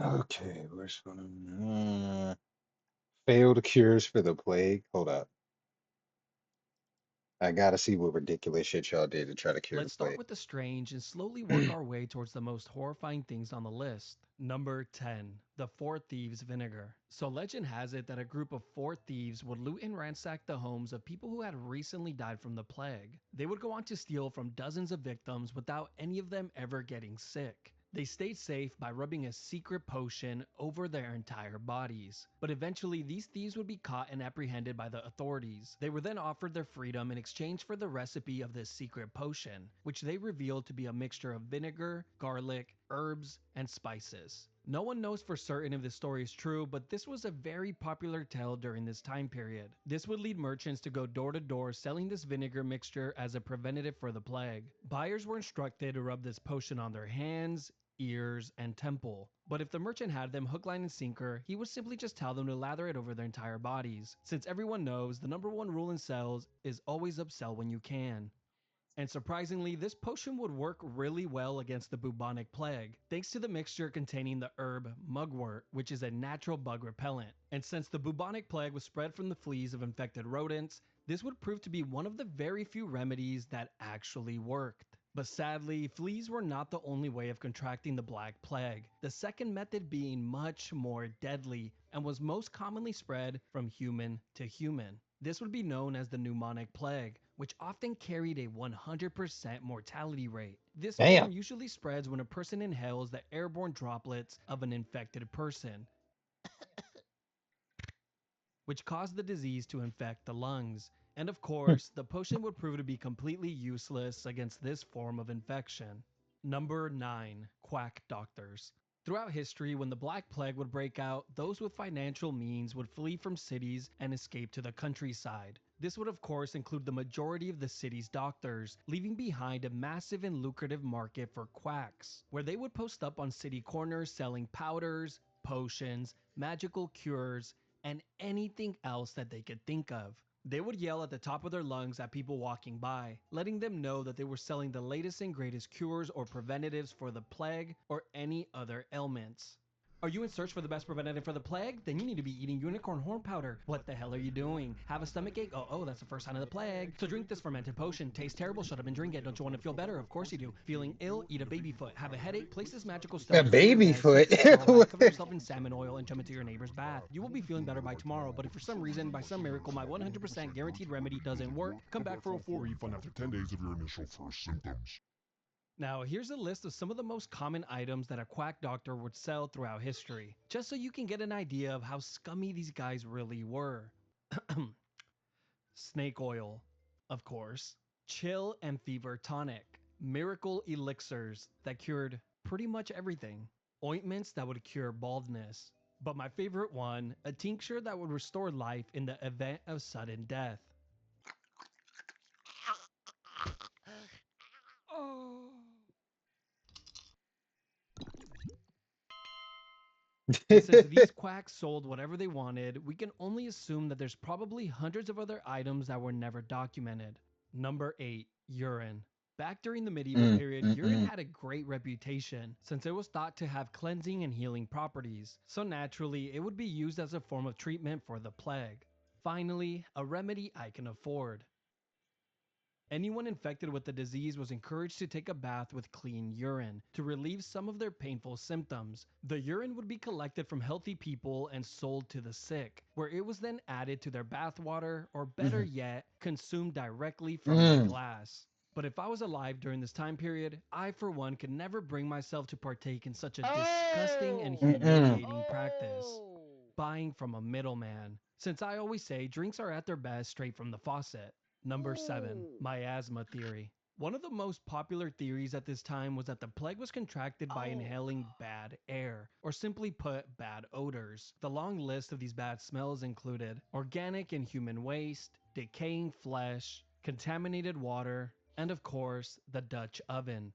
Okay, where's one? Failed cures for the plague. Hold up. I gotta see what ridiculous shit y'all did to try to cure the Let's start plague. with the strange and slowly work our way towards the most horrifying things on the list. Number 10, the Four Thieves vinegar. So legend has it that a group of four thieves would loot and ransack the homes of people who had recently died from the plague. They would go on to steal from dozens of victims without any of them ever getting sick. They stayed safe by rubbing a secret potion over their entire bodies. But eventually, these thieves would be caught and apprehended by the authorities. They were then offered their freedom in exchange for the recipe of this secret potion, which they revealed to be a mixture of vinegar, garlic, herbs, and spices. No one knows for certain if this story is true, but this was a very popular tale during this time period. This would lead merchants to go door to door selling this vinegar mixture as a preventative for the plague. Buyers were instructed to rub this potion on their hands, ears, and temple. But if the merchant had them hook, line, and sinker, he would simply just tell them to lather it over their entire bodies, since everyone knows the number one rule in sales is always upsell when you can. And surprisingly, this potion would work really well against the bubonic plague, thanks to the mixture containing the herb mugwort, which is a natural bug repellent. And since the bubonic plague was spread from the fleas of infected rodents, this would prove to be one of the very few remedies that actually worked. But sadly, fleas were not the only way of contracting the Black Plague, the second method being much more deadly and was most commonly spread from human to human. This would be known as the pneumonic plague, which often carried a 100% mortality rate. This form usually spreads when a person inhales the airborne droplets of an infected person, which caused the disease to infect the lungs. And of course, the potion would prove to be completely useless against this form of infection. Number 9. Quack doctors. Throughout history, when the Black Plague would break out, those with financial means would flee from cities and escape to the countryside. This would of course include the majority of the city's doctors, leaving behind a massive and lucrative market for quacks, where they would post up on city corners selling powders, potions, magical cures, and anything else that they could think of. They would yell at the top of their lungs at people walking by, letting them know that they were selling the latest and greatest cures or preventatives for the plague or any other ailments. Are you in search for the best preventative for the plague? Then you need to be eating unicorn horn powder. What the hell are you doing? Have a stomach ache? Oh, that's the first sign of the plague. So drink this fermented potion. Tastes terrible, shut up and drink it. Don't you want to feel better? Of course you do. Feeling ill? Eat a baby foot. Have a headache? Place this magical stone A under your baby bed, foot. sneak this small, cover yourself in salmon oil and jump into your neighbor's bath. You will be feeling better by tomorrow, but if for some reason, by some miracle, my 100% guaranteed remedy doesn't work, come back for a full refund after 10 days of your initial first symptoms. Now, here's a list of some of the most common items that a quack doctor would sell throughout history, just so you can get an idea of how scummy these guys really were. Snake oil, of course. Chill and fever tonic. Miracle elixirs that cured pretty much everything. Ointments that would cure baldness. But my favorite one, a tincture that would restore life in the event of sudden death. And since these quacks sold whatever they wanted, we can only assume that there's probably hundreds of other items that were never documented. Number 8. Urine. Back during the medieval period, urine had a great reputation since it was thought to have cleansing and healing properties, so naturally it would be used as a form of treatment for the plague. Finally, a remedy I can afford. Anyone infected with the disease was encouraged to take a bath with clean urine to relieve some of their painful symptoms. The urine would be collected from healthy people and sold to the sick, where it was then added to their bath water, or better yet, consumed directly from the glass. But if I was alive during this time period, I for one could never bring myself to partake in such a disgusting and humiliating practice. Buying from a middleman. Since I always say drinks are at their best straight from the faucet. Number 7. Miasma theory. One of the most popular theories at this time was that the plague was contracted by inhaling bad air, or simply put, bad odors. The long list of these bad smells included organic and human waste, decaying flesh, contaminated water, and of course, the Dutch oven,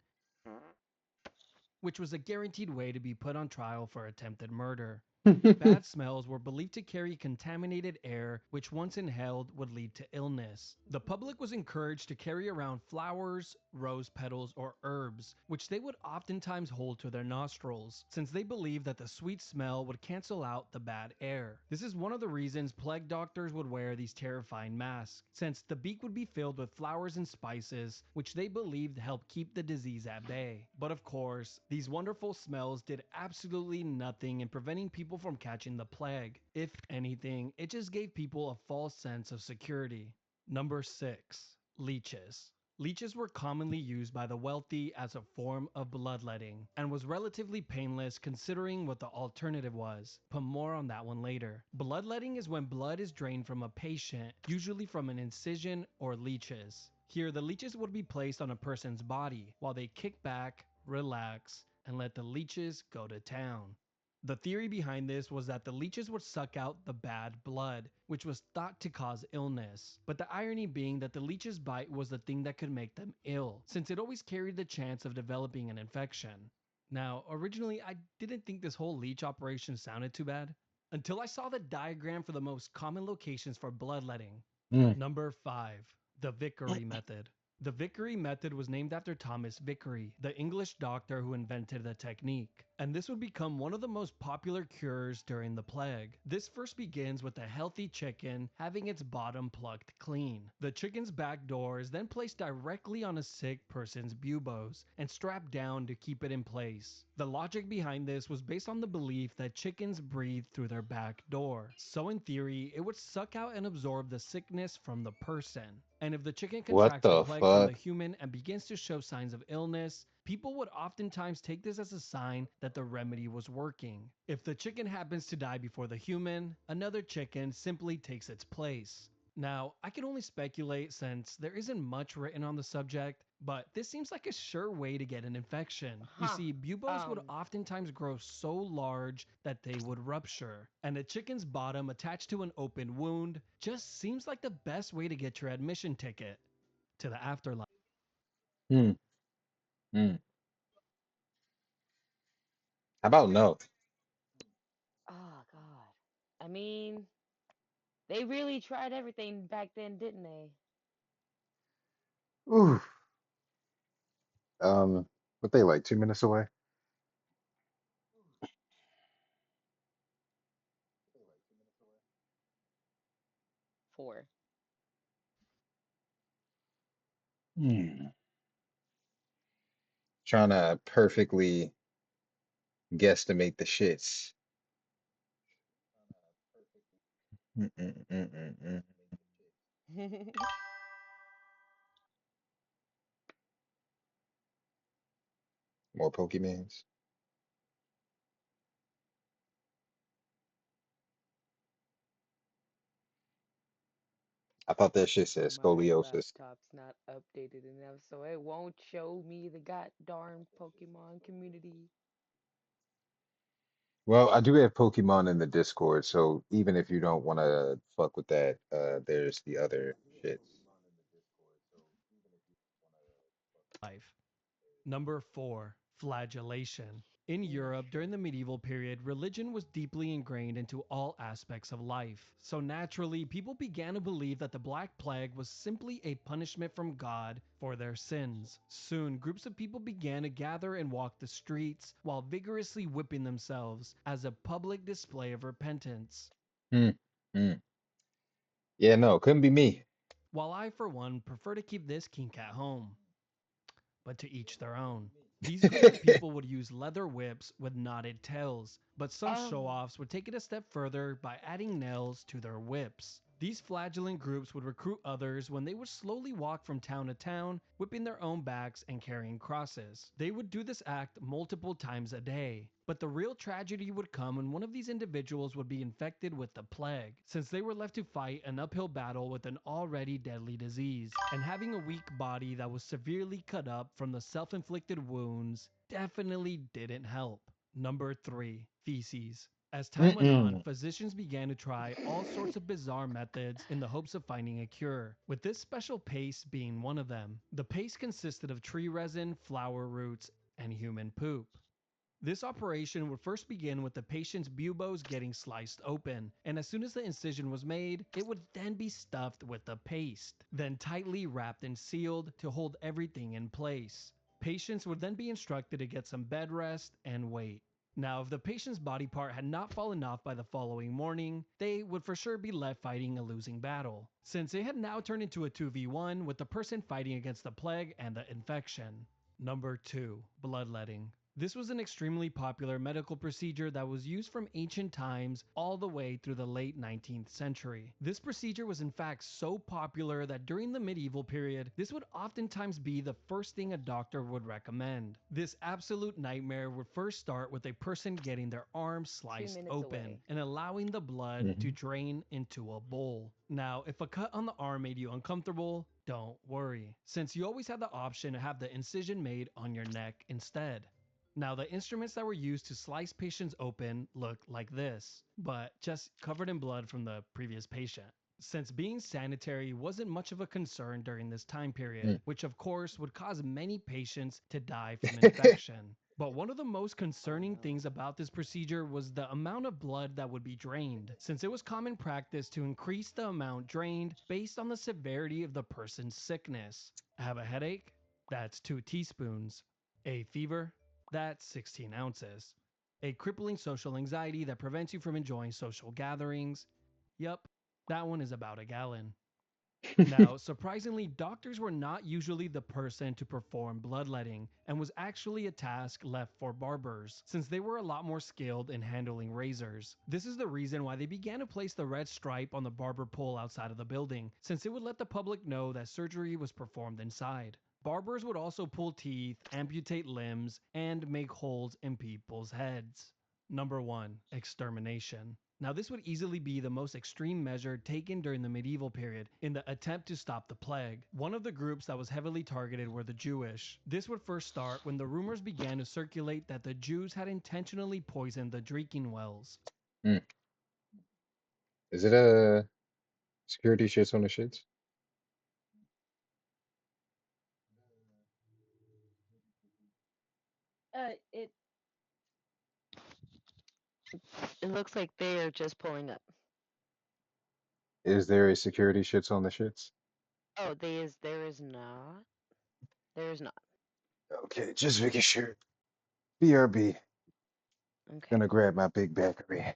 which was a guaranteed way to be put on trial for attempted murder. Bad smells were believed to carry contaminated air, which once inhaled would lead to illness. The public was encouraged to carry around flowers, rose petals, or herbs, which they would oftentimes hold to their nostrils, since they believed that the sweet smell would cancel out the bad air. This is one of the reasons plague doctors would wear these terrifying masks, since the beak would be filled with flowers and spices, which they believed helped keep the disease at bay. But of course, these wonderful smells did absolutely nothing in preventing people from catching the plague. If anything, it just gave people a false sense of security. Number 6. Leeches. Leeches were commonly used by the wealthy as a form of bloodletting, and was relatively painless considering what the alternative was, but more on that one later. Bloodletting is when blood is drained from a patient, usually from an incision or leeches. Here, the leeches would be placed on a person's body, while they kick back, relax, and let the leeches go to town. The theory behind this was that the leeches would suck out the bad blood, which was thought to cause illness. But the irony being that the leech's bite was the thing that could make them ill, since it always carried the chance of developing an infection. Now, originally I didn't think this whole leech operation sounded too bad, until I saw the diagram for the most common locations for bloodletting. Number 5. The Vickery Method. The Vickery method was named after Thomas Vickery, the English doctor who invented the technique, and this would become one of the most popular cures during the plague. This first begins with a healthy chicken having its bottom plucked clean. The chicken's back door is then placed directly on a sick person's buboes and strapped down to keep it in place. The logic behind this was based on the belief that chickens breathe through their back door, so in theory it would suck out and absorb the sickness from the person. And if the chicken What contracts the the plague from the fuck? human and begins to show signs of illness, people would oftentimes take this as a sign that the remedy was working. If the chicken happens to die before the human, another chicken simply takes its place. Now, I can only speculate since there isn't much written on the subject, but this seems like a sure way to get an infection. You see, buboes would oftentimes grow so large that they would rupture, and a chicken's bottom attached to an open wound just seems like the best way to get your admission ticket to the afterlife. Hmm. Hmm. How about no? Oh God. I mean, they really tried everything back then, didn't they? Ooh. What they like 2 minutes away? 4. Hmm. Trying to perfectly guesstimate the shits. Mm-mm-mm-mm-mm. More Pokemans. I thought that shit said My scoliosis. laptop's not updated enough, so it won't show me the goddamn Pokemon community. Well, I do have Pokemon in the Discord, so even if you don't want to fuck with that, there's the other shits. Life. Number 4. Flagellation. In Europe, during the medieval period, religion was deeply ingrained into all aspects of life. So naturally, people began to believe that the Black Plague was simply a punishment from God for their sins. Soon, groups of people began to gather and walk the streets while vigorously whipping themselves as a public display of repentance. Hmm. Hmm. Yeah, no, couldn't be me. While I, for one, prefer to keep this kink at home. But to each their own. These groups of people would use leather whips with knotted tails, but some show-offs would take it a step further by adding nails to their whips. These flagellant groups would recruit others when they would slowly walk from town to town, whipping their own backs and carrying crosses. They would do this act multiple times a day. But the real tragedy would come when one of these individuals would be infected with the plague, since they were left to fight an uphill battle with an already deadly disease, and having a weak body that was severely cut up from the self-inflicted wounds definitely didn't help. Number 3. Feces. As time went on, Mm-mm. physicians began to try all sorts of bizarre methods in the hopes of finding a cure, with this special paste being one of them. The paste consisted of tree resin, flower roots, and human poop. This operation would first begin with the patient's buboes getting sliced open, and as soon as the incision was made, it would then be stuffed with the paste, then tightly wrapped and sealed to hold everything in place. Patients would then be instructed to get some bed rest and wait. Now, if the patient's body part had not fallen off by the following morning, they would for sure be left fighting a losing battle, since it had now turned into a 2v1 with the person fighting against the plague and the infection. Number 2. Bloodletting. This was an extremely popular medical procedure that was used from ancient times all the way through the late 19th century. This procedure was in fact so popular that during the medieval period, this would oftentimes be the first thing a doctor would recommend. This absolute nightmare would first start with a person getting their arm sliced open and allowing the blood to drain into a bowl. Now, if a cut on the arm made you uncomfortable, don't worry, since you always have the option to have the incision made on your neck instead. Now, the instruments that were used to slice patients open looked like this, but just covered in blood from the previous patient. Since being sanitary wasn't much of a concern during this time period, which of course would cause many patients to die from infection. But one of the most concerning things about this procedure was the amount of blood that would be drained, since it was common practice to increase the amount drained based on the severity of the person's sickness. Have a headache? That's 2 teaspoons. A fever? That's 16 ounces. A crippling social anxiety that prevents you from enjoying social gatherings? Yup, that one is about a gallon. Now, surprisingly, doctors were not usually the person to perform bloodletting and was actually a task left for barbers, since they were a lot more skilled in handling razors. This is the reason why they began to place the red stripe on the barber pole outside of the building, since it would let the public know that surgery was performed inside. Barbers would also pull teeth, amputate limbs, and make holes in people's heads. Number 1. Extermination. Now, this would easily be the most extreme measure taken during the medieval period in the attempt to stop the plague. One of the groups that was heavily targeted were the Jewish. This would first start when the rumors began to circulate that the Jews had intentionally poisoned the drinking wells. Is it a security shits on the shits? It looks like they are just pulling up. Is there a security shits on the shits? Oh, there is not. There is not. Okay, just making sure. BRB. Okay. Gonna grab my big bakery.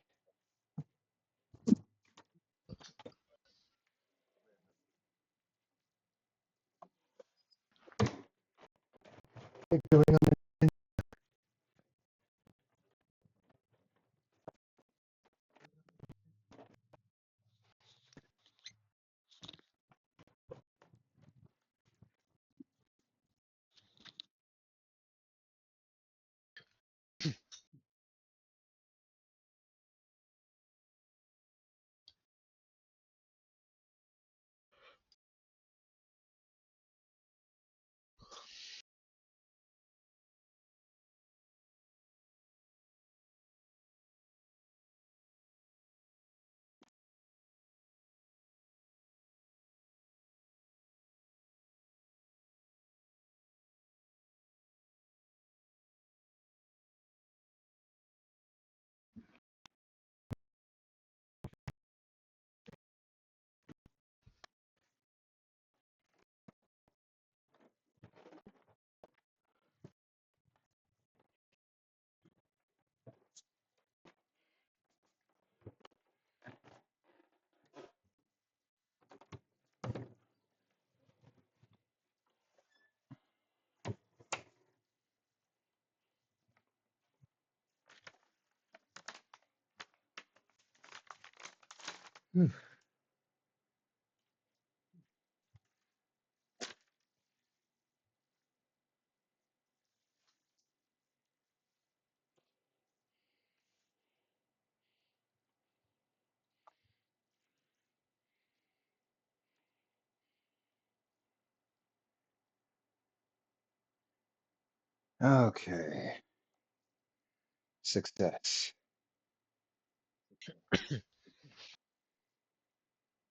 Okay. Success.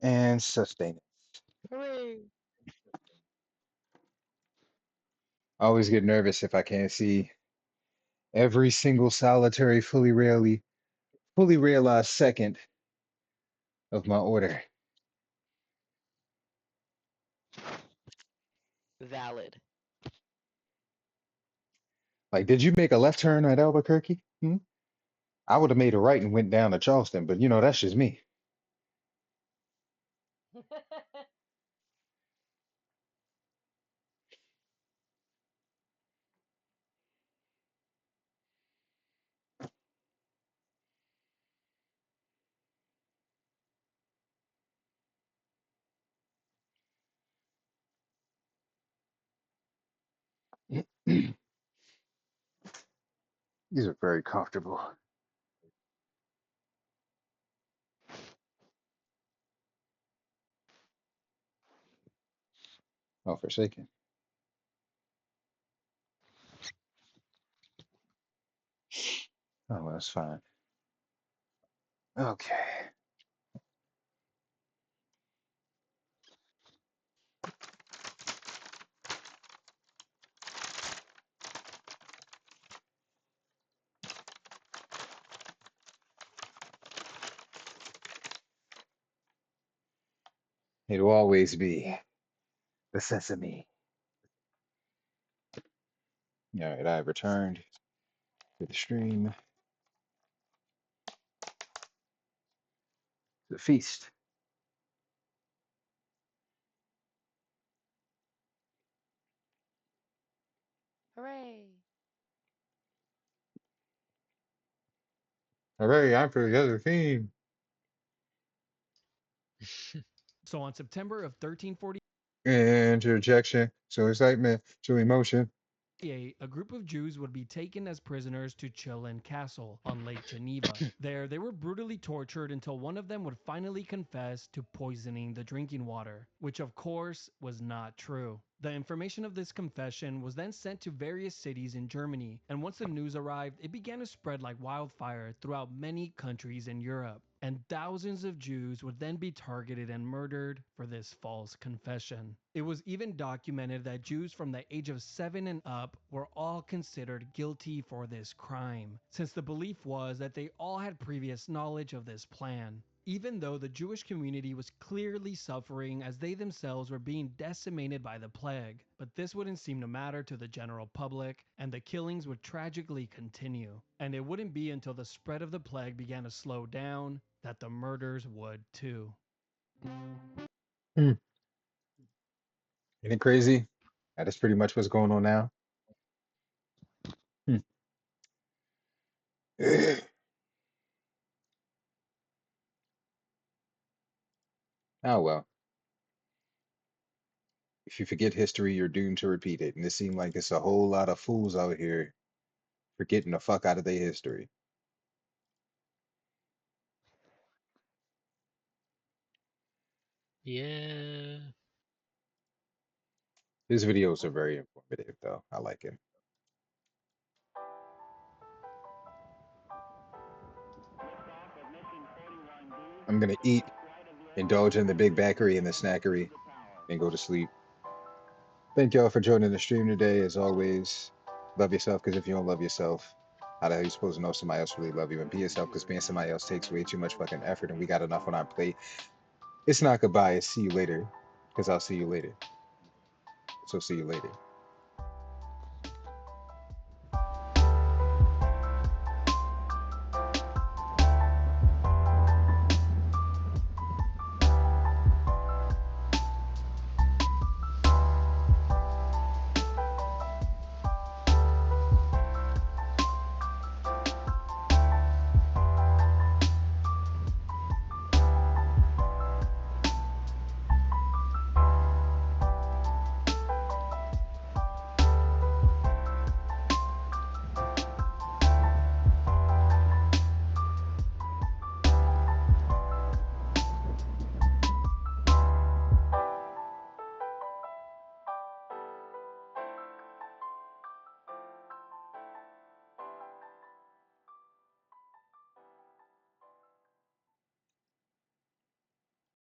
And sustain it. Hooray! I always get nervous if I can't see every single solitary fully realized second of my order. Valid. Like, did you make a left turn at Albuquerque? Hmm? I would have made a right and went down to Charleston, but that's just me. These are very comfortable. Oh, Forsaken. Oh, well, that's fine. Okay. It'll always be the sesame. All right, I have returned to the stream. The feast. Hooray! All right, I'm for the other theme. So on September of 1348, Interjection. So excitement. So emotion. a group of Jews would be taken as prisoners to Chillon Castle on Lake Geneva. There, they were brutally tortured until one of them would finally confess to poisoning the drinking water, which of course was not true. The information of this confession was then sent to various cities in Germany, and once the news arrived, it began to spread like wildfire throughout many countries in Europe. And thousands of Jews would then be targeted and murdered for this false confession. It was even documented that Jews from the age of 7 and up were all considered guilty for this crime, since the belief was that they all had previous knowledge of this plan. Even though the Jewish community was clearly suffering as they themselves were being decimated by the plague, but this wouldn't seem to matter to the general public, and the killings would tragically continue. And it wouldn't be until the spread of the plague began to slow down that the murders would too. Isn't it crazy? That is pretty much what's going on now. Oh well. If you forget history, you're doomed to repeat it. And it seemed like it's a whole lot of fools out here forgetting the fuck out of their history. Yeah. His videos are very informative, though. I like him. I'm gonna eat, indulge in the big bakery and the snackery, and go to sleep. Thank y'all for joining the stream today. As always, love yourself, because if you don't love yourself, how the hell are you supposed to know somebody else really love you? And be yourself, because being somebody else takes way too much fucking effort, and we got enough on our plate. It's not goodbye, it's see you later, because I'll see you later. So see you later.